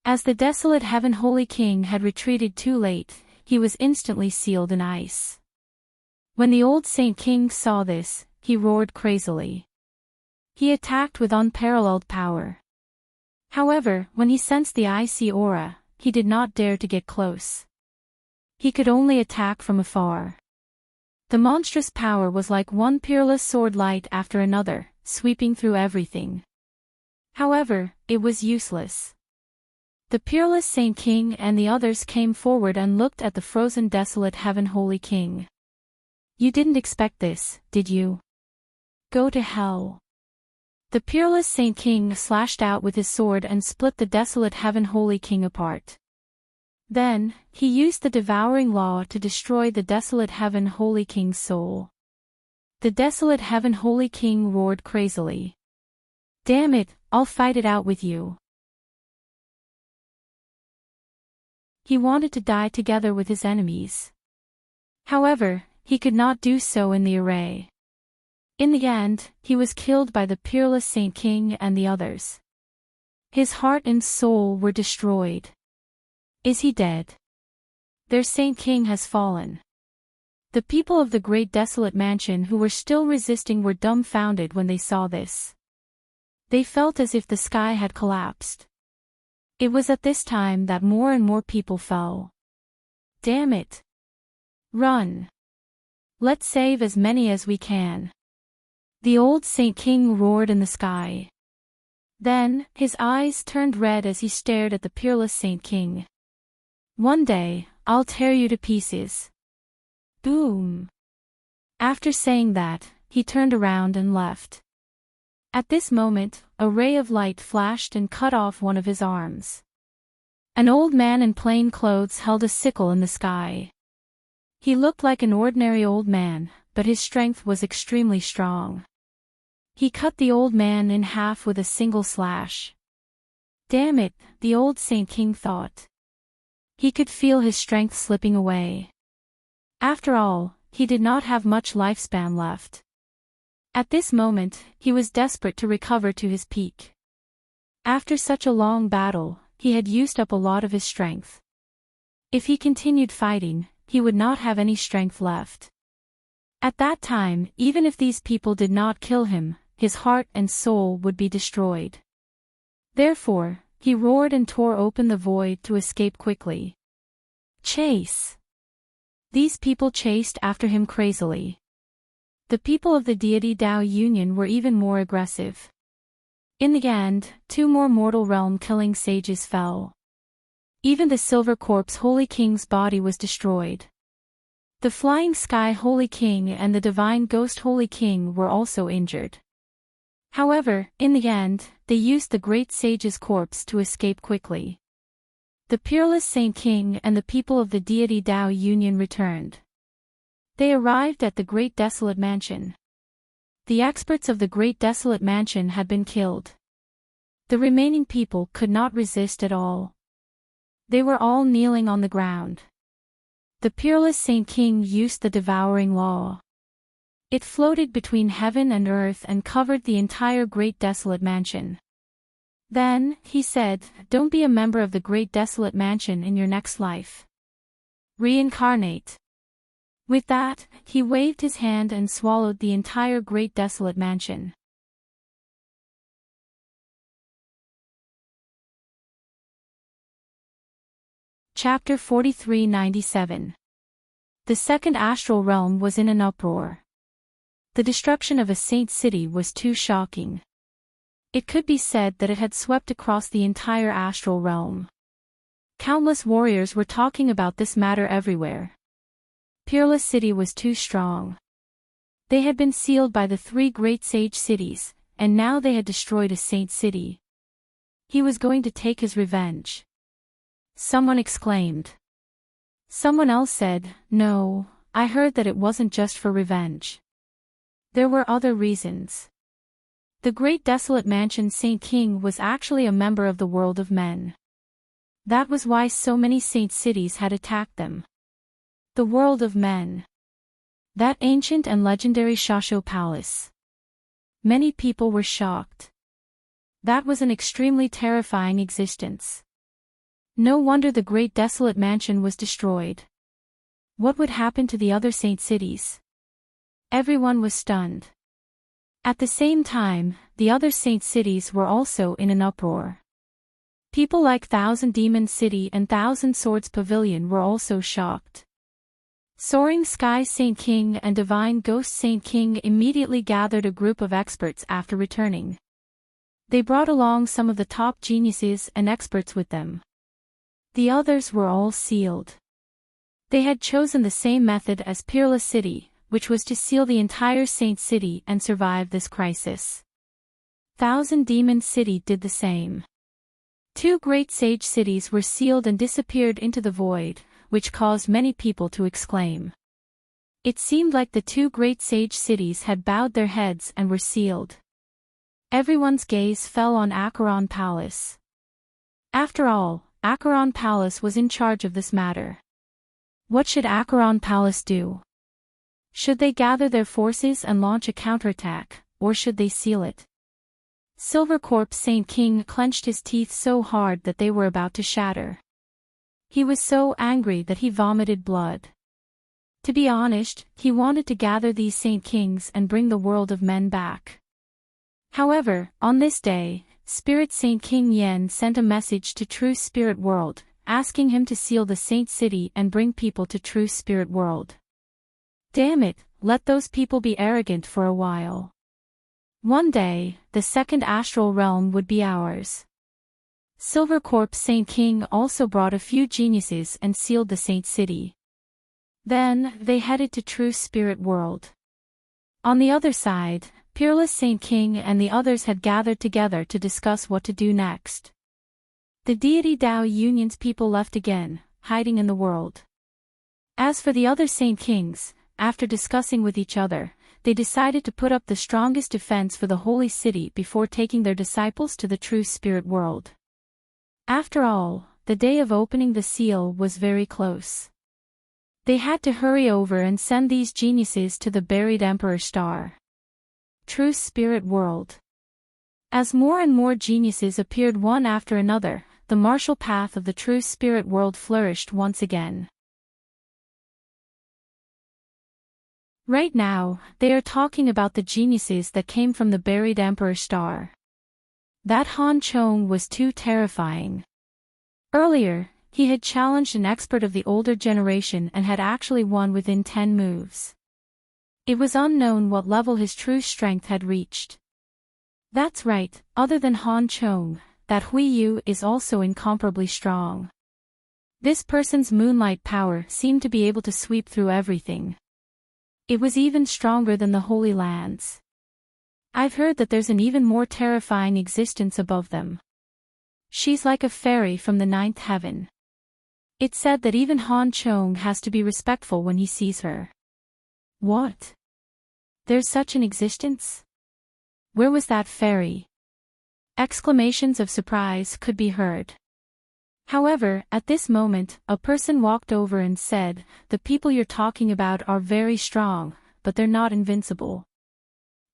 As the desolate heaven Holy King had retreated too late, he was instantly sealed in ice. When the old Saint King saw this, he roared crazily. He attacked with unparalleled power. However, when he sensed the icy aura, he did not dare to get close. He could only attack from afar. The monstrous power was like one peerless sword light after another, sweeping through everything. However, it was useless. The peerless Saint King and the others came forward and looked at the frozen desolate heaven Holy King. You didn't expect this, did you? Go to hell. The peerless Saint King slashed out with his sword and split the desolate heaven Holy King apart. Then, he used the devouring law to destroy the desolate heaven Holy King's soul. The desolate heaven Holy King roared crazily. Damn it, I'll fight it out with you. He wanted to die together with his enemies. However, he could not do so in the array. In the end, he was killed by the peerless Saint King and the others. His heart and soul were destroyed. Is he dead? Their Saint King has fallen. The people of the great desolate mansion who were still resisting were dumbfounded when they saw this. They felt as if the sky had collapsed. It was at this time that more and more people fell. Damn it! Run! Let's save as many as we can. The old Saint King roared in the sky. Then, his eyes turned red as he stared at the peerless Saint King. One day, I'll tear you to pieces. Boom. After saying that, he turned around and left. At this moment, a ray of light flashed and cut off one of his arms. An old man in plain clothes held a sickle in the sky. He looked like an ordinary old man, but his strength was extremely strong. He cut the old man in half with a single slash. Damn it, the old Saint King thought. He could feel his strength slipping away. After all, he did not have much lifespan left. At this moment, he was desperate to recover to his peak. After such a long battle, he had used up a lot of his strength. If he continued fighting, he would not have any strength left. At that time, even if these people did not kill him, his heart and soul would be destroyed. Therefore, he roared and tore open the void to escape quickly. Chase! These people chased after him crazily. The people of the deity Dao Union were even more aggressive. In the end, 2 more mortal realm-killing sages fell. Even the Silver Corpse Holy King's body was destroyed. The Flying Sky Holy King and the Divine Ghost Holy King were also injured. However, in the end, they used the great sage's corpse to escape quickly. The peerless Saint King and the people of the deity Dao Union returned. They arrived at the Great Desolate Mansion. The experts of the Great Desolate Mansion had been killed. The remaining people could not resist at all. They were all kneeling on the ground. The peerless Saint King used the devouring law. It floated between heaven and earth and covered the entire Great Desolate Mansion. Then, he said, don't be a member of the Great Desolate Mansion in your next life. Reincarnate. With that, he waved his hand and swallowed the entire Great Desolate Mansion. Chapter 4397. The second astral realm was in an uproar. The destruction of a saint city was too shocking. It could be said that it had swept across the entire astral realm. Countless warriors were talking about this matter everywhere. Peerless City was too strong. They had been sealed by the 3 great sage cities, and now they had destroyed a saint city. He was going to take his revenge. Someone exclaimed. Someone else said, no, I heard that it wasn't just for revenge. There were other reasons. The Great Desolate Mansion Saint King was actually a member of the world of men. That was why so many saint cities had attacked them. The world of men. That ancient and legendary Shasho Palace. Many people were shocked. That was an extremely terrifying existence. No wonder the Great Desolate Mansion was destroyed. What would happen to the other saint cities? Everyone was stunned. At the same time, the other saint cities were also in an uproar. People like Thousand Demon City and Thousand Swords Pavilion were also shocked. Soaring Sky Saint King and Divine Ghost Saint King immediately gathered a group of experts after returning. They brought along some of the top geniuses and experts with them. The others were all sealed. They had chosen the same method as Peerless City, which was to seal the entire Saint City and survive this crisis. Thousand Demon City did the same. 2 great sage cities were sealed and disappeared into the void, which caused many people to exclaim. It seemed like the 2 great sage cities had bowed their heads and were sealed. Everyone's gaze fell on Acheron Palace. After all, Acheron Palace was in charge of this matter. What should Acheron Palace do? Should they gather their forces and launch a counterattack, or should they seal it? Silver Corpse Saint King clenched his teeth so hard that they were about to shatter. He was so angry that he vomited blood. To be honest, he wanted to gather these Saint Kings and bring the world of men back. However, on this day, Spirit Saint King Yen sent a message to True Spirit World, asking him to seal the Saint City and bring people to True Spirit World. Damn it, let those people be arrogant for a while. One day, the second astral realm would be ours. Silvercorp Saint King also brought a few geniuses and sealed the Saint City. Then, they headed to True Spirit World. On the other side, Peerless Saint King and the others had gathered together to discuss what to do next. The deity Dao Union's people left again, hiding in the world. As for the other Saint Kings, after discussing with each other, they decided to put up the strongest defense for the holy city before taking their disciples to the True Spirit World. After all, the day of opening the seal was very close. They had to hurry over and send these geniuses to the buried Emperor Star. True Spirit World. As more and more geniuses appeared one after another, the martial path of the True Spirit World flourished once again. Right now, they are talking about the geniuses that came from the buried Emperor Star. That Han Chong was too terrifying. Earlier, he had challenged an expert of the older generation and had actually won within 10 moves. It was unknown what level his true strength had reached. That's right, other than Han Chong, that Hui Yu is also incomparably strong. This person's moonlight power seemed to be able to sweep through everything. It was even stronger than the Holy Lands. I've heard that there's an even more terrifying existence above them. She's like a fairy from the 9th heaven. It's said that even Han Chong has to be respectful when he sees her. What? There's such an existence? Where was that fairy? Exclamations of surprise could be heard. However, at this moment, a person walked over and said, "The people you're talking about are very strong, but they're not invincible.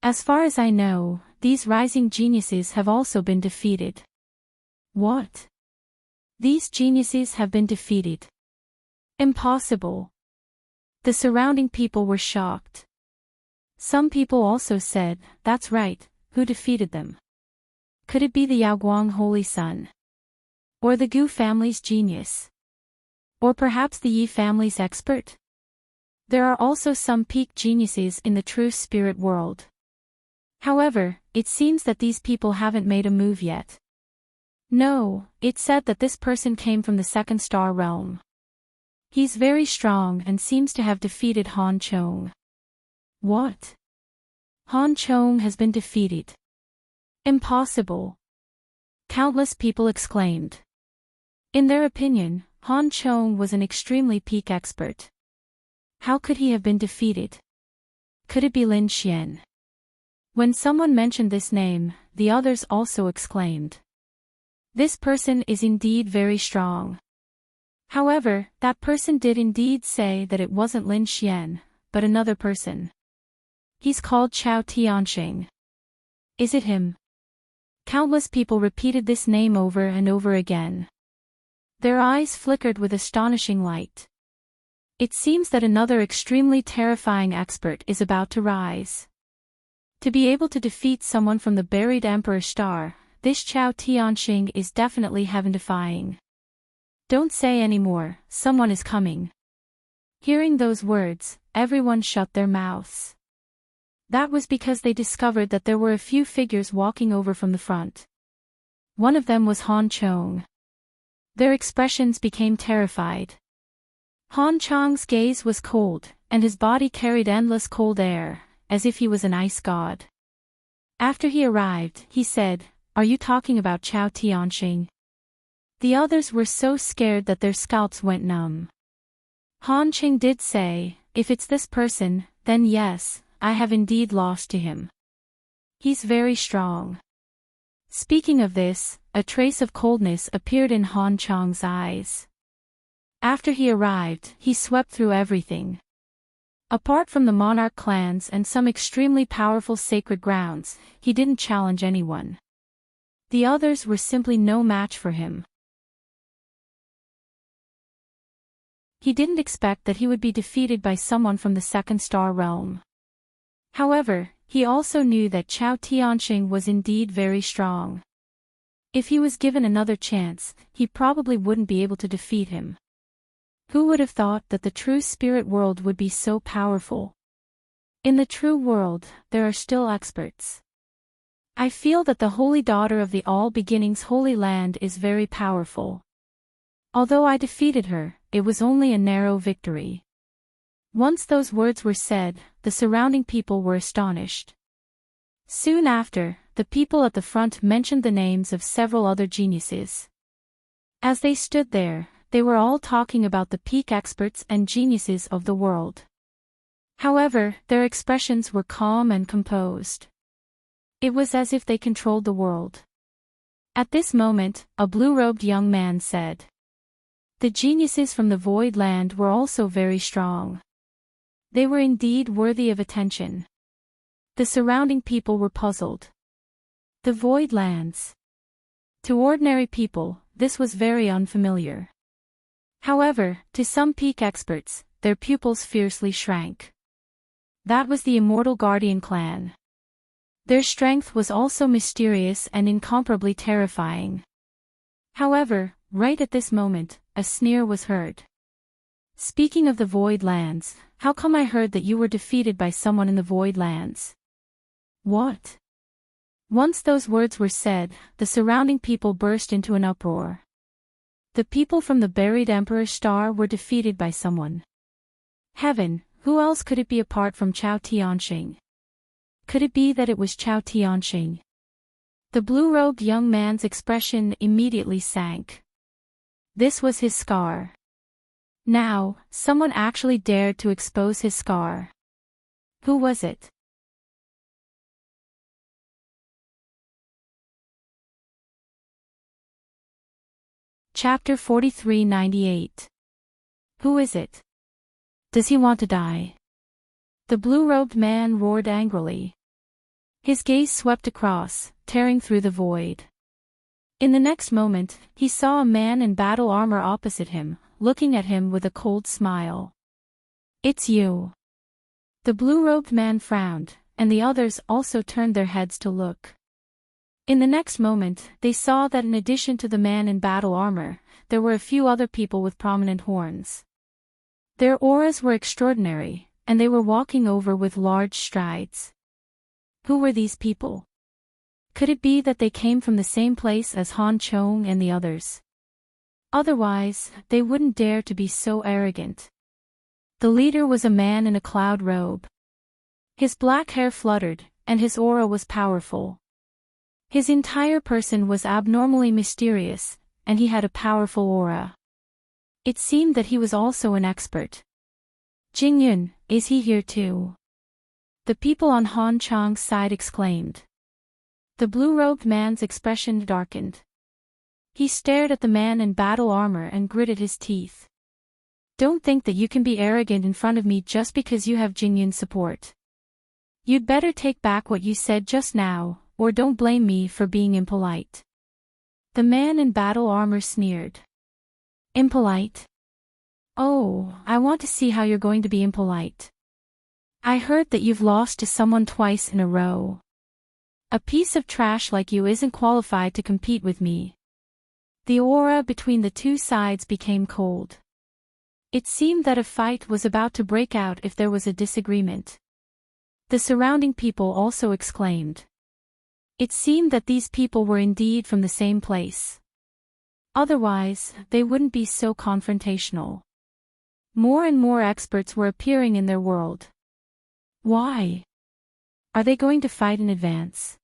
As far as I know, these rising geniuses have also been defeated." What? These geniuses have been defeated? Impossible. The surrounding people were shocked. Some people also said, "That's right, who defeated them? Could it be the Yaoguang Holy Sun? Or the Gu family's genius? Or perhaps the Yi family's expert?" There are also some peak geniuses in the True Spirit World. However, it seems that these people haven't made a move yet. No, it's said that this person came from the second star realm. He's very strong and seems to have defeated Han Chong. What? Han Chong has been defeated? Impossible. Countless people exclaimed. In their opinion, Han Chong was an extremely peak expert. How could he have been defeated? Could it be Lin Xian? When someone mentioned this name, the others also exclaimed. This person is indeed very strong. However, that person did indeed say that it wasn't Lin Xian, but another person. He's called Chao Tianxing. Is it him? Countless people repeated this name over and over again. Their eyes flickered with astonishing light. It seems that another extremely terrifying expert is about to rise. To be able to defeat someone from the buried Emperor Star, this Chao Tianxing is definitely heaven-defying. Don't say any more, someone is coming. Hearing those words, everyone shut their mouths. That was because they discovered that there were a few figures walking over from the front. One of them was Han Chong. Their expressions became terrified. Han Chong's gaze was cold, and his body carried endless cold air, as if he was an ice god. After he arrived, he said, "Are you talking about Chao Tianxing?" The others were so scared that their scalps went numb. Han Qing did say, "If it's this person, then yes, I have indeed lost to him. He's very strong." Speaking of this, a trace of coldness appeared in Han Chong's eyes. After he arrived, he swept through everything. Apart from the monarch clans and some extremely powerful sacred grounds, he didn't challenge anyone. The others were simply no match for him. He didn't expect that he would be defeated by someone from the second star realm. However, he also knew that Chao Tianxing was indeed very strong. If he was given another chance, he probably wouldn't be able to defeat him. Who would have thought that the true spirit world would be so powerful? In the true world, there are still experts. I feel that the Holy Daughter of the All Beginnings Holy Land is very powerful. Although I defeated her, it was only a narrow victory. Once those words were said, the surrounding people were astonished. Soon after, the people at the front mentioned the names of several other geniuses. As they stood there, they were all talking about the peak experts and geniuses of the world. However, their expressions were calm and composed. It was as if they controlled the world. At this moment, a blue-robed young man said, "The geniuses from the Void Land were also very strong. They were indeed worthy of attention." The surrounding people were puzzled. The Void Lands. To ordinary people, this was very unfamiliar. However, to some peak experts, their pupils fiercely shrank. That was the Immortal Guardian clan. Their strength was also mysterious and incomparably terrifying. However, right at this moment, a sneer was heard. "Speaking of the Void Lands, how come I heard that you were defeated by someone in the Void Lands?" "What?" Once those words were said, the surrounding people burst into an uproar. The people from the buried Emperor's Star were defeated by someone. Heaven, who else could it be apart from Chao Tianxing? Could it be that it was Chao Tianxing? The blue-robed young man's expression immediately sank. This was his scar. Now, someone actually dared to expose his scar. Who was it? Chapter 4398. Who is it? Does he want to die? The blue-robed man roared angrily. His gaze swept across, tearing through the void. In the next moment, he saw a man in battle armor opposite him, looking at him with a cold smile. "It's you." The blue-robed man frowned, and the others also turned their heads to look. In the next moment, they saw that in addition to the man in battle armor, there were a few other people with prominent horns. Their auras were extraordinary, and they were walking over with large strides. Who were these people? Could it be that they came from the same place as Han Chong and the others? Otherwise, they wouldn't dare to be so arrogant. The leader was a man in a cloud robe. His black hair fluttered, and his aura was powerful. His entire person was abnormally mysterious, and he had a powerful aura. It seemed that he was also an expert. "Jingyun, is he here too?" The people on Han Chang's side exclaimed. The blue-robed man's expression darkened. He stared at the man in battle armor and gritted his teeth. "Don't think that you can be arrogant in front of me just because you have Jingyun's support. You'd better take back what you said just now, or don't blame me for being impolite." The man in battle armor sneered. "Impolite? Oh, I want to see how you're going to be impolite. I heard that you've lost to someone twice in a row. A piece of trash like you isn't qualified to compete with me." The aura between the two sides became cold. It seemed that a fight was about to break out if there was a disagreement. The surrounding people also exclaimed. It seemed that these people were indeed from the same place. Otherwise, they wouldn't be so confrontational. More and more experts were appearing in their world. Why? Are they going to fight in advance?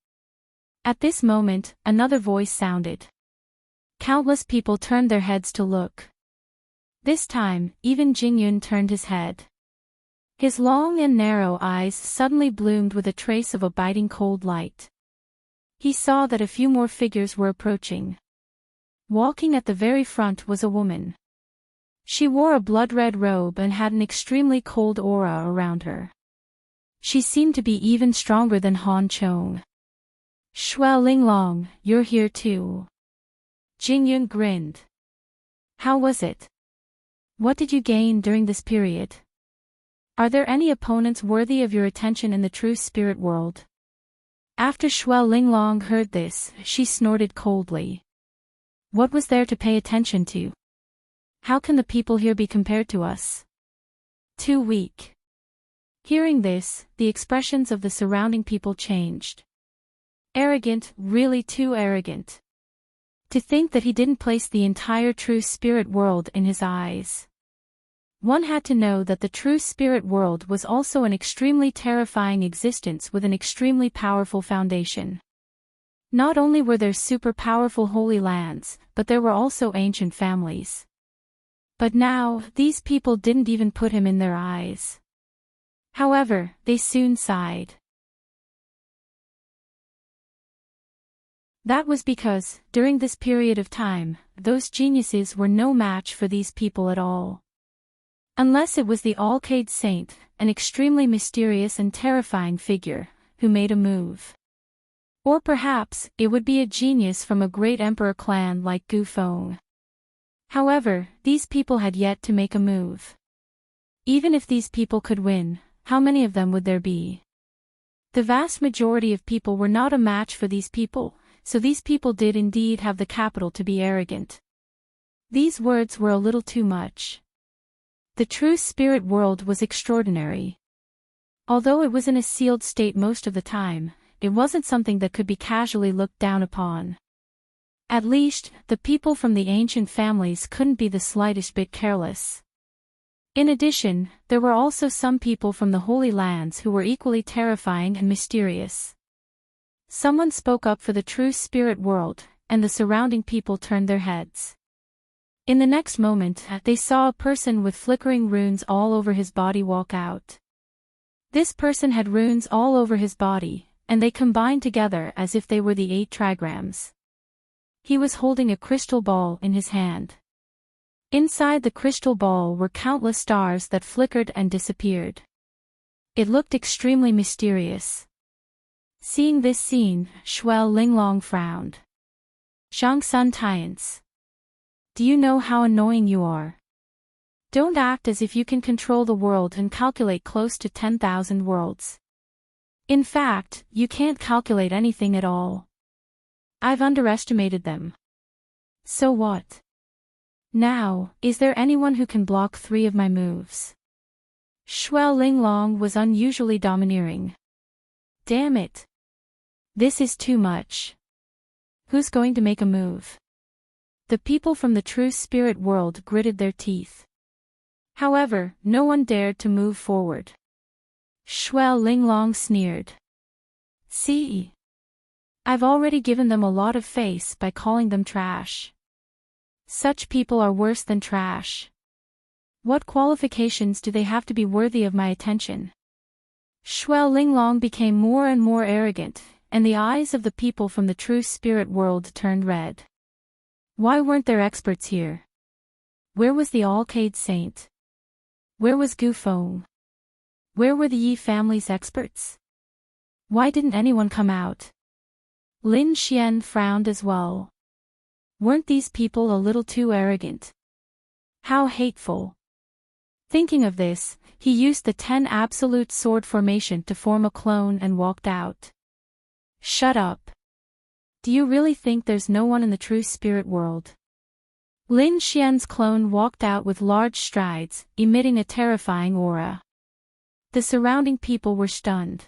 At this moment, another voice sounded. Countless people turned their heads to look. This time, even Jingyun turned his head. His long and narrow eyes suddenly bloomed with a trace of a biting cold light. He saw that a few more figures were approaching. Walking at the very front was a woman. She wore a blood-red robe and had an extremely cold aura around her. She seemed to be even stronger than Han Chong. "Shui Linglong, you're here too." Jingyun grinned. "How was it? What did you gain during this period? Are there any opponents worthy of your attention in the true spirit world?" After Shui Linglong heard this, she snorted coldly. What was there to pay attention to? How can the people here be compared to us? Too weak. Hearing this, the expressions of the surrounding people changed. Arrogant, really too arrogant. To think that he didn't place the entire true spirit world in his eyes. One had to know that the true spirit world was also an extremely terrifying existence with an extremely powerful foundation. Not only were there super powerful holy lands, but there were also ancient families. But now, these people didn't even put him in their eyes. However, they soon sighed. That was because, during this period of time, those geniuses were no match for these people at all. Unless it was the Alcade Saint, an extremely mysterious and terrifying figure, who made a move. Or perhaps, it would be a genius from a great emperor clan like Gu Feng. However, these people had yet to make a move. Even if these people could win, how many of them would there be? The vast majority of people were not a match for these people, so these people did indeed have the capital to be arrogant. These words were a little too much. The true spirit world was extraordinary. Although it was in a sealed state most of the time, it wasn't something that could be casually looked down upon. At least, the people from the ancient families couldn't be the slightest bit careless. In addition, there were also some people from the Holy Lands who were equally terrifying and mysterious. Someone spoke up for the true spirit world, and the surrounding people turned their heads. In the next moment, they saw a person with flickering runes all over his body walk out. This person had runes all over his body, and they combined together as if they were the 8 trigrams. He was holding a crystal ball in his hand. Inside the crystal ball were countless stars that flickered and disappeared. It looked extremely mysterious. Seeing this scene, Shuel Linglong frowned. Zhang Sun Tiance. Do you know how annoying you are? Don't act as if you can control the world and calculate close to 10,000 worlds. In fact, you can't calculate anything at all. I've underestimated them. So what? Now, is there anyone who can block 3 of my moves? Shuel Linglong was unusually domineering. Damn it. This is too much. Who's going to make a move? The people from the true spirit world gritted their teeth. However, no one dared to move forward. Shuel Linglong sneered. See? I've already given them a lot of face by calling them trash. Such people are worse than trash. What qualifications do they have to be worthy of my attention? Shuel Linglong became more and more arrogant, and the eyes of the people from the true spirit world turned red. Why weren't there experts here? Where was the Alcade Saint? Where was Gu Feng? Where were the Yi family's experts? Why didn't anyone come out? Lin Xian frowned as well. Weren't these people a little too arrogant? How hateful. Thinking of this, he used the 10 absolute sword formation to form a clone and walked out. Shut up. Do you really think there's no one in the true spirit world? Lin Xian's clone walked out with large strides, emitting a terrifying aura. The surrounding people were stunned.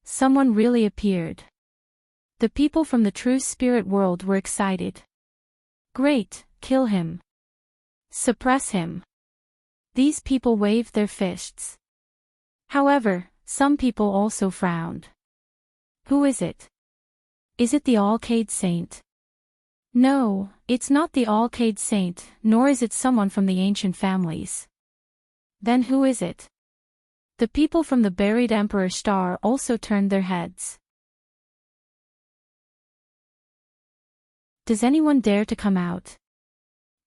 Someone really appeared. The people from the true spirit world were excited. Great, kill him. Suppress him. These people waved their fists. However, some people also frowned. Who is it? Is it the Alcade Saint? No, it's not the Alcade Saint, nor is it someone from the ancient families. Then who is it? The people from the buried Emperor Star also turned their heads. Does anyone dare to come out?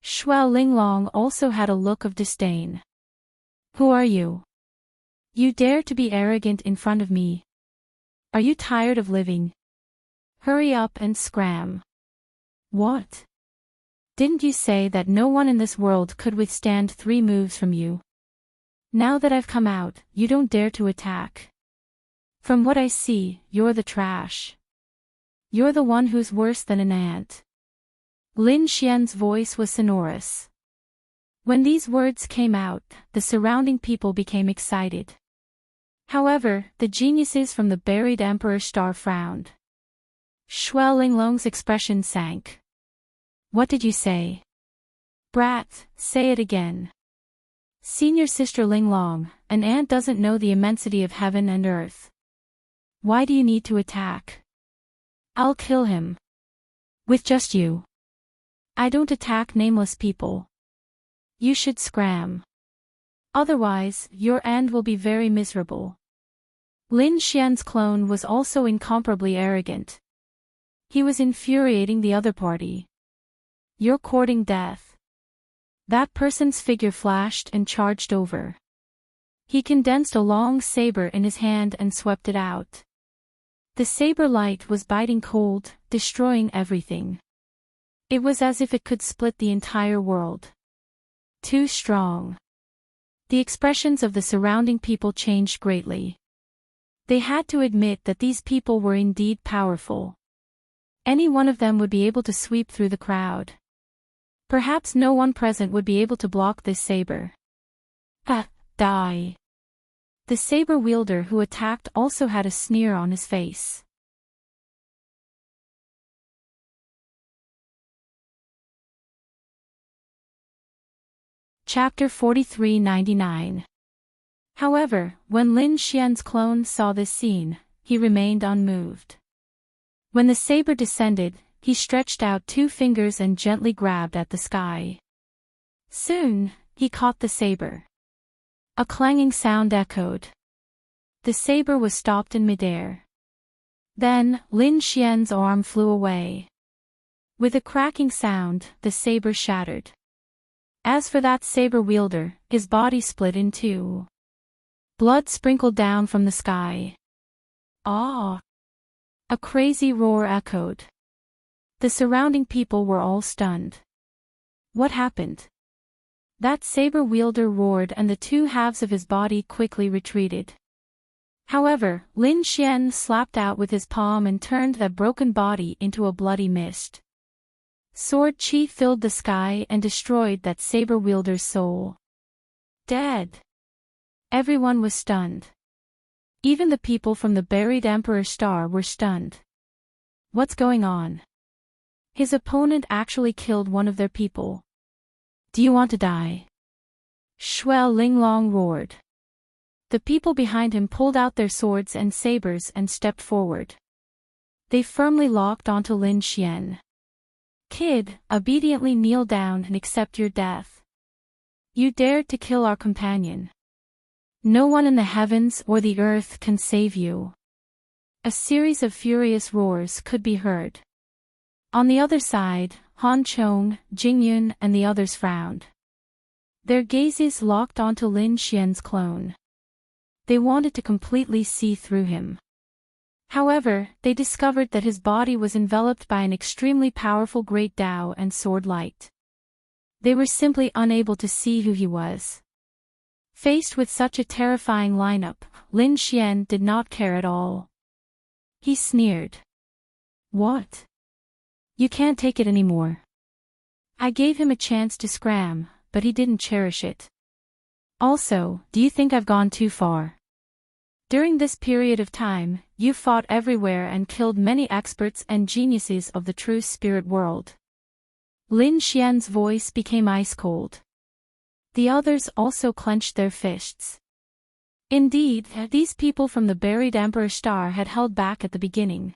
Shuel Linglong also had a look of disdain. Who are you? You dare to be arrogant in front of me? Are you tired of living? Hurry up and scram. What? Didn't you say that no one in this world could withstand 3 moves from you? Now that I've come out, you don't dare to attack. From what I see, you're the trash. You're the one who's worse than an ant. Lin Xian's voice was sonorous. When these words came out, the surrounding people became excited. However, the geniuses from the buried Emperor Star frowned. Shui Linglong's expression sank. What did you say? Brat, say it again. Senior Sister Linglong, an ant doesn't know the immensity of heaven and earth. Why do you need to attack? I'll kill him. With just you. I don't attack nameless people. You should scram. Otherwise, your end will be very miserable. Lin Xian's clone was also incomparably arrogant. He was infuriating the other party. You're courting death. That person's figure flashed and charged over. He condensed a long saber in his hand and swept it out. The saber light was biting cold, destroying everything. It was as if it could split the entire world. Too strong. The expressions of the surrounding people changed greatly. They had to admit that these people were indeed powerful. Any one of them would be able to sweep through the crowd. Perhaps no one present would be able to block this saber. Die. The saber wielder who attacked also had a sneer on his face. Chapter 4399. However, when Lin Xian's clone saw this scene, he remained unmoved. When the saber descended, he stretched out 2 fingers and gently grabbed at the sky. Soon, he caught the saber. A clanging sound echoed. The saber was stopped in midair. Then, Lin Xian's arm flew away. With a cracking sound, the saber shattered. As for that saber wielder, his body split in 2. Blood sprinkled down from the sky. Ah! A crazy roar echoed. The surrounding people were all stunned. What happened? That saber wielder roared and the 2 halves of his body quickly retreated. However, Lin Xian slapped out with his palm and turned that broken body into a bloody mist. Sword chi filled the sky and destroyed that saber wielder's soul. Dead. Everyone was stunned. Even the people from the buried Emperor Star were stunned. What's going on? His opponent actually killed one of their people. Do you want to die? Shui Linglong roared. The people behind him pulled out their swords and sabers and stepped forward. They firmly locked onto Lin Xian. Kid, obediently kneel down and accept your death. You dared to kill our companion. No one in the heavens or the earth can save you. A series of furious roars could be heard. On the other side, Han Chong, Jingyun and the others frowned. Their gazes locked onto Lin Xian's clone. They wanted to completely see through him. However, they discovered that his body was enveloped by an extremely powerful great Tao and sword light. They were simply unable to see who he was. Faced with such a terrifying lineup, Lin Xian did not care at all. He sneered. What? You can't take it anymore. I gave him a chance to scram, but he didn't cherish it. Also, do you think I've gone too far? During this period of time, you fought everywhere and killed many experts and geniuses of the true spirit world. Lin Xian's voice became ice cold. The others also clenched their fists. Indeed, these people from the buried Emperor Star had held back at the beginning.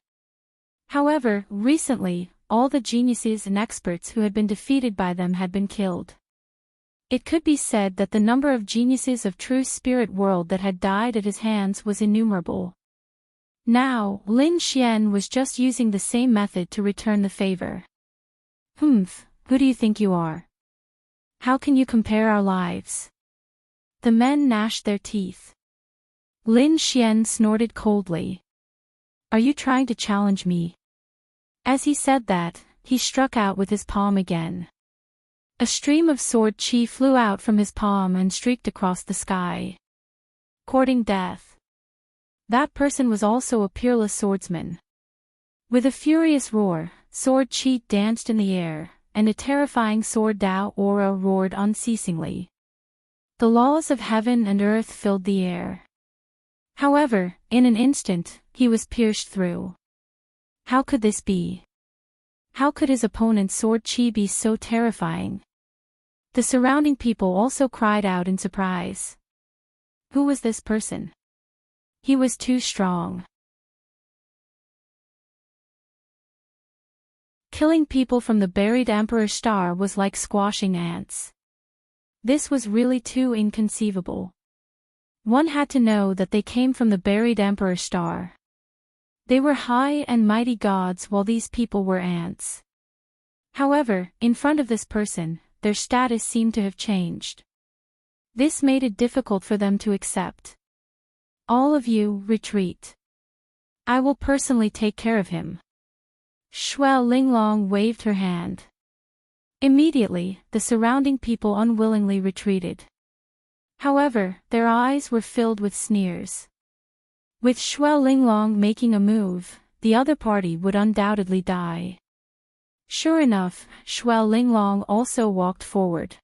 However, recently, all the geniuses and experts who had been defeated by them had been killed. It could be said that the number of geniuses of true spirit world that had died at his hands was innumerable. Now, Lin Xian was just using the same method to return the favor. Who do you think you are? How can you compare our lives? The men gnashed their teeth. Lin Xian snorted coldly. Are you trying to challenge me? As he said that, he struck out with his palm again. A stream of sword chi flew out from his palm and streaked across the sky. Courting death. That person was also a peerless swordsman. With a furious roar, sword chi danced in the air, and a terrifying sword Dao aura roared unceasingly. The laws of heaven and earth filled the air. However, in an instant, he was pierced through. How could this be? How could his opponent's sword chi be so terrifying? The surrounding people also cried out in surprise. Who was this person? He was too strong. Killing people from the buried Emperor star was like squashing ants. This was really too inconceivable. One had to know that they came from the buried Emperor star. They were high and mighty gods while these people were ants. However, in front of this person, their status seemed to have changed. This made it difficult for them to accept. All of you, retreat. I will personally take care of him. Shuo Linglong waved her hand. Immediately, the surrounding people unwillingly retreated. However, their eyes were filled with sneers. With Shuo Linglong making a move, the other party would undoubtedly die. Sure enough, Shuo Linglong also walked forward.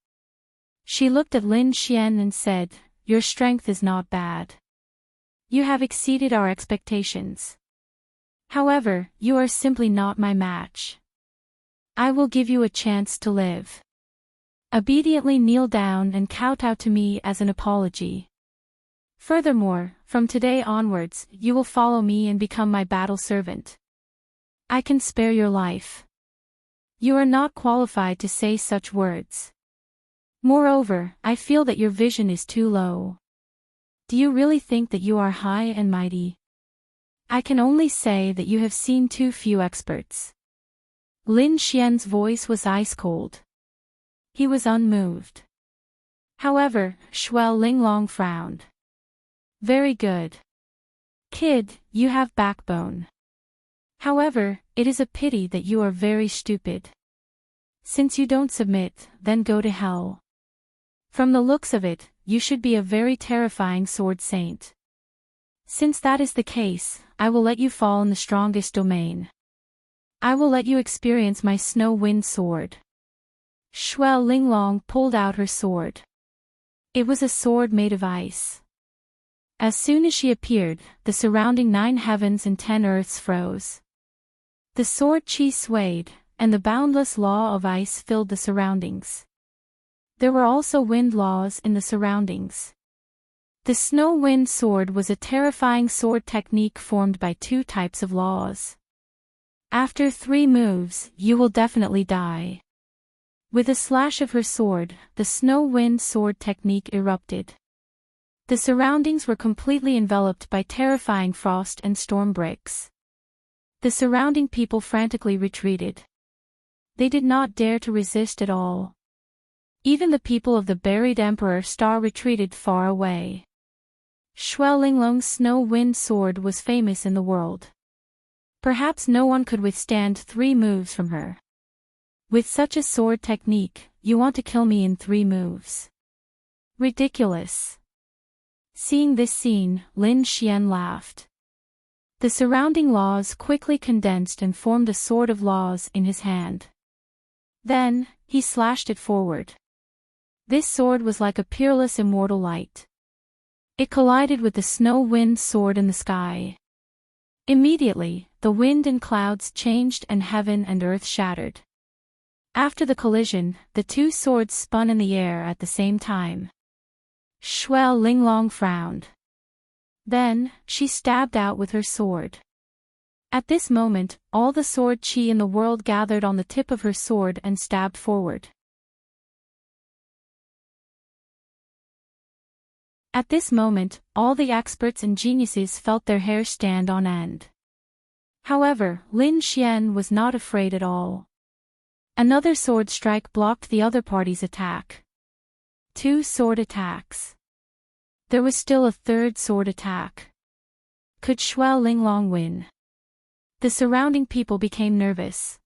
She looked at Lin Xian and said, "Your strength is not bad. You have exceeded our expectations. However, you are simply not my match. I will give you a chance to live. Obediently kneel down and kowtow to me as an apology. Furthermore, from today onwards, you will follow me and become my battle servant. I can spare your life. You are not qualified to say such words. Moreover, I feel that your vision is too low. Do you really think that you are high and mighty? I can only say that you have seen too few experts." Lin Xian's voice was ice-cold. He was unmoved. However, Shuo Linglong frowned. "Very good. Kid, you have backbone. However, it is a pity that you are very stupid. Since you don't submit, then go to hell. From the looks of it, you should be a very terrifying sword saint. Since that is the case, I will let you fall in the strongest domain. I will let you experience my snow wind sword." Shuo Linglong pulled out her sword. It was a sword made of ice. As soon as she appeared, the surrounding 9 heavens and 10 earths froze. The sword chi swayed, and the boundless law of ice filled the surroundings. There were also wind laws in the surroundings. The snow wind sword was a terrifying sword technique formed by 2 types of laws. After 3 moves, you will definitely die. With a slash of her sword, the snow wind sword technique erupted. The surroundings were completely enveloped by terrifying frost and storm bricks. The surrounding people frantically retreated. They did not dare to resist at all. Even the people of the buried Emperor star retreated far away. Shuo Linglong's snow wind sword was famous in the world. Perhaps no one could withstand 3 moves from her. With such a sword technique, you want to kill me in 3 moves. Ridiculous. Seeing this scene, Lin Xian laughed. The surrounding laws quickly condensed and formed a sword of laws in his hand. Then, he slashed it forward. This sword was like a peerless immortal light. It collided with the snow wind sword in the sky. Immediately, the wind and clouds changed and heaven and earth shattered. After the collision, the 2 swords spun in the air at the same time. Shuo Linglong frowned. Then, she stabbed out with her sword. At this moment, all the sword chi in the world gathered on the tip of her sword and stabbed forward. At this moment, all the experts and geniuses felt their hair stand on end. However, Lin Xian was not afraid at all. Another sword strike blocked the other party's attack. 2 sword attacks. There was still a 3rd sword attack. Could Shuo Linglong win? The surrounding people became nervous.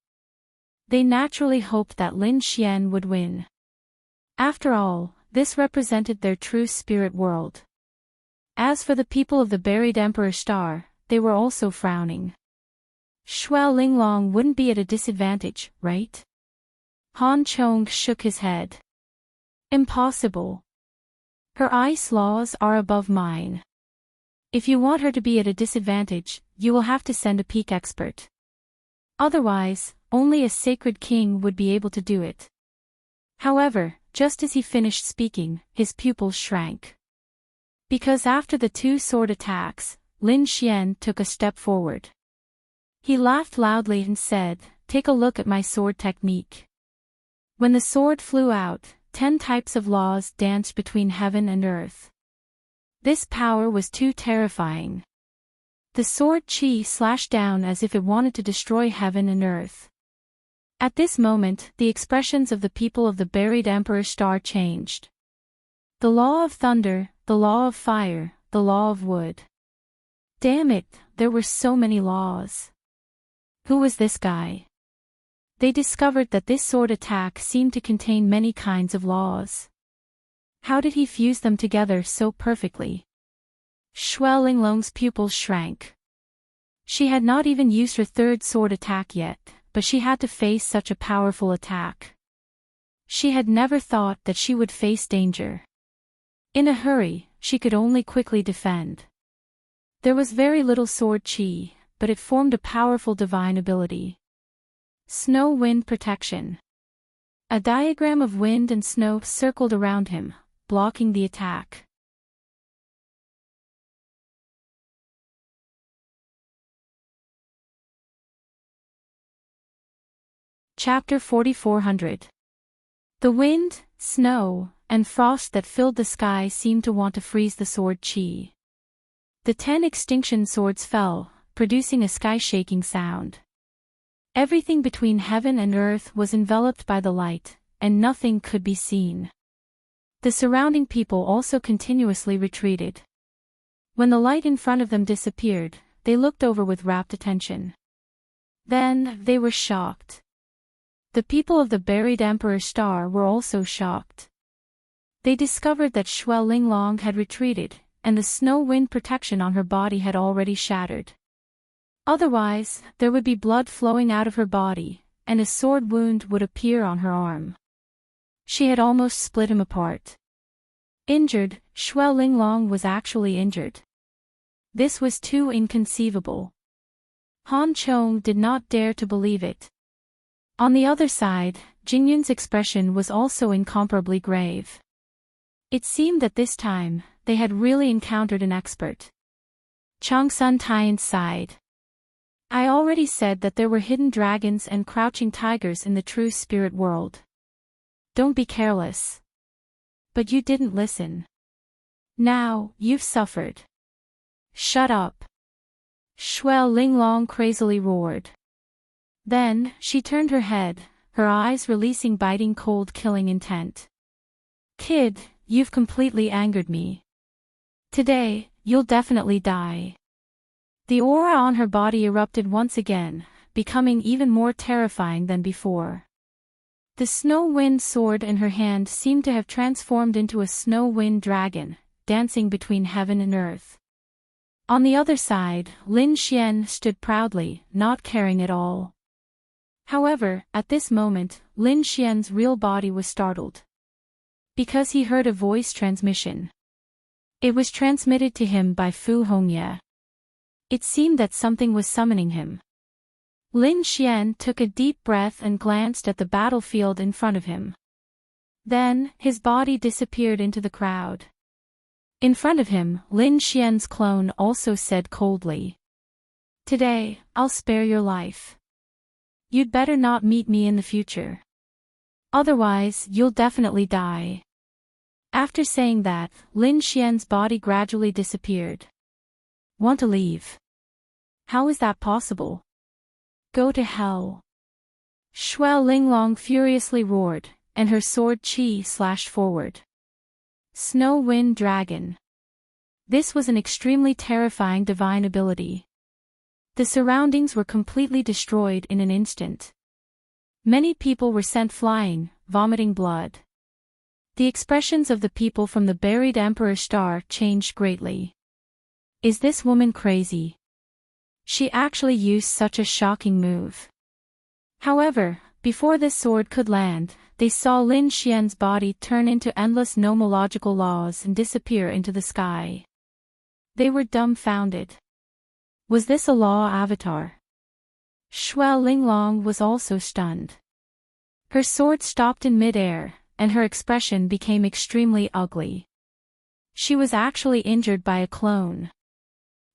They naturally hoped that Lin Xian would win. After all, this represented their true spirit world. As for the people of the buried Emperor star, they were also frowning. Shuo Linglong wouldn't be at a disadvantage, right? Han Chong shook his head. Impossible. Her ice laws are above mine. If you want her to be at a disadvantage, you will have to send a peak expert. Otherwise, only a sacred king would be able to do it. However, just as he finished speaking, his pupils shrank. Because after the two sword attacks, Lin Xian took a step forward. He laughed loudly and said, "Take a look at my sword technique." When the sword flew out, 10 types of laws danced between heaven and earth. This power was too terrifying. The sword chi slashed down as if it wanted to destroy heaven and earth. At this moment, the expressions of the people of the buried Emperor's star changed. The law of thunder, the law of fire, the law of wood. Damn it, there were so many laws. Who was this guy? They discovered that this sword attack seemed to contain many kinds of laws. How did he fuse them together so perfectly? Shui Linglong's pupils shrank. She had not even used her third sword attack yet, but she had to face such a powerful attack. She had never thought that she would face danger. In a hurry, she could only quickly defend. There was very little sword chi, but it formed a powerful divine ability. Snow wind protection. A diagram of wind and snow circled around him, blocking the attack. Chapter 4400. The wind, snow, and frost that filled the sky seemed to want to freeze the sword chi. The 10 extinction swords fell, producing a sky-shaking sound. Everything between heaven and earth was enveloped by the light, and nothing could be seen. The surrounding people also continuously retreated. When the light in front of them disappeared, they looked over with rapt attention. Then, they were shocked. The people of the buried Emperor's star were also shocked. They discovered that Shui Linglong had retreated, and the snow wind protection on her body had already shattered. Otherwise, there would be blood flowing out of her body, and a sword wound would appear on her arm. She had almost split him apart. Injured, Shui Linglong was actually injured. This was too inconceivable. Han Chong did not dare to believe it. On the other side, Jingyun's expression was also incomparably grave. It seemed that this time, they had really encountered an expert. Changsun Taiyan sighed. I already said that there were hidden dragons and crouching tigers in the true spirit world. Don't be careless. But you didn't listen. Now, you've suffered. Shut up. Shui Linglong crazily roared. Then, she turned her head, her eyes releasing biting cold killing intent. Kid, you've completely angered me. Today, you'll definitely die. The aura on her body erupted once again, becoming even more terrifying than before. The snow wind sword in her hand seemed to have transformed into a snow wind dragon, dancing between heaven and earth. On the other side, Lin Xian stood proudly, not caring at all. However, at this moment, Lin Xian's real body was startled. Because he heard a voice transmission. It was transmitted to him by Fu Hongye. It seemed that something was summoning him. Lin Xian took a deep breath and glanced at the battlefield in front of him. Then, his body disappeared into the crowd. In front of him, Lin Xian's clone also said coldly. Today, I'll spare your life. You'd better not meet me in the future. Otherwise, you'll definitely die. After saying that, Lin Xian's body gradually disappeared. Want to leave? How is that possible? Go to hell. Shui Linglong furiously roared, and her sword chi slashed forward. Snow Wind Dragon. This was an extremely terrifying divine ability. The surroundings were completely destroyed in an instant. Many people were sent flying, vomiting blood. The expressions of the people from the buried Emperor's star changed greatly. Is this woman crazy? She actually used such a shocking move. However, before this sword could land, they saw Lin Xian's body turn into endless nomological laws and disappear into the sky. They were dumbfounded. Was this a law avatar? Shuai Linglong was also stunned. Her sword stopped in mid-air, and her expression became extremely ugly. She was actually injured by a clone.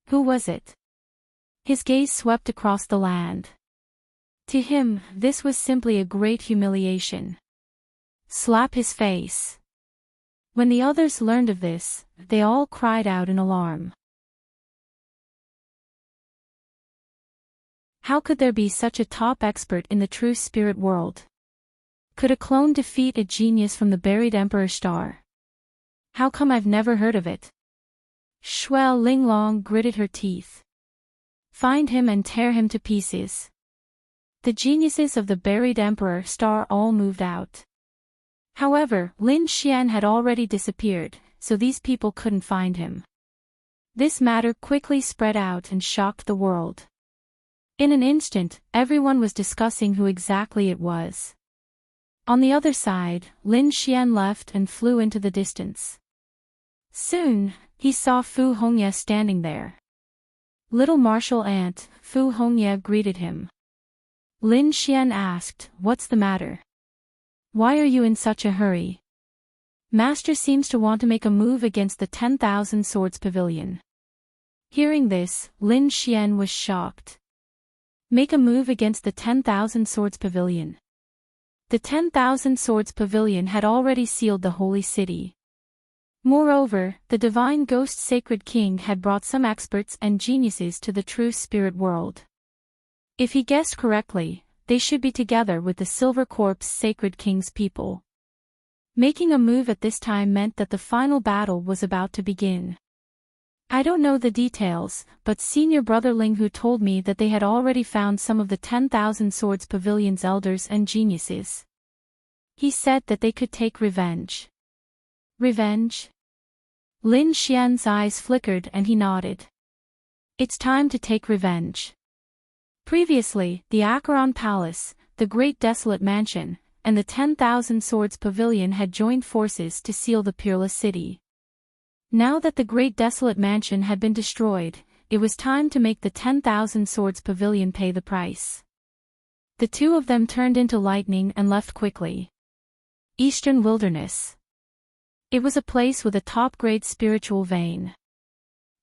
Who was it? His gaze swept across the land. To him, this was simply a great humiliation. Slap his face. When the others learned of this, they all cried out in alarm. How could there be such a top expert in the true spirit world? Could a clone defeat a genius from the buried Emperor Star? How come I've never heard of it? Shuai Linglong gritted her teeth. Find him and tear him to pieces. The geniuses of the buried Emperor Star all moved out. However, Lin Xian had already disappeared, so these people couldn't find him. This matter quickly spread out and shocked the world. In an instant, everyone was discussing who exactly it was. On the other side, Lin Xian left and flew into the distance. Soon, he saw Fu Hongye standing there. Little martial ant, Fu Hongye greeted him. Lin Xian asked, "What's the matter? Why are you in such a hurry? Master seems to want to make a move against the 10,000 Swords Pavilion." Hearing this, Lin Xian was shocked. Make a move against the 10,000 Swords Pavilion. The 10,000 Swords Pavilion had already sealed the holy city. Moreover, the divine ghost Sacred King had brought some experts and geniuses to the true spirit world. If he guessed correctly, they should be together with the Silver Corpse Sacred King's people. Making a move at this time meant that the final battle was about to begin. I don't know the details, but senior brother Linghu told me that they had already found some of the 10,000 Swords Pavilion's elders and geniuses. He said that they could take revenge. Revenge? Lin Xian's eyes flickered and he nodded. It's time to take revenge. Previously, the Acheron Palace, the Great Desolate Mansion, and the 10,000 Swords Pavilion had joined forces to seal the Peerless City. Now that the Great Desolate Mansion had been destroyed, it was time to make the 10,000 Swords Pavilion pay the price. The two of them turned into lightning and left quickly. Eastern Wilderness. It was a place with a top-grade spiritual vein.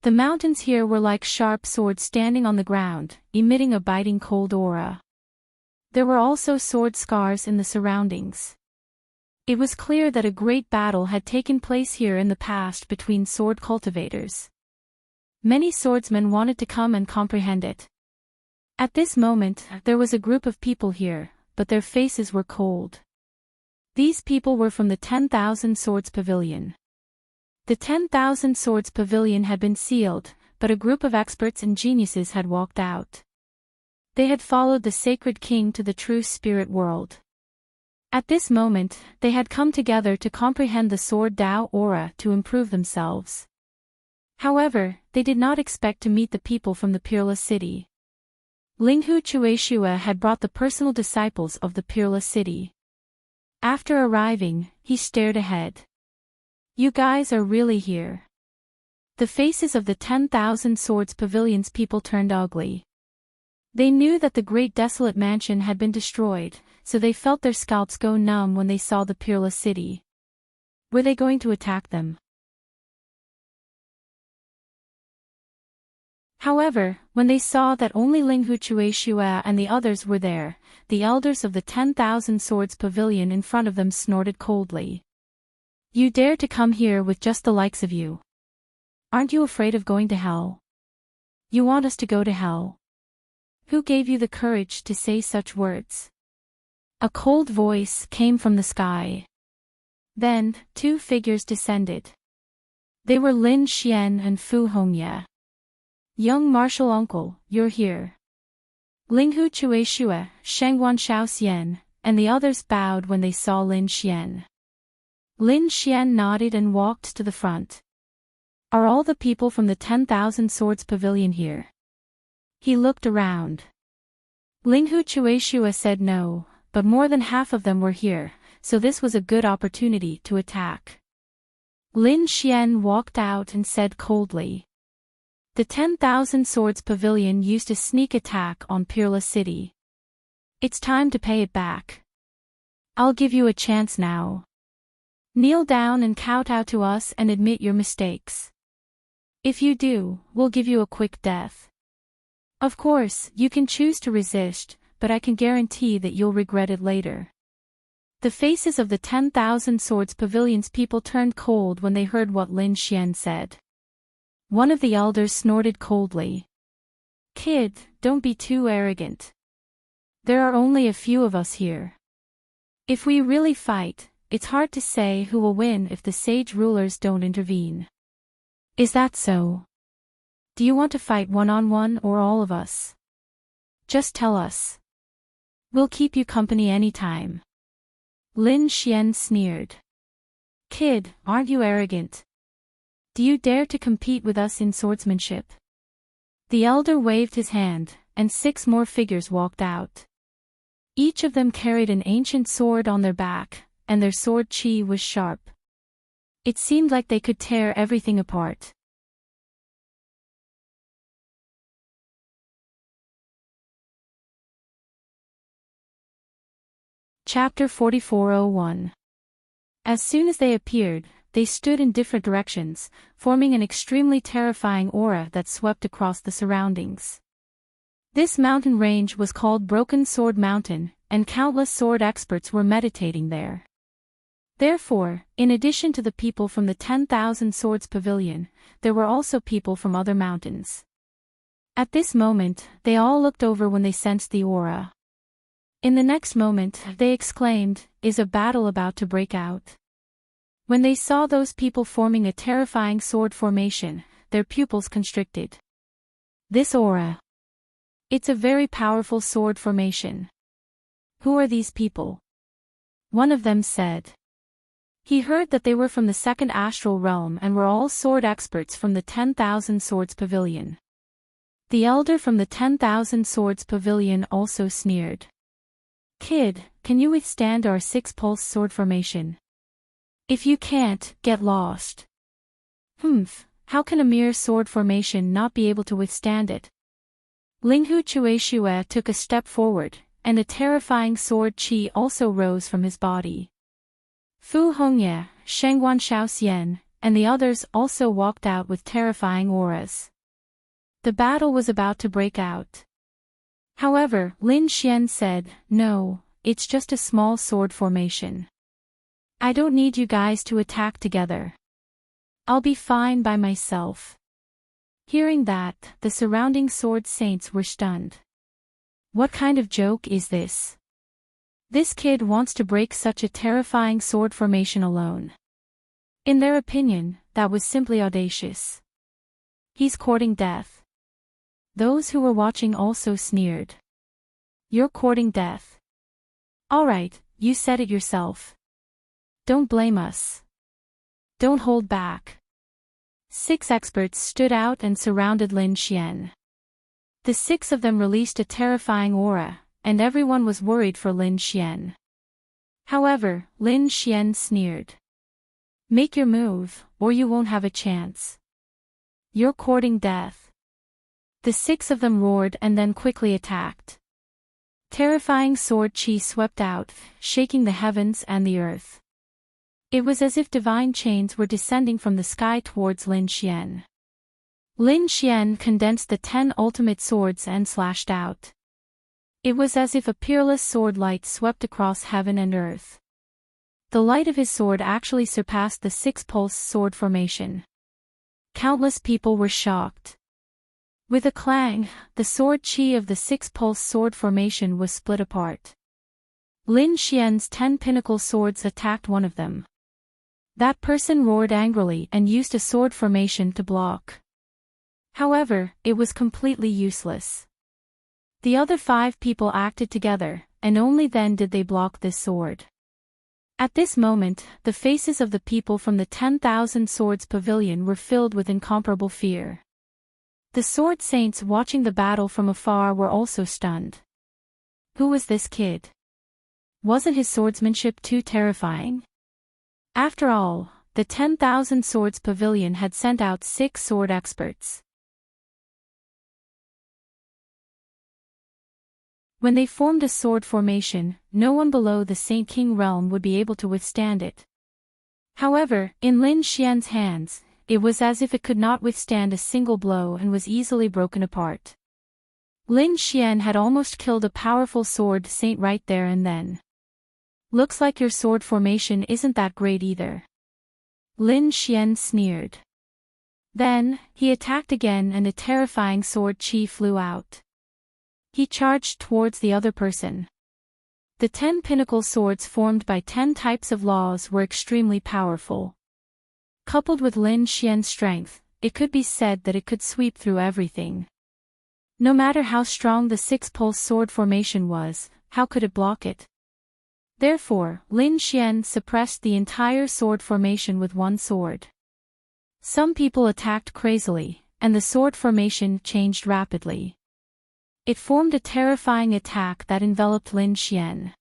The mountains here were like sharp swords standing on the ground, emitting a biting cold aura. There were also sword scars in the surroundings. It was clear that a great battle had taken place here in the past between sword cultivators. Many swordsmen wanted to come and comprehend it. At this moment, there was a group of people here, but their faces were cold. These people were from the 10,000 Swords Pavilion. The 10,000 Swords Pavilion had been sealed, but a group of experts and geniuses had walked out. They had followed the Sacred King to the true spirit world. At this moment, they had come together to comprehend the Sword Dao aura to improve themselves. However, they did not expect to meet the people from the Peerless City. Linghu Chueshua had brought the personal disciples of the Peerless City. After arriving, he stared ahead. You guys are really here. The faces of the 10,000 Swords Pavilion's people turned ugly. They knew that the Great Desolate Mansion had been destroyed, so they felt their scalps go numb when they saw the Peerless City. Were they going to attack them? However, when they saw that only Linghu Chueshua and the others were there, the elders of the 10,000 Swords Pavilion in front of them snorted coldly. You dare to come here with just the likes of you? Aren't you afraid of going to hell? You want us to go to hell? Who gave you the courage to say such words? A cold voice came from the sky. Then, two figures descended. They were Lin Xian and Fu Hongye. Young martial uncle, you're here. Linghu Chueshua, Shengguan Shaoxian, and the others bowed when they saw Lin Xian. Lin Xian nodded and walked to the front. Are all the people from the 10,000 Swords Pavilion here? He looked around. Linghu Chueshua said no, but more than half of them were here, so this was a good opportunity to attack. Lin Xian walked out and said coldly. The 10,000 Swords Pavilion used a sneak attack on Peerless City. It's time to pay it back. I'll give you a chance now. Kneel down and kowtow to us and admit your mistakes. If you do, we'll give you a quick death. Of course, you can choose to resist, but I can guarantee that you'll regret it later. The faces of the 10,000 Swords Pavilion's people turned cold when they heard what Lin Xian said. One of the elders snorted coldly. Kid, don't be too arrogant. There are only a few of us here. If we really fight, it's hard to say who will win if the sage rulers don't intervene. Is that so? Do you want to fight one-on-one or all of us? Just tell us. We'll keep you company anytime. Lin Xian sneered. Kid, aren't you arrogant? Do you dare to compete with us in swordsmanship? The elder waved his hand, and 6 more figures walked out. Each of them carried an ancient sword on their back, and their sword chi was sharp. It seemed like they could tear everything apart. Chapter 4401. As soon as they appeared, they stood in different directions, forming an extremely terrifying aura that swept across the surroundings. This mountain range was called Broken Sword Mountain, and countless sword experts were meditating there. Therefore, in addition to the people from the 10,000 Swords Pavilion, there were also people from other mountains. At this moment, they all looked over when they sensed the aura. In the next moment, they exclaimed, "Is a battle about to break out?" When they saw those people forming a terrifying sword formation, their pupils constricted. This aura. It's a very powerful sword formation. Who are these people? One of them said. He heard that they were from the second astral realm and were all sword experts from the 10,000 Swords Pavilion. The elder from the 10,000 Swords Pavilion also sneered. Kid, can you withstand our 6-pulse sword formation? If you can't, get lost. How can a mere sword formation not be able to withstand it? Linghu Chueshue took a step forward, and a terrifying sword chi also rose from his body. Fu Hongye, Shengguan Shaoxian, and the others also walked out with terrifying auras. The battle was about to break out. However, Lin Xian said, "No, it's just a small sword formation. I don't need you guys to attack together. I'll be fine by myself." Hearing that, the surrounding sword saints were stunned. What kind of joke is this? This kid wants to break such a terrifying sword formation alone. In their opinion, that was simply audacious. He's courting death. Those who were watching also sneered. You're courting death. Alright, you said it yourself. Don't blame us. Don't hold back. 6 experts stood out and surrounded Lin Xian. The 6 of them released a terrifying aura, and everyone was worried for Lin Xian. However, Lin Xian sneered. Make your move, or you won't have a chance. You're courting death. The 6 of them roared and then quickly attacked. Terrifying sword chi swept out, shaking the heavens and the earth. It was as if divine chains were descending from the sky towards Lin Xian. Lin Xian condensed the 10 ultimate swords and slashed out. It was as if a peerless sword light swept across heaven and earth. The light of his sword actually surpassed the 6-pulse sword formation. Countless people were shocked. With a clang, the sword chi of the 6-pulse sword formation was split apart. Lin Xian's 10 pinnacle swords attacked one of them. That person roared angrily and used a sword formation to block. However, it was completely useless. The other 5 people acted together, and only then did they block this sword. At this moment, the faces of the people from the 10,000 Swords Pavilion were filled with incomparable fear. The sword saints watching the battle from afar were also stunned. Who was this kid? Wasn't his swordsmanship too terrifying? After all, the 10,000 Swords Pavilion had sent out 6 sword experts. When they formed a sword formation, no one below the Saint King realm would be able to withstand it. However, in Lin Xian's hands, it was as if it could not withstand a single blow and was easily broken apart. Lin Xian had almost killed a powerful sword saint right there and then. Looks like your sword formation isn't that great either. Lin Xian sneered. Then, he attacked again and a terrifying sword chi flew out. He charged towards the other person. The 10 pinnacle swords formed by 10 types of laws were extremely powerful. Coupled with Lin Xian's strength, it could be said that it could sweep through everything. No matter how strong the 6-pulse sword formation was, how could it block it? Therefore, Lin Xian suppressed the entire sword formation with one sword. Some people attacked crazily, and the sword formation changed rapidly. It formed a terrifying attack that enveloped Lin Xian.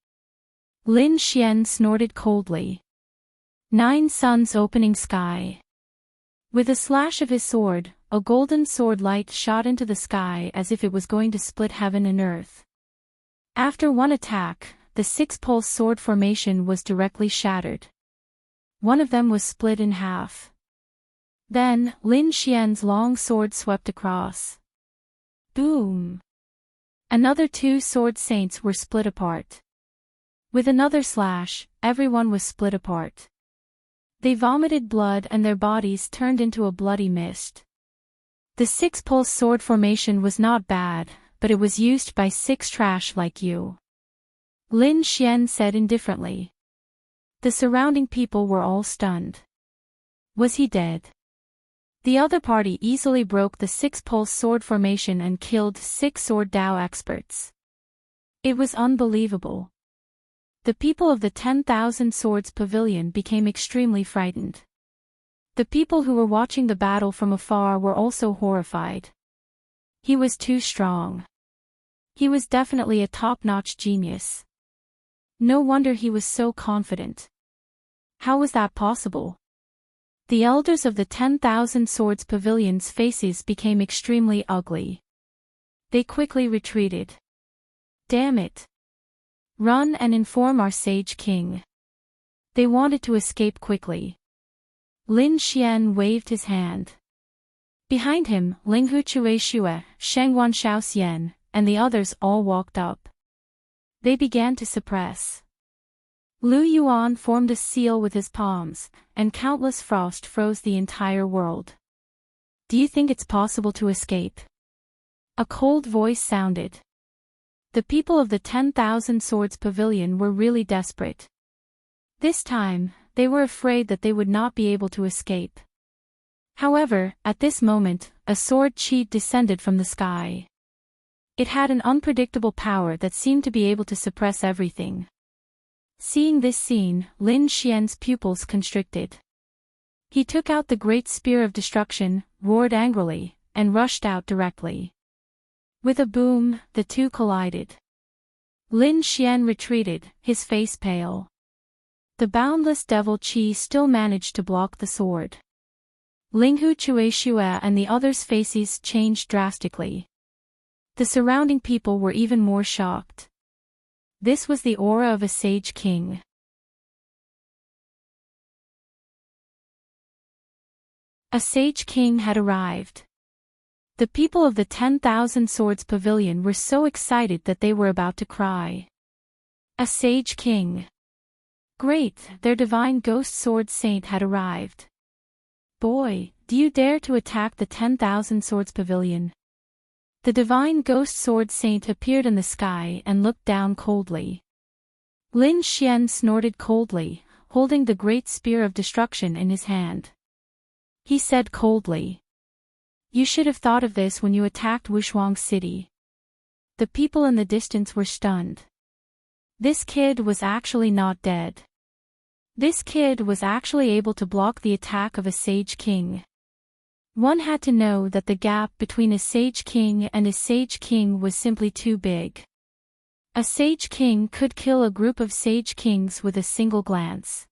Lin Xian snorted coldly. 9 suns opening sky. With a slash of his sword, a golden sword light shot into the sky as if it was going to split heaven and earth. After one attack, the 6-pulse sword formation was directly shattered. One of them was split in half. Then, Lin Xian's long sword swept across. Boom! Another 2 sword saints were split apart. With another slash, everyone was split apart. They vomited blood and their bodies turned into a bloody mist. The 6-pulse sword formation was not bad, but it was used by 6 trash like you. Lin Xian said indifferently. The surrounding people were all stunned. Was he dead? The other party easily broke the 6-pulse sword formation and killed 6 sword Dao experts. It was unbelievable. The people of the 10,000 Swords Pavilion became extremely frightened. The people who were watching the battle from afar were also horrified. He was too strong. He was definitely a top-notch genius. No wonder he was so confident. How was that possible? The elders of the 10,000 Swords Pavilion's faces became extremely ugly. They quickly retreated. Damn it! Run and inform our Sage King. They wanted to escape quickly. Lin Xian waved his hand. Behind him, Linghu Chuexue, Shengwan Shaoxian, and the others all walked up. They began to suppress. Lu Yuan formed a seal with his palms, and countless frost froze the entire world. Do you think it's possible to escape? A cold voice sounded. The people of the 10,000 Swords Pavilion were really desperate. This time, they were afraid that they would not be able to escape. However, at this moment, a sword chi descended from the sky. It had an unpredictable power that seemed to be able to suppress everything. Seeing this scene, Lin Xian's pupils constricted. He took out the great spear of destruction, roared angrily, and rushed out directly. With a boom, the two collided. Lin Xian retreated, his face pale. The boundless devil chi still managed to block the sword. Linghu Chuexue and the others' faces changed drastically. The surrounding people were even more shocked. This was the aura of a Sage King. A Sage King had arrived. The people of the 10,000 Swords Pavilion were so excited that they were about to cry. A Sage King. Great, their divine ghost sword saint had arrived. Boy, do you dare to attack the 10,000 Swords Pavilion? The divine ghost sword saint appeared in the sky and looked down coldly. Lin Xian snorted coldly, holding the great spear of destruction in his hand. He said coldly, "You should have thought of this when you attacked Wushuang City." The people in the distance were stunned. This kid was actually not dead. This kid was actually able to block the attack of a Sage King. One had to know that the gap between a Sage King and a Sage King was simply too big. A Sage King could kill a group of Sage Kings with a single glance.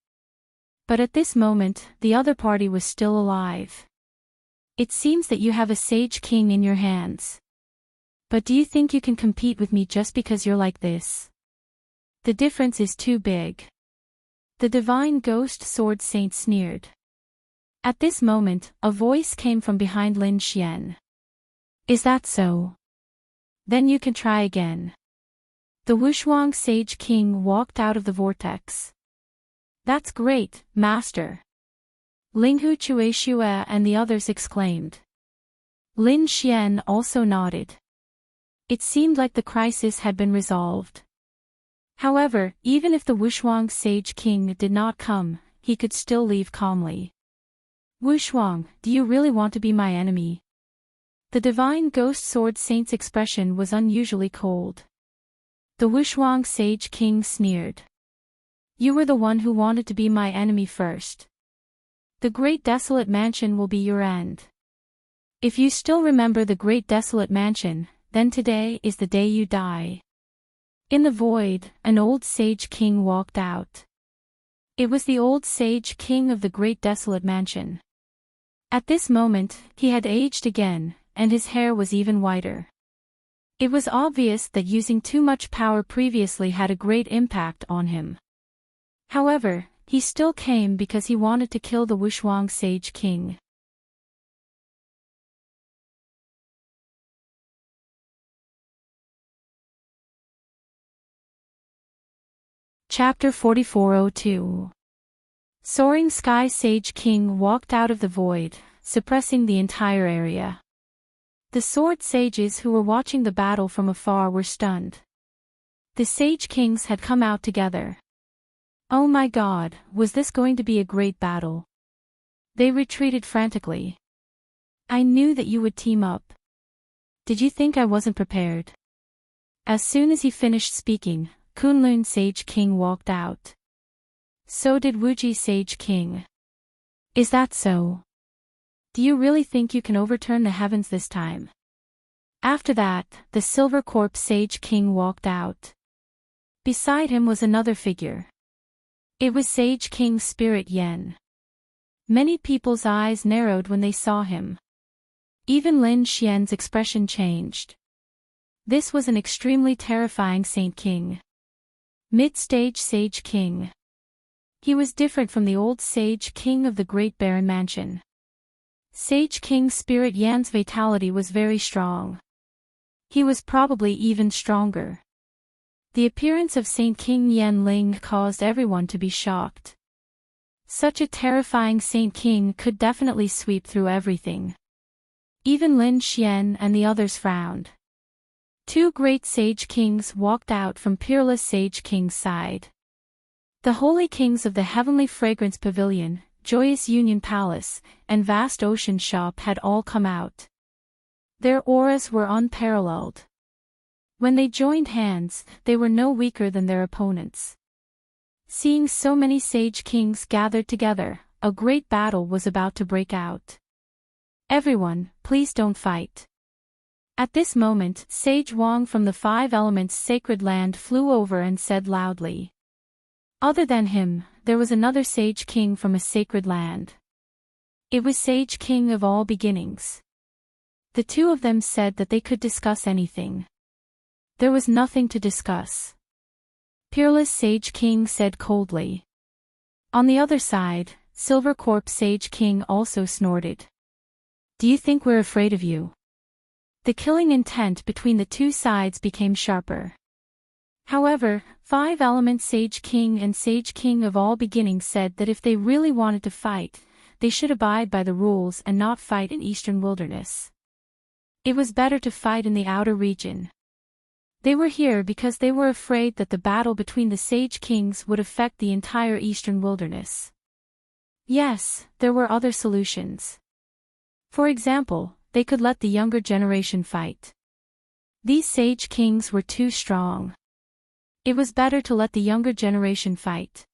But at this moment, the other party was still alive. It seems that you have a Sage King in your hands. But do you think you can compete with me just because you're like this? The difference is too big. The divine ghost sword saint sneered. At this moment, a voice came from behind Lin Xian. Is that so? Then you can try again. The Wushuang Sage King walked out of the vortex. That's great, Master. Linghu Chueshue and the others exclaimed. Lin Xian also nodded. It seemed like the crisis had been resolved. However, even if the Wushuang Sage King did not come, he could still leave calmly. Wushuang, do you really want to be my enemy? The divine ghost sword saint's expression was unusually cold. The Wushuang Sage King sneered. You were the one who wanted to be my enemy first. The Great Desolate Mansion will be your end. If you still remember the Great Desolate Mansion, then today is the day you die. In the void, an old Sage King walked out. It was the old Sage King of the Great Desolate Mansion. At this moment, he had aged again, and his hair was even whiter. It was obvious that using too much power previously had a great impact on him. However, he still came because he wanted to kill the Wushuang Sage King. Chapter 4402. Soaring Sky Sage King walked out of the void, suppressing the entire area. The sword sages who were watching the battle from afar were stunned. The Sage Kings had come out together. Oh my God, was this going to be a great battle? They retreated frantically. I knew that you would team up. Did you think I wasn't prepared? As soon as he finished speaking, Kunlun Sage King walked out. So did Wuji Sage King. Is that so? Do you really think you can overturn the heavens this time? After that, the Silver Corpse Sage King walked out. Beside him was another figure. It was Sage King Spirit Yen. Many people's eyes narrowed when they saw him. Even Lin Xian's expression changed. This was an extremely terrifying Saint King. Mid-stage Sage King. He was different from the old Sage King of the Great Barren Mansion. Sage King Spirit Yan's vitality was very strong. He was probably even stronger. The appearance of Saint King Yan Ling caused everyone to be shocked. Such a terrifying Saint King could definitely sweep through everything. Even Lin Xian and the others frowned. Two great Sage Kings walked out from Peerless Sage King's side. The holy kings of the Heavenly Fragrance Pavilion, Joyous Union Palace, and Vast Ocean Shop had all come out. Their auras were unparalleled. When they joined hands, they were no weaker than their opponents. Seeing so many Sage Kings gathered together, a great battle was about to break out. Everyone, please don't fight. At this moment, Sage Wang from the Five Elements Sacred Land flew over and said loudly. Other than him, there was another Sage King from a sacred land. It was Sage King of All Beginnings. The two of them said that they could discuss anything. There was nothing to discuss. Peerless Sage King said coldly. On the other side, Silver Corpse Sage King also snorted. Do you think we're afraid of you? The killing intent between the two sides became sharper. However, Five Elements Sage King and Sage King of All Beginnings said that if they really wanted to fight, they should abide by the rules and not fight in Eastern Wilderness. It was better to fight in the outer region. They were here because they were afraid that the battle between the Sage Kings would affect the entire Eastern Wilderness. Yes, there were other solutions. For example, they could let the younger generation fight. These Sage Kings were too strong. It was better to let the younger generation fight.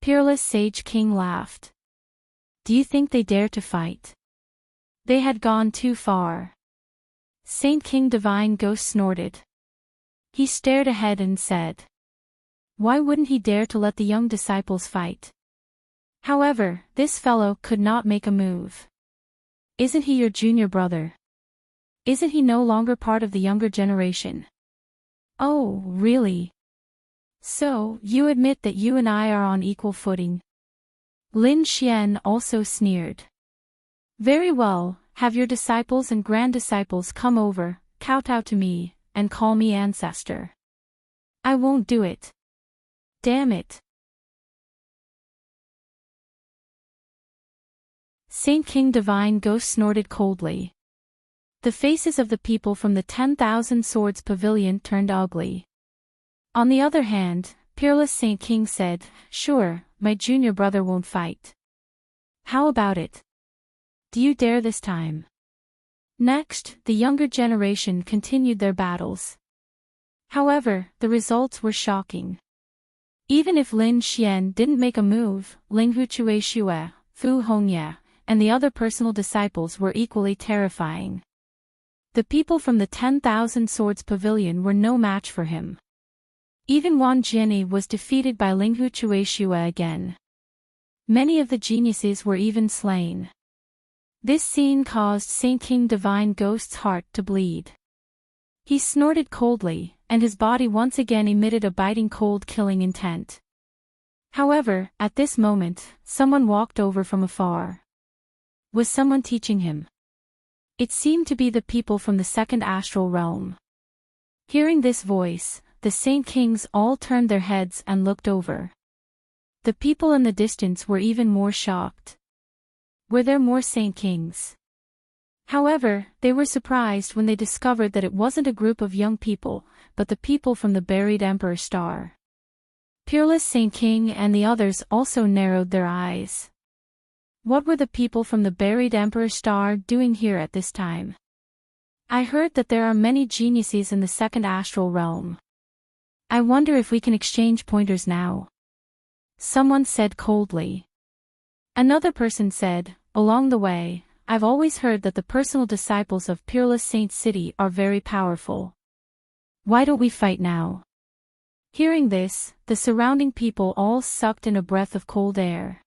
Peerless Sage King laughed. Do you think they dare to fight? They had gone too far. Saint King Divine Ghost snorted. He stared ahead and said. Why wouldn't he dare to let the young disciples fight? However, this fellow could not make a move. Isn't he your junior brother? Isn't he no longer part of the younger generation? Oh, really? So, you admit that you and I are on equal footing? Lin Xian also sneered. Very well, have your disciples and grand-disciples come over, kowtow to me, and call me ancestor. I won't do it. Damn it. Saint King Divine Ghost snorted coldly. The faces of the people from the 10,000 Swords Pavilion turned ugly. On the other hand, Peerless Saint King said, sure, my junior brother won't fight. How about it? Do you dare this time? Next, the younger generation continued their battles. However, the results were shocking. Even if Lin Xian didn't make a move, Linghu Chueshue, Fu Hongye, and the other personal disciples were equally terrifying. The people from the 10,000 Swords Pavilion were no match for him. Even Wan Jianyi was defeated by Linghu Chueshue again. Many of the geniuses were even slain. This scene caused Saint King Divine Ghost's heart to bleed. He snorted coldly, and his body once again emitted a biting cold killing intent. However, at this moment, someone walked over from afar. Was someone teaching him? It seemed to be the people from the second astral realm. Hearing this voice, the Saint Kings all turned their heads and looked over. The people in the distance were even more shocked. Were there more Saint Kings? However, they were surprised when they discovered that it wasn't a group of young people, but the people from the buried Emperor Star. Peerless Saint King and the others also narrowed their eyes. What were the people from the buried Emperor Star doing here at this time? I heard that there are many geniuses in the second astral realm. I wonder if we can exchange pointers now. Someone said coldly. Another person said, along the way, I've always heard that the personal disciples of Peerless Saint City are very powerful. Why don't we fight now? Hearing this, the surrounding people all sucked in a breath of cold air.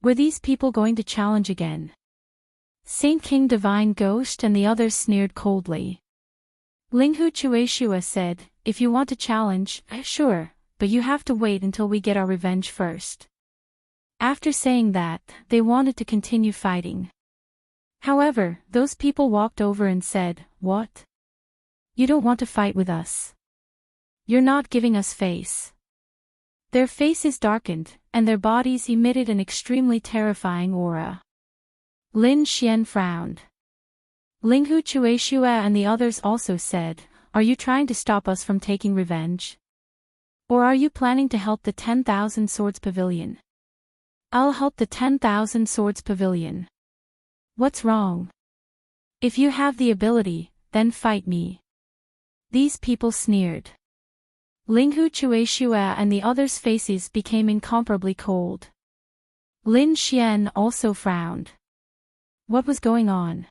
Were these people going to challenge again? Saint King Divine Ghost and the others sneered coldly. Linghu Chueshue said, if you want to challenge, sure, but you have to wait until we get our revenge first. After saying that, they wanted to continue fighting. However, those people walked over and said, what? You don't want to fight with us? You're not giving us face. Their faces darkened, and their bodies emitted an extremely terrifying aura. Lin Xian frowned. Linghu Chueshue and the others also said, are you trying to stop us from taking revenge? Or are you planning to help the 10,000 Swords Pavilion? I'll help the 10,000 Swords Pavilion. What's wrong? If you have the ability, then fight me. These people sneered. Linghu Chueshue and the others' faces became incomparably cold. Lin Xian also frowned. What was going on?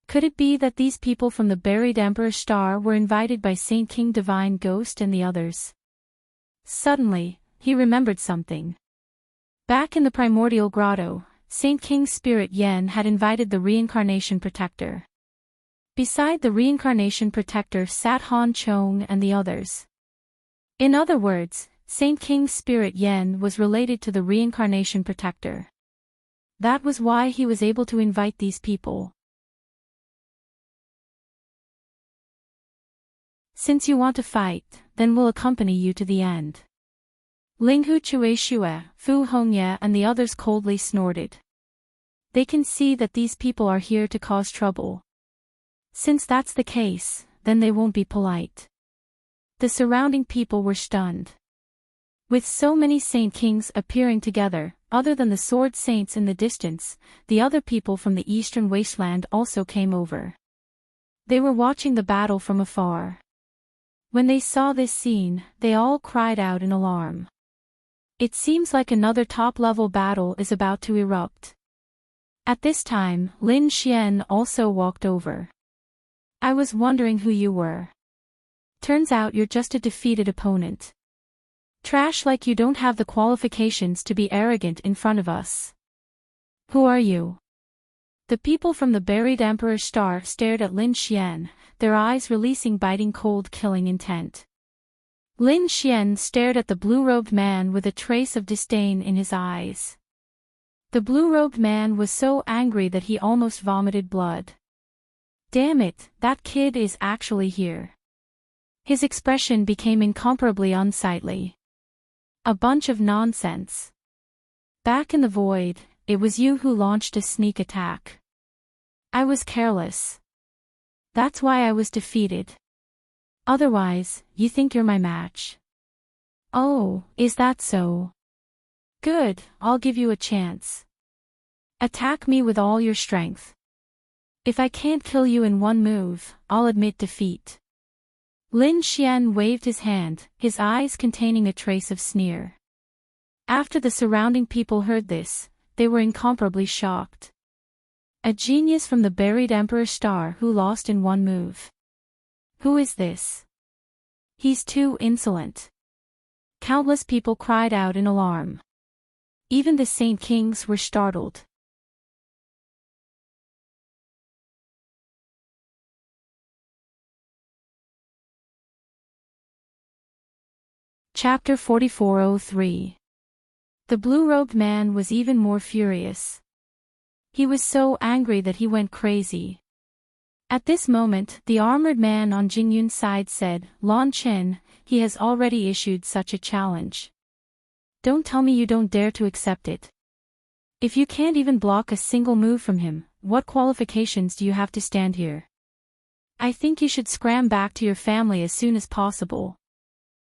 Could it be that these people from the buried Emperor Star were invited by Saint King Divine Ghost and the others? Suddenly, he remembered something. Back in the primordial grotto, Saint King Spirit Yen had invited the Reincarnation Protector. Beside the Reincarnation Protector sat Han Chong and the others. In other words, Saint King Spirit Yen was related to the Reincarnation Protector. That was why he was able to invite these people. Since you want to fight, then we'll accompany you to the end. Linghu Chueshue, Fu Hongye and the others coldly snorted. They can see that these people are here to cause trouble. Since that's the case, then they won't be polite. The surrounding people were stunned. With so many Saint Kings appearing together, other than the Sword Saints in the distance, the other people from the Eastern Wasteland also came over. They were watching the battle from afar. When they saw this scene, they all cried out in alarm. It seems like another top-level battle is about to erupt. At this time, Lin Xian also walked over. I was wondering who you were. Turns out you're just a defeated opponent. Trash like you don't have the qualifications to be arrogant in front of us. Who are you? The people from the buried Emperor's Star stared at Lin Xian, their eyes releasing biting cold killing intent. Lin Xian stared at the blue-robed man with a trace of disdain in his eyes. The blue-robed man was so angry that he almost vomited blood. Damn it, that kid is actually here. His expression became incomparably unsightly. A bunch of nonsense. Back in the void, it was you who launched a sneak attack. I was careless. That's why I was defeated. Otherwise, you think you're my match. Oh, is that so? Good, I'll give you a chance. Attack me with all your strength. If I can't kill you in one move, I'll admit defeat. Lin Xian waved his hand, his eyes containing a trace of sneer. After the surrounding people heard this, they were incomparably shocked. A genius from the buried Emperor's Star who lost in one move. Who is this? He's too insolent. Countless people cried out in alarm. Even the Saint Kings were startled. Chapter 4403. The blue-robed man was even more furious. He was so angry that he went crazy. At this moment, the armored man on Jingyun's side said, "Lan Chen, he has already issued such a challenge. Don't tell me you don't dare to accept it. If you can't even block a single move from him, what qualifications do you have to stand here? I think you should scram back to your family as soon as possible."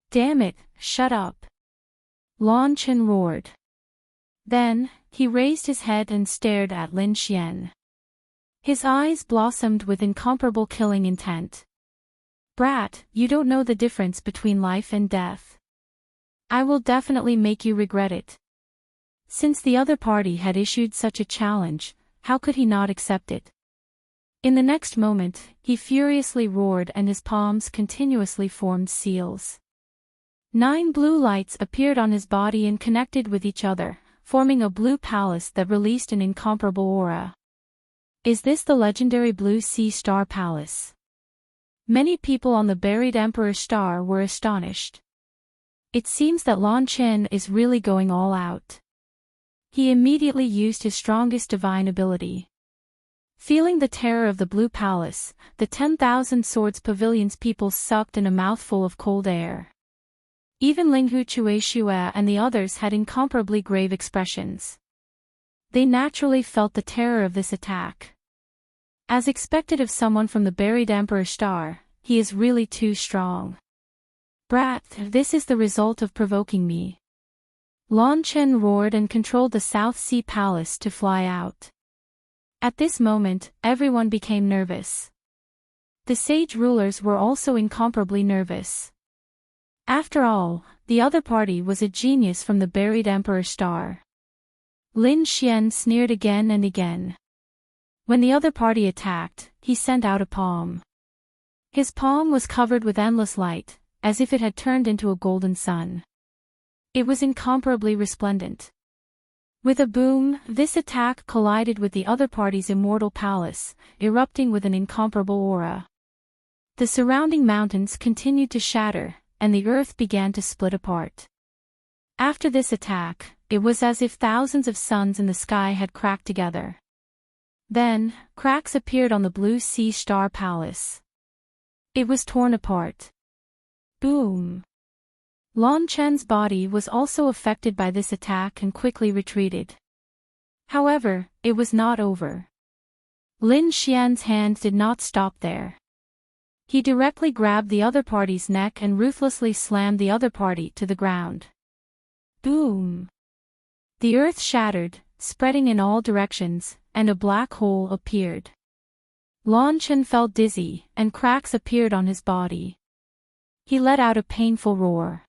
"Damn it, shut up!" Lan Chen roared. Then, he raised his head and stared at Lin Xian. His eyes blossomed with incomparable killing intent. "Brat, you don't know the difference between life and death. I will definitely make you regret it." Since the other party had issued such a challenge, how could he not accept it? In the next moment, he furiously roared and his palms continuously formed seals. 9 blue lights appeared on his body and connected with each other, forming a blue palace that released an incomparable aura. Is this the legendary Blue Sea Star Palace? Many people on the buried Emperor's Star were astonished. It seems that Lan Chen is really going all out. He immediately used his strongest divine ability. Feeling the terror of the Blue Palace, the 10,000 Swords Pavilion's people sucked in a mouthful of cold air. Even Linghu Chueshua and the others had incomparably grave expressions. They naturally felt the terror of this attack. As expected of someone from the buried Emperor's Star, he is really too strong. "Brat, this is the result of provoking me." Lan Chen roared and controlled the South Sea Palace to fly out. At this moment, everyone became nervous. The sage rulers were also incomparably nervous. After all, the other party was a genius from the buried Emperor's Star. Lin Xian sneered again and again. When the other party attacked, he sent out a palm. His palm was covered with endless light, as if it had turned into a golden sun. It was incomparably resplendent. With a boom, this attack collided with the other party's immortal palace, erupting with an incomparable aura. The surrounding mountains continued to shatter, and the earth began to split apart. After this attack, it was as if thousands of suns in the sky had cracked together. Then, cracks appeared on the Blue Sea Star Palace. It was torn apart. Boom! Lan Chen's body was also affected by this attack and quickly retreated. However, it was not over. Lin Xian's hand did not stop there. He directly grabbed the other party's neck and ruthlessly slammed the other party to the ground. Boom! The earth shattered, spreading in all directions, and a black hole appeared. Lan Chen felt dizzy, and cracks appeared on his body. He let out a painful roar.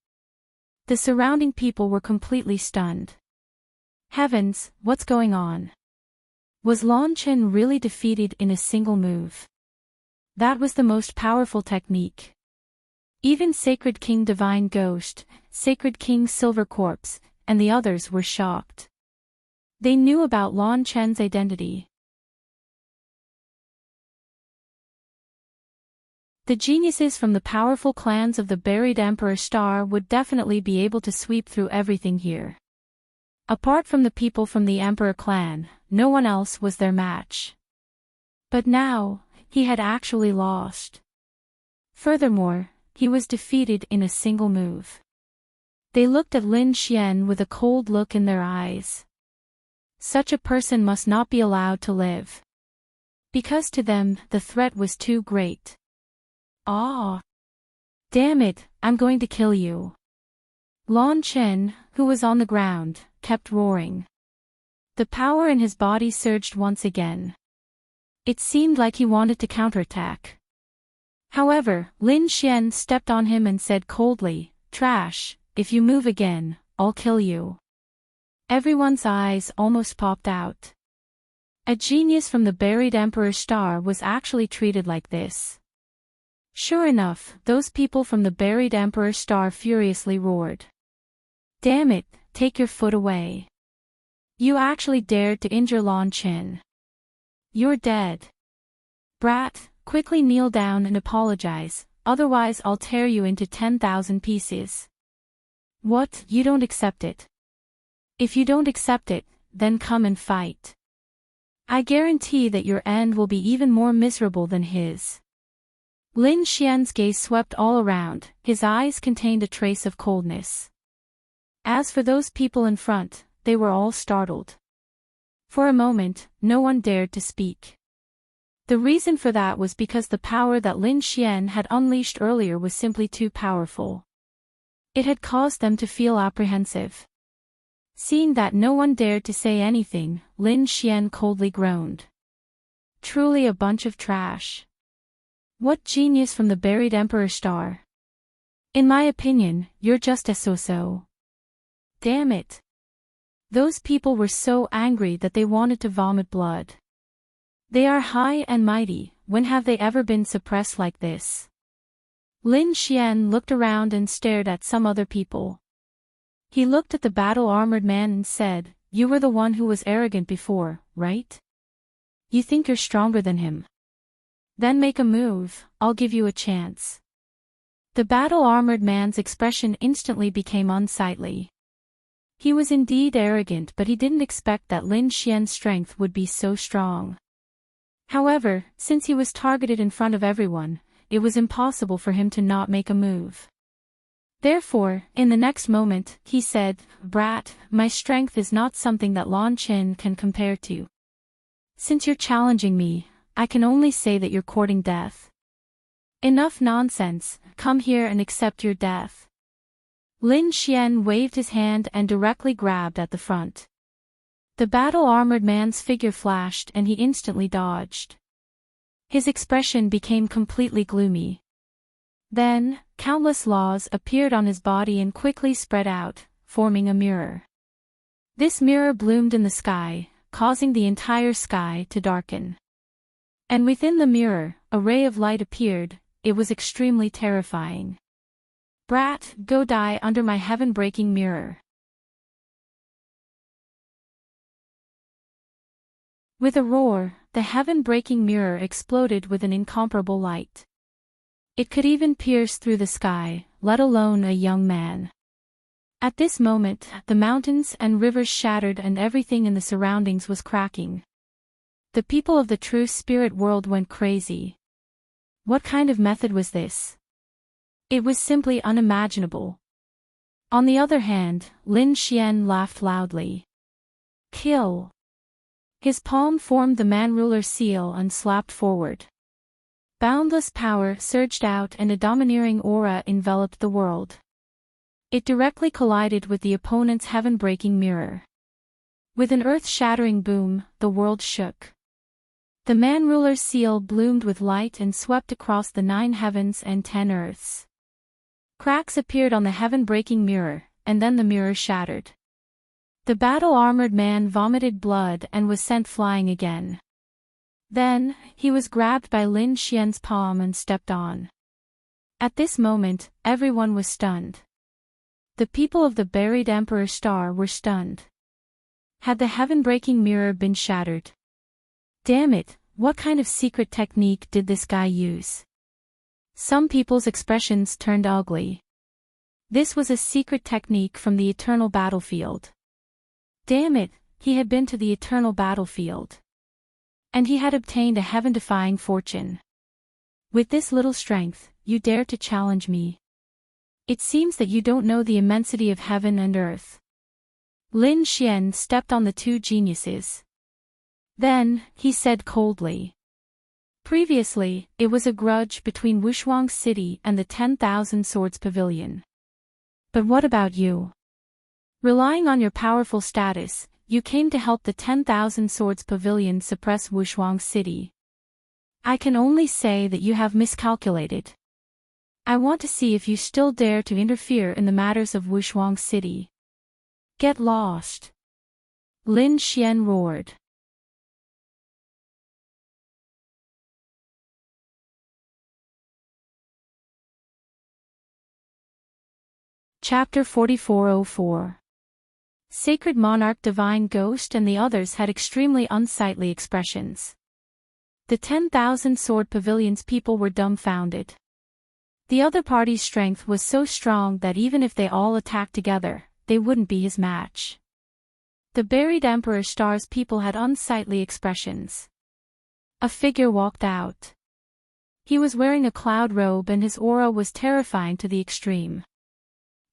The surrounding people were completely stunned. Heavens, what's going on? Was Lan Chen really defeated in a single move? That was the most powerful technique. Even Sacred King Divine Ghost, Sacred King Silver Corpse, and the others were shocked. They knew about Lan Chen's identity. The geniuses from the powerful clans of the buried Emperor Star would definitely be able to sweep through everything here. Apart from the people from the Emperor clan, no one else was their match. But now, he had actually lost. Furthermore, he was defeated in a single move. They looked at Lin Xian with a cold look in their eyes. Such a person must not be allowed to live. Because to them, the threat was too great. Ah! Damn it, I'm going to kill you. Lan Chen, who was on the ground, kept roaring. The power in his body surged once again. It seemed like he wanted to counterattack. However, Lin Xian stepped on him and said coldly, "Trash, if you move again, I'll kill you." Everyone's eyes almost popped out. A genius from the buried Emperor Star was actually treated like this. Sure enough, those people from the buried Emperor Star furiously roared. "Damn it, take your foot away. You actually dared to injure Lan Chen. You're dead. Brat, quickly kneel down and apologize, otherwise I'll tear you into 10,000 pieces." "What, you don't accept it? If you don't accept it, then come and fight. I guarantee that your end will be even more miserable than his." Lin Xian's gaze swept all around, his eyes contained a trace of coldness. As for those people in front, they were all startled. For a moment, no one dared to speak. The reason for that was because the power that Lin Xian had unleashed earlier was simply too powerful. It had caused them to feel apprehensive. Seeing that no one dared to say anything, Lin Xian coldly groaned. Truly a bunch of trash. What genius from the buried Emperor Star. In my opinion, you're just a so-so. Damn it. Those people were so angry that they wanted to vomit blood. They are high and mighty, when have they ever been suppressed like this? Lin Xian looked around and stared at some other people. He looked at the battle-armored man and said, "You were the one who was arrogant before, right? You think you're stronger than him? Then make a move, I'll give you a chance." The battle-armored man's expression instantly became unsightly. He was indeed arrogant, but he didn't expect that Lin Xian's strength would be so strong. However, since he was targeted in front of everyone, it was impossible for him to not make a move. Therefore, in the next moment, he said, "Brat, my strength is not something that Lan Chen can compare to. Since you're challenging me, I can only say that you're courting death. Enough nonsense, come here and accept your death." Lin Xian waved his hand and directly grabbed at the front. The battle-armored man's figure flashed and he instantly dodged. His expression became completely gloomy. Then, countless laws appeared on his body and quickly spread out, forming a mirror. This mirror bloomed in the sky, causing the entire sky to darken. And within the mirror, a ray of light appeared. It was extremely terrifying. "Brat, go die under my heaven-breaking mirror." With a roar, the heaven-breaking mirror exploded with an incomparable light. It could even pierce through the sky, let alone a young man. At this moment, the mountains and rivers shattered and everything in the surroundings was cracking. The people of the true spirit world went crazy. What kind of method was this? It was simply unimaginable. On the other hand, Lin Xian laughed loudly. "Kill." His palm formed the man-ruler seal and slapped forward. Boundless power surged out and a domineering aura enveloped the world. It directly collided with the opponent's heaven-breaking mirror. With an earth-shattering boom, the world shook. The man-ruler's seal bloomed with light and swept across the 9 heavens and 10 earths. Cracks appeared on the heaven-breaking mirror, and then the mirror shattered. The battle-armored man vomited blood and was sent flying again. Then, he was grabbed by Lin Xian's palm and stepped on. At this moment, everyone was stunned. The people of the buried Emperor Star were stunned. Had the heaven-breaking mirror been shattered? Damn it, what kind of secret technique did this guy use? Some people's expressions turned ugly. This was a secret technique from the eternal battlefield. Damn it, he had been to the eternal battlefield. And he had obtained a heaven-defying fortune. With this little strength, you dare to challenge me. It seems that you don't know the immensity of heaven and earth. Lin Xian stepped on the two geniuses. Then, he said coldly. Previously, it was a grudge between Wushuang City and the 10,000 Swords Pavilion. But what about you? Relying on your powerful status, you came to help the 10,000 Swords Pavilion suppress Wushuang City. I can only say that you have miscalculated. I want to see if you still dare to interfere in the matters of Wushuang City. Get lost. Lin Xian roared. Chapter 4404. Sacred Monarch, Divine Ghost and the others had extremely unsightly expressions. The 10,000 Sword Pavilion's people were dumbfounded. The other party's strength was so strong that even if they all attacked together, they wouldn't be his match. The buried Emperor Star's people had unsightly expressions. A figure walked out. He was wearing a cloud robe and his aura was terrifying to the extreme.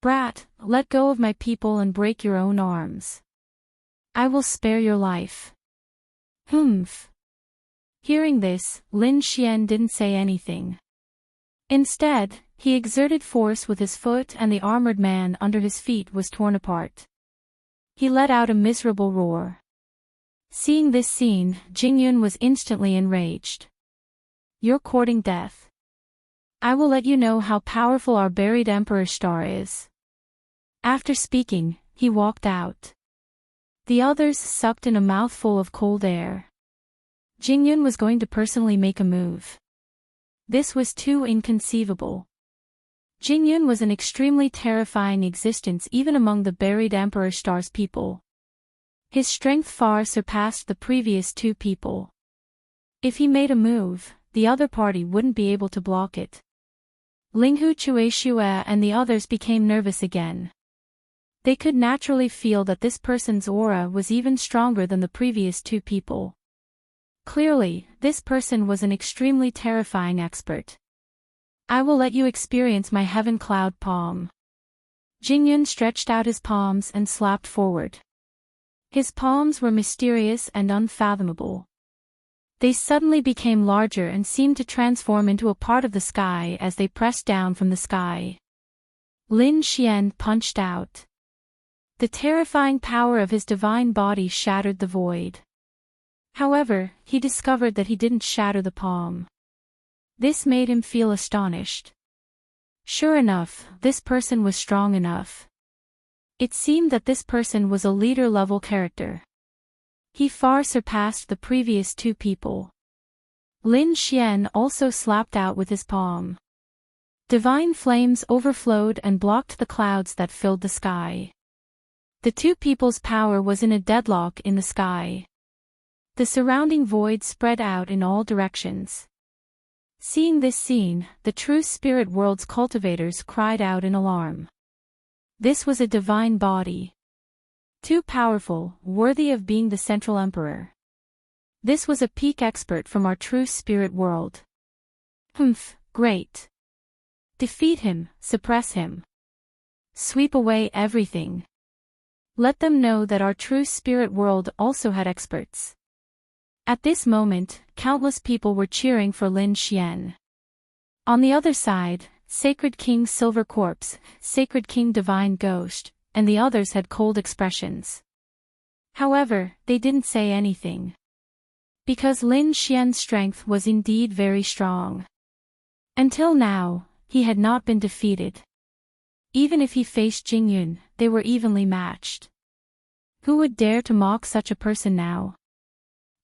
Brat, let go of my people and break your own arms. I will spare your life. Humph. Hearing this, Lin Xian didn't say anything. Instead, he exerted force with his foot and the armored man under his feet was torn apart. He let out a miserable roar. Seeing this scene, Jingyun was instantly enraged. You're courting death. I will let you know how powerful our buried Emperor Star is. After speaking, he walked out. The others sucked in a mouthful of cold air. Jingyun was going to personally make a move. This was too inconceivable. Jingyun was an extremely terrifying existence even among the buried Emperor Star's people. His strength far surpassed the previous two people. If he made a move, the other party wouldn't be able to block it. Linghu Chueshue and the others became nervous again. They could naturally feel that this person's aura was even stronger than the previous two people. Clearly, this person was an extremely terrifying expert. I will let you experience my heaven cloud palm. Jingyun stretched out his palms and slapped forward. His palms were mysterious and unfathomable. They suddenly became larger and seemed to transform into a part of the sky as they pressed down from the sky. Lin Xian punched out. The terrifying power of his divine body shattered the void. However, he discovered that he didn't shatter the palm. This made him feel astonished. Sure enough, this person was strong enough. It seemed that this person was a leader-level character. He far surpassed the previous two people. Lin Xian also slapped out with his palm. Divine flames overflowed and blocked the clouds that filled the sky. The two people's power was in a deadlock in the sky. The surrounding void spread out in all directions. Seeing this scene, the true spirit world's cultivators cried out in alarm. This was a divine body. Too powerful, worthy of being the central emperor. This was a peak expert from our true spirit world. Humph, great. Defeat him, suppress him. Sweep away everything. Let them know that our true spirit world also had experts. At this moment, countless people were cheering for Lin Xian. On the other side, Sacred King Silver Corpse, Sacred King Divine Ghost, and the others had cold expressions. However, they didn't say anything. Because Lin Xian's strength was indeed very strong. Until now, he had not been defeated. Even if he faced Jingyun, they were evenly matched. Who would dare to mock such a person now?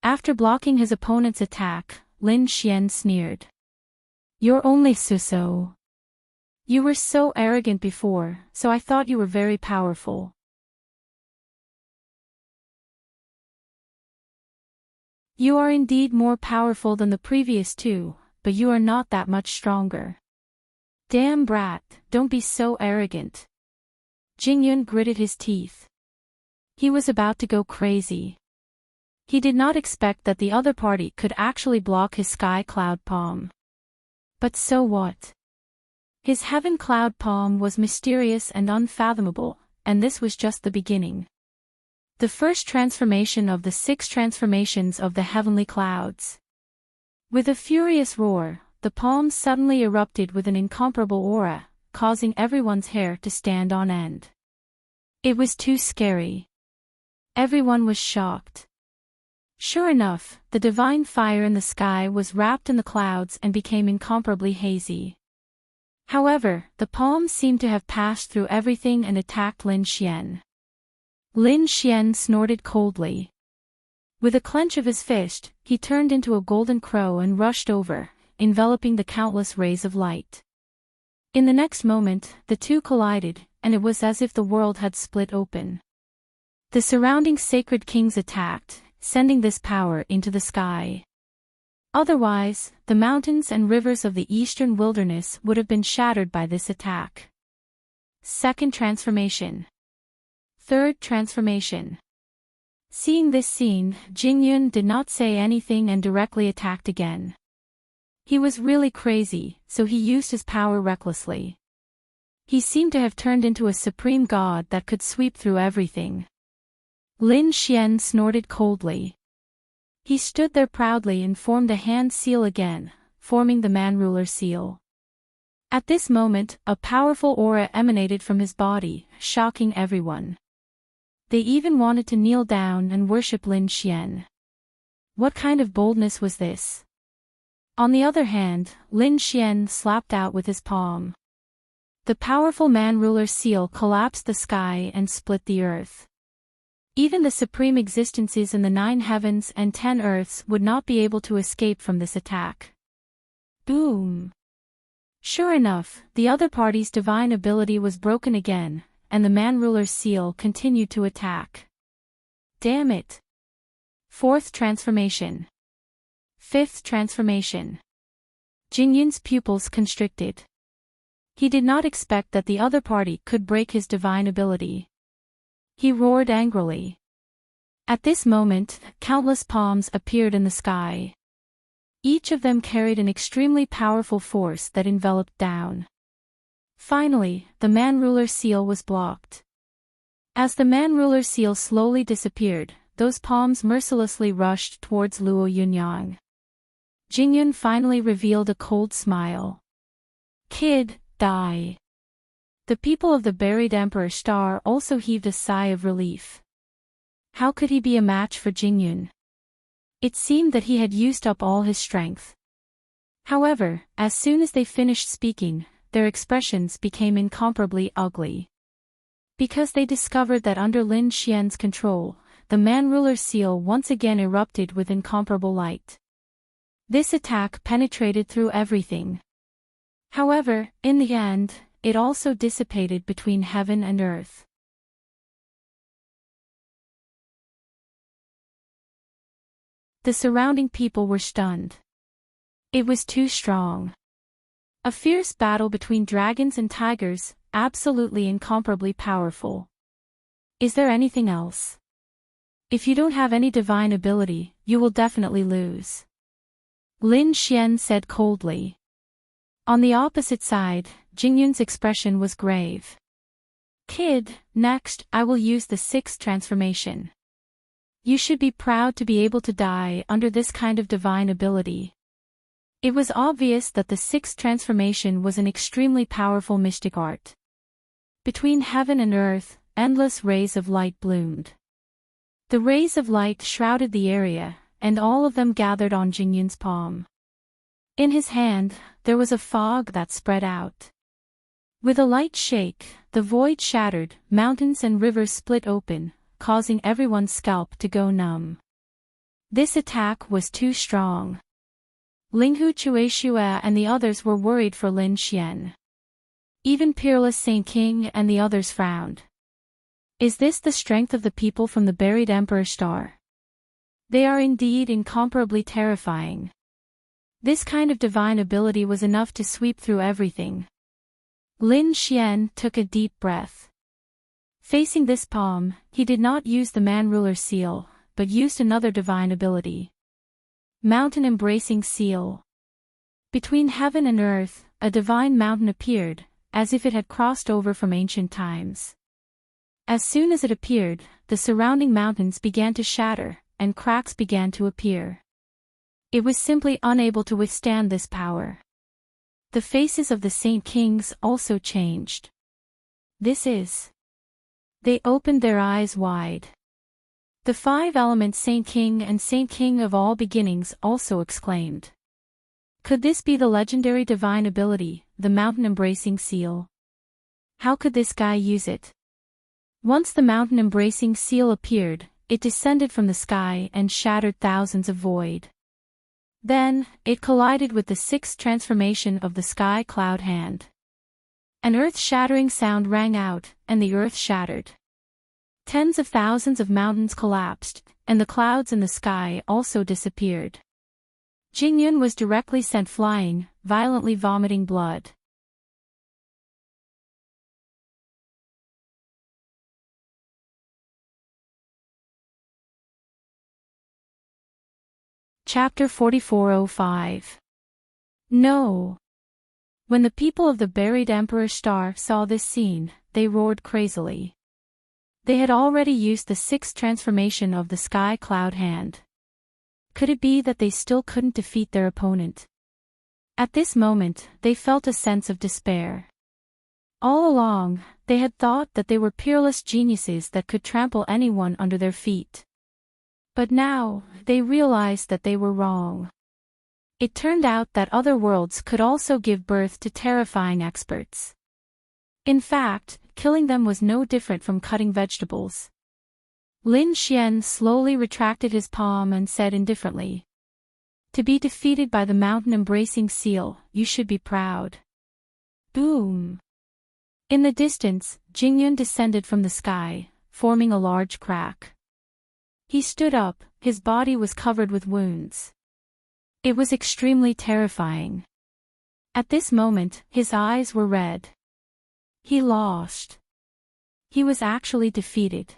After blocking his opponent's attack, Lin Xian sneered. You're only so. You were so arrogant before, so I thought you were very powerful. You are indeed more powerful than the previous two, but you are not that much stronger. Damn brat, don't be so arrogant. Jingyun gritted his teeth. He was about to go crazy. He did not expect that the other party could actually block his sky cloud palm. But so what? His heaven cloud palm was mysterious and unfathomable, and this was just the beginning. The first transformation of the 6 transformations of the heavenly clouds. With a furious roar, the palm suddenly erupted with an incomparable aura, causing everyone's hair to stand on end. It was too scary. Everyone was shocked. Sure enough, the divine fire in the sky was wrapped in the clouds and became incomparably hazy. However, the palm seemed to have passed through everything and attacked Lin Xian. Lin Xian snorted coldly. With a clench of his fist, he turned into a golden crow and rushed over, enveloping the countless rays of light. In the next moment, the two collided, and it was as if the world had split open. The surrounding sacred kings attacked, sending this power into the sky. Otherwise, the mountains and rivers of the eastern wilderness would have been shattered by this attack. Second transformation. Third transformation. Seeing this scene, Jingyun did not say anything and directly attacked again. He was really crazy, so he used his power recklessly. He seemed to have turned into a supreme god that could sweep through everything. Lin Xian snorted coldly. He stood there proudly and formed a hand seal again, forming the man-ruler seal. At this moment, a powerful aura emanated from his body, shocking everyone. They even wanted to kneel down and worship Lin Xian. What kind of boldness was this? On the other hand, Lin Xian slapped out with his palm. The powerful man-ruler seal collapsed the sky and split the earth. Even the supreme existences in the 9 heavens and 10 earths would not be able to escape from this attack. Boom! Sure enough, the other party's divine ability was broken again, and the man-ruler's seal continued to attack. Damn it! Fourth transformation. Fifth transformation. Jingyun's pupils constricted. He did not expect that the other party could break his divine ability. He roared angrily. At this moment, countless palms appeared in the sky. Each of them carried an extremely powerful force that enveloped down. Finally, the man-ruler seal was blocked. As the man-ruler seal slowly disappeared, those palms mercilessly rushed towards Luo Yunyang. Jingyun finally revealed a cold smile. Kid, die. The people of the buried Emperor Star also heaved a sigh of relief. How could he be a match for Jingyun? It seemed that he had used up all his strength. However, as soon as they finished speaking, their expressions became incomparably ugly. Because they discovered that under Lin Xian's control, the man-ruler seal once again erupted with incomparable light. This attack penetrated through everything. However, in the end, it also dissipated between heaven and earth. The surrounding people were stunned. It was too strong. A fierce battle between dragons and tigers, absolutely incomparably powerful. Is there anything else? If you don't have any divine ability, you will definitely lose. Lin Xian said coldly. On the opposite side, Jingyun's expression was grave. Kid, next, I will use the 6th transformation. You should be proud to be able to die under this kind of divine ability. It was obvious that the 6th transformation was an extremely powerful mystic art. Between heaven and earth, endless rays of light bloomed. The rays of light shrouded the area, and all of them gathered on Jingyun's palm. In his hand, there was a fog that spread out. With a light shake, the void shattered, mountains and rivers split open, causing everyone's scalp to go numb. This attack was too strong. Linghu Chueshua and the others were worried for Lin Xian. Even Peerless Saint King and the others frowned. Is this the strength of the people from the buried Emperor Star? They are indeed incomparably terrifying. This kind of divine ability was enough to sweep through everything. Lin Xian took a deep breath. Facing this palm, he did not use the man-ruler seal, but used another divine ability. Mountain-embracing seal. Between heaven and earth, a divine mountain appeared, as if it had crossed over from ancient times. As soon as it appeared, the surrounding mountains began to shatter, and cracks began to appear. It was simply unable to withstand this power. The faces of the Saint Kings also changed. This is. They opened their eyes wide. The five-element Saint King and Saint King of all beginnings also exclaimed. Could this be the legendary divine ability, the mountain-embracing seal? How could this guy use it? Once the mountain-embracing seal appeared, it descended from the sky and shattered thousands of void. Then, it collided with the sixth transformation of the sky cloud hand. An earth-shattering sound rang out, and the earth shattered. Tens of thousands of mountains collapsed, and the clouds in the sky also disappeared. Jingyun was directly sent flying, violently vomiting blood. Chapter 4405. No. When the people of the buried Emperor Star saw this scene, they roared crazily. They had already used the sixth transformation of the sky cloud hand. Could it be that they still couldn't defeat their opponent? At this moment, they felt a sense of despair. All along, they had thought that they were peerless geniuses that could trample anyone under their feet. But now, they realized that they were wrong. It turned out that other worlds could also give birth to terrifying experts. In fact, killing them was no different from cutting vegetables. Lin Xian slowly retracted his palm and said indifferently. To be defeated by the mountain-embracing seal, you should be proud. Boom! In the distance, Jingyun descended from the sky, forming a large crack. He stood up, his body was covered with wounds. It was extremely terrifying. At this moment, his eyes were red. He lost. He was actually defeated.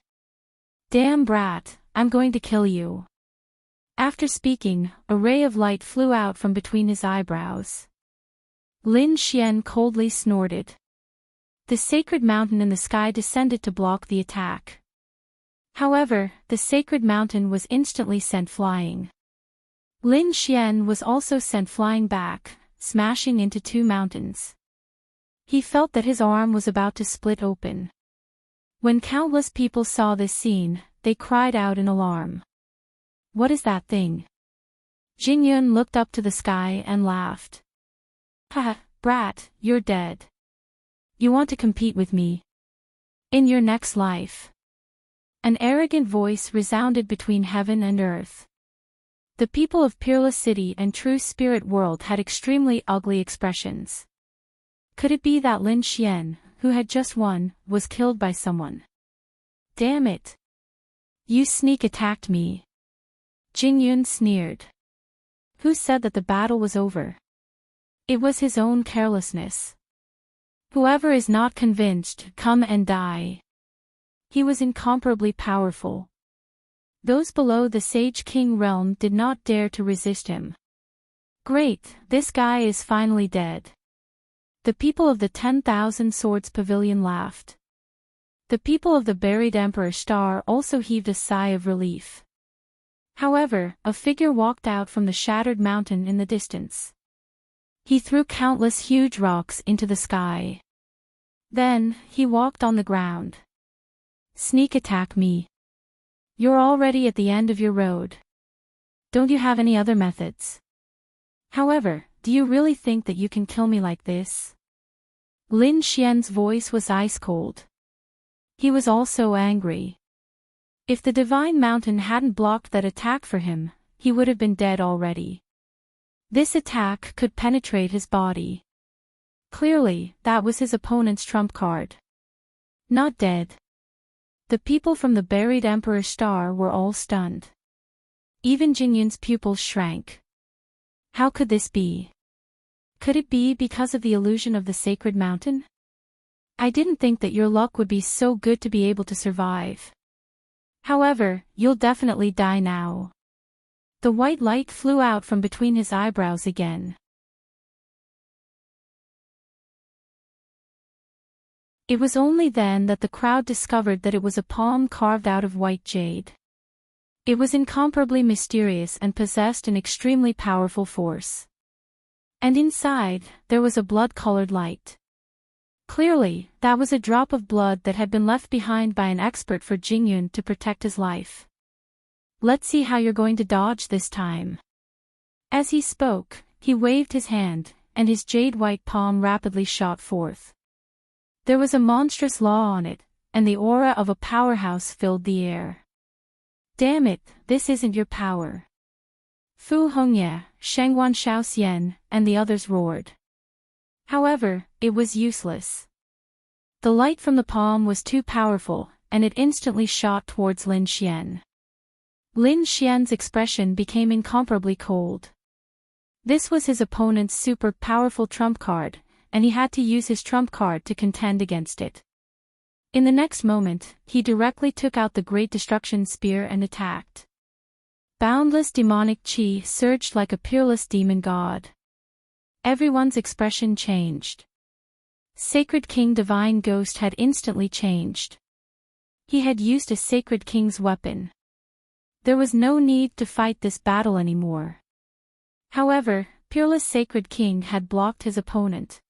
Damn brat, I'm going to kill you. After speaking, a ray of light flew out from between his eyebrows. Lin Xian coldly snorted. The sacred mountain in the sky descended to block the attack. However, the sacred mountain was instantly sent flying. Lin Xian was also sent flying back, smashing into two mountains. He felt that his arm was about to split open. When countless people saw this scene, they cried out in alarm. What is that thing? Jingyun looked up to the sky and laughed. Ha, brat, you're dead. You want to compete with me? In your next life. An arrogant voice resounded between heaven and earth. The people of Peerless City and True Spirit World had extremely ugly expressions. Could it be that Lin Xian, who had just won, was killed by someone? Damn it! You sneak attacked me. Jingyun sneered. Who said that the battle was over? It was his own carelessness. Whoever is not convinced, come and die. He was incomparably powerful. Those below the Sage King realm did not dare to resist him. Great, this guy is finally dead. The people of the 10,000 Swords Pavilion laughed. The people of the buried Emperor Star also heaved a sigh of relief. However, a figure walked out from the shattered mountain in the distance. He threw countless huge rocks into the sky. Then, he walked on the ground. Sneak attack me. You're already at the end of your road. Don't you have any other methods? However, do you really think that you can kill me like this? Lin Xian's voice was ice-cold. He was also angry. If the Divine Mountain hadn't blocked that attack for him, he would have been dead already. This attack could penetrate his body. Clearly, that was his opponent's trump card. Not dead. The people from the buried Emperor Star were all stunned. Even Jingyun's pupils shrank. How could this be? Could it be because of the illusion of the sacred mountain? I didn't think that your luck would be so good to be able to survive. However, you'll definitely die now. The white light flew out from between his eyebrows again. It was only then that the crowd discovered that it was a palm carved out of white jade. It was incomparably mysterious and possessed an extremely powerful force. And inside, there was a blood-colored light. Clearly, that was a drop of blood that had been left behind by an expert for Jingyun to protect his life. Let's see how you're going to dodge this time. As he spoke, he waved his hand, and his jade-white palm rapidly shot forth. There was a monstrous law on it, and the aura of a powerhouse filled the air. Damn it, this isn't your power. Fu Hongye, Shengwan Shaoxian, and the others roared. However, it was useless. The light from the palm was too powerful, and it instantly shot towards Lin Xian. Lin Xian's expression became incomparably cold. This was his opponent's super powerful trump card, and he had to use his trump card to contend against it. In the next moment, he directly took out the Great Destruction Spear and attacked. Boundless demonic chi surged like a peerless demon god. Everyone's expression changed. Sacred King Divine Ghost had instantly changed. He had used a Sacred King's weapon. There was no need to fight this battle anymore. However, Peerless Sacred King had blocked his opponent.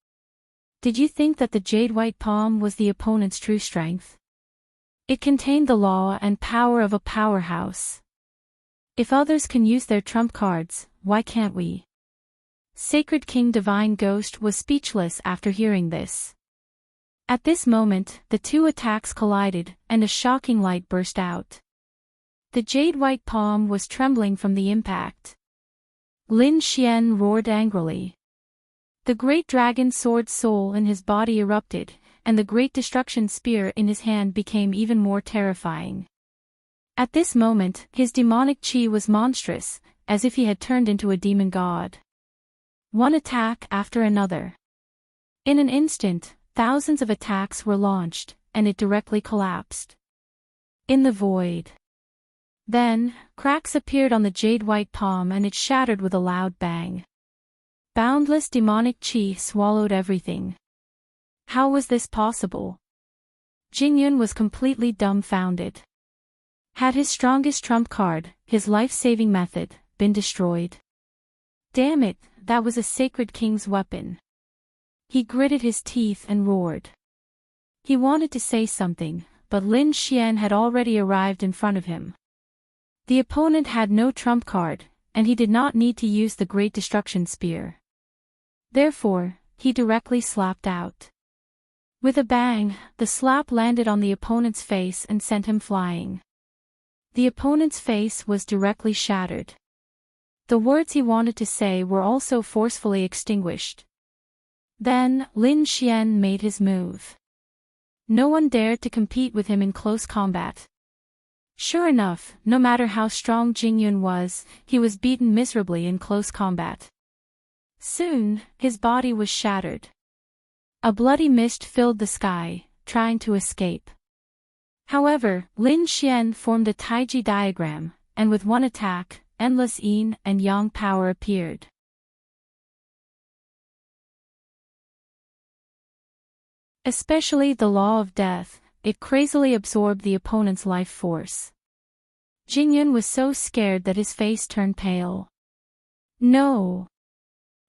Did you think that the jade-white palm was the opponent's true strength? It contained the law and power of a powerhouse. If others can use their trump cards, why can't we? Sacred King Divine Ghost was speechless after hearing this. At this moment, the two attacks collided, and a shocking light burst out. The jade-white palm was trembling from the impact. Lin Xian roared angrily. The great dragon sword soul in his body erupted, and the great destruction spear in his hand became even more terrifying. At this moment, his demonic chi was monstrous, as if he had turned into a demon god. One attack after another. In an instant, thousands of attacks were launched, and it directly collapsed. In the void. Then, cracks appeared on the jade-white palm and it shattered with a loud bang. Boundless demonic chi swallowed everything. How was this possible? Jingyun was completely dumbfounded. Had his strongest trump card, his life-saving method, been destroyed? Damn it, that was a Sacred King's weapon. He gritted his teeth and roared. He wanted to say something, but Lin Xian had already arrived in front of him. The opponent had no trump card, and he did not need to use the Great Destruction Spear. Therefore, he directly slapped out. With a bang, the slap landed on the opponent's face and sent him flying. The opponent's face was directly shattered. The words he wanted to say were also forcefully extinguished. Then, Lin Xian made his move. No one dared to compete with him in close combat. Sure enough, no matter how strong Jingyun was, he was beaten miserably in close combat. Soon, his body was shattered. A bloody mist filled the sky, trying to escape. However, Lin Xian formed a Taiji diagram, and with one attack, endless yin and yang power appeared. Especially the law of death, it crazily absorbed the opponent's life force. Jingyun was so scared that his face turned pale. No!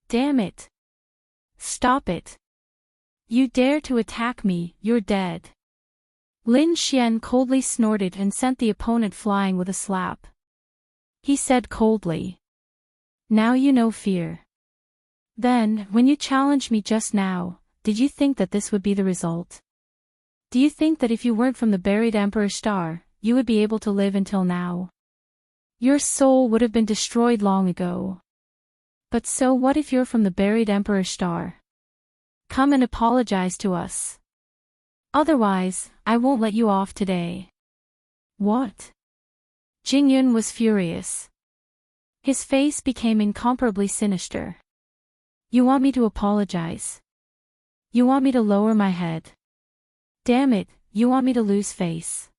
Damn it! Stop it! You dare to attack me, you're dead. Lin Xian coldly snorted and sent the opponent flying with a slap. He said coldly. Now you know fear. Then, when you challenged me just now, did you think that this would be the result? Do you think that if you weren't from the buried Emperor Star, you would be able to live until now? Your soul would have been destroyed long ago. But so what if you're from the buried Emperor Star? Come and apologize to us. Otherwise, I won't let you off today. What? Jingyun was furious. His face became incomparably sinister. You want me to apologize? You want me to lower my head? Damn it, you want me to lose face.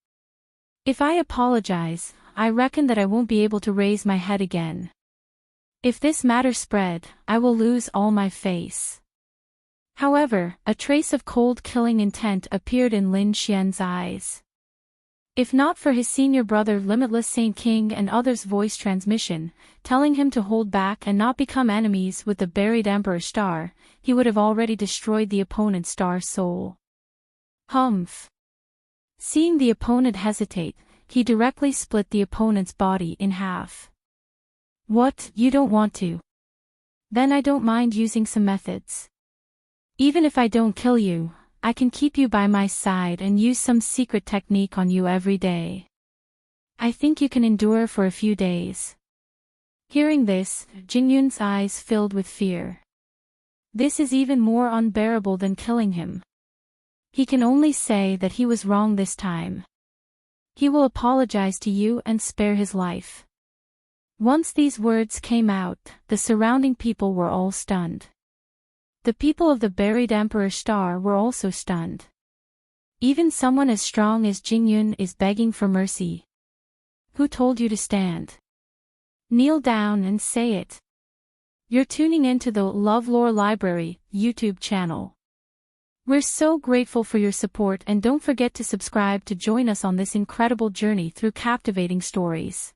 If I apologize, I reckon that I won't be able to raise my head again. If this matter spread, I will lose all my face. However, a trace of cold killing intent appeared in Lin Xian's eyes. If not for his senior brother Limitless Saint King and others' voice transmission, telling him to hold back and not become enemies with the buried Emperor Star, he would have already destroyed the opponent's star soul. Humph. Seeing the opponent hesitate, he directly split the opponent's body in half. What, you don't want to? Then I don't mind using some methods. Even if I don't kill you, I can keep you by my side and use some secret technique on you every day. I think you can endure for a few days. Hearing this, Jingyun's eyes filled with fear. This is even more unbearable than killing him. He can only say that he was wrong this time. He will apologize to you and spare his life. Once these words came out, the surrounding people were all stunned. The people of the buried Emperor Star were also stunned. Even someone as strong as Jingyun is begging for mercy. Who told you to stand? Kneel down and say it. You're tuning into the LoveLore Library YouTube channel. We're so grateful for your support, and don't forget to subscribe to join us on this incredible journey through captivating stories.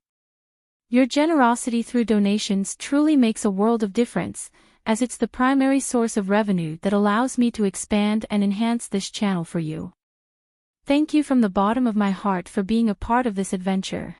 Your generosity through donations truly makes a world of difference, as it's the primary source of revenue that allows me to expand and enhance this channel for you. Thank you from the bottom of my heart for being a part of this adventure.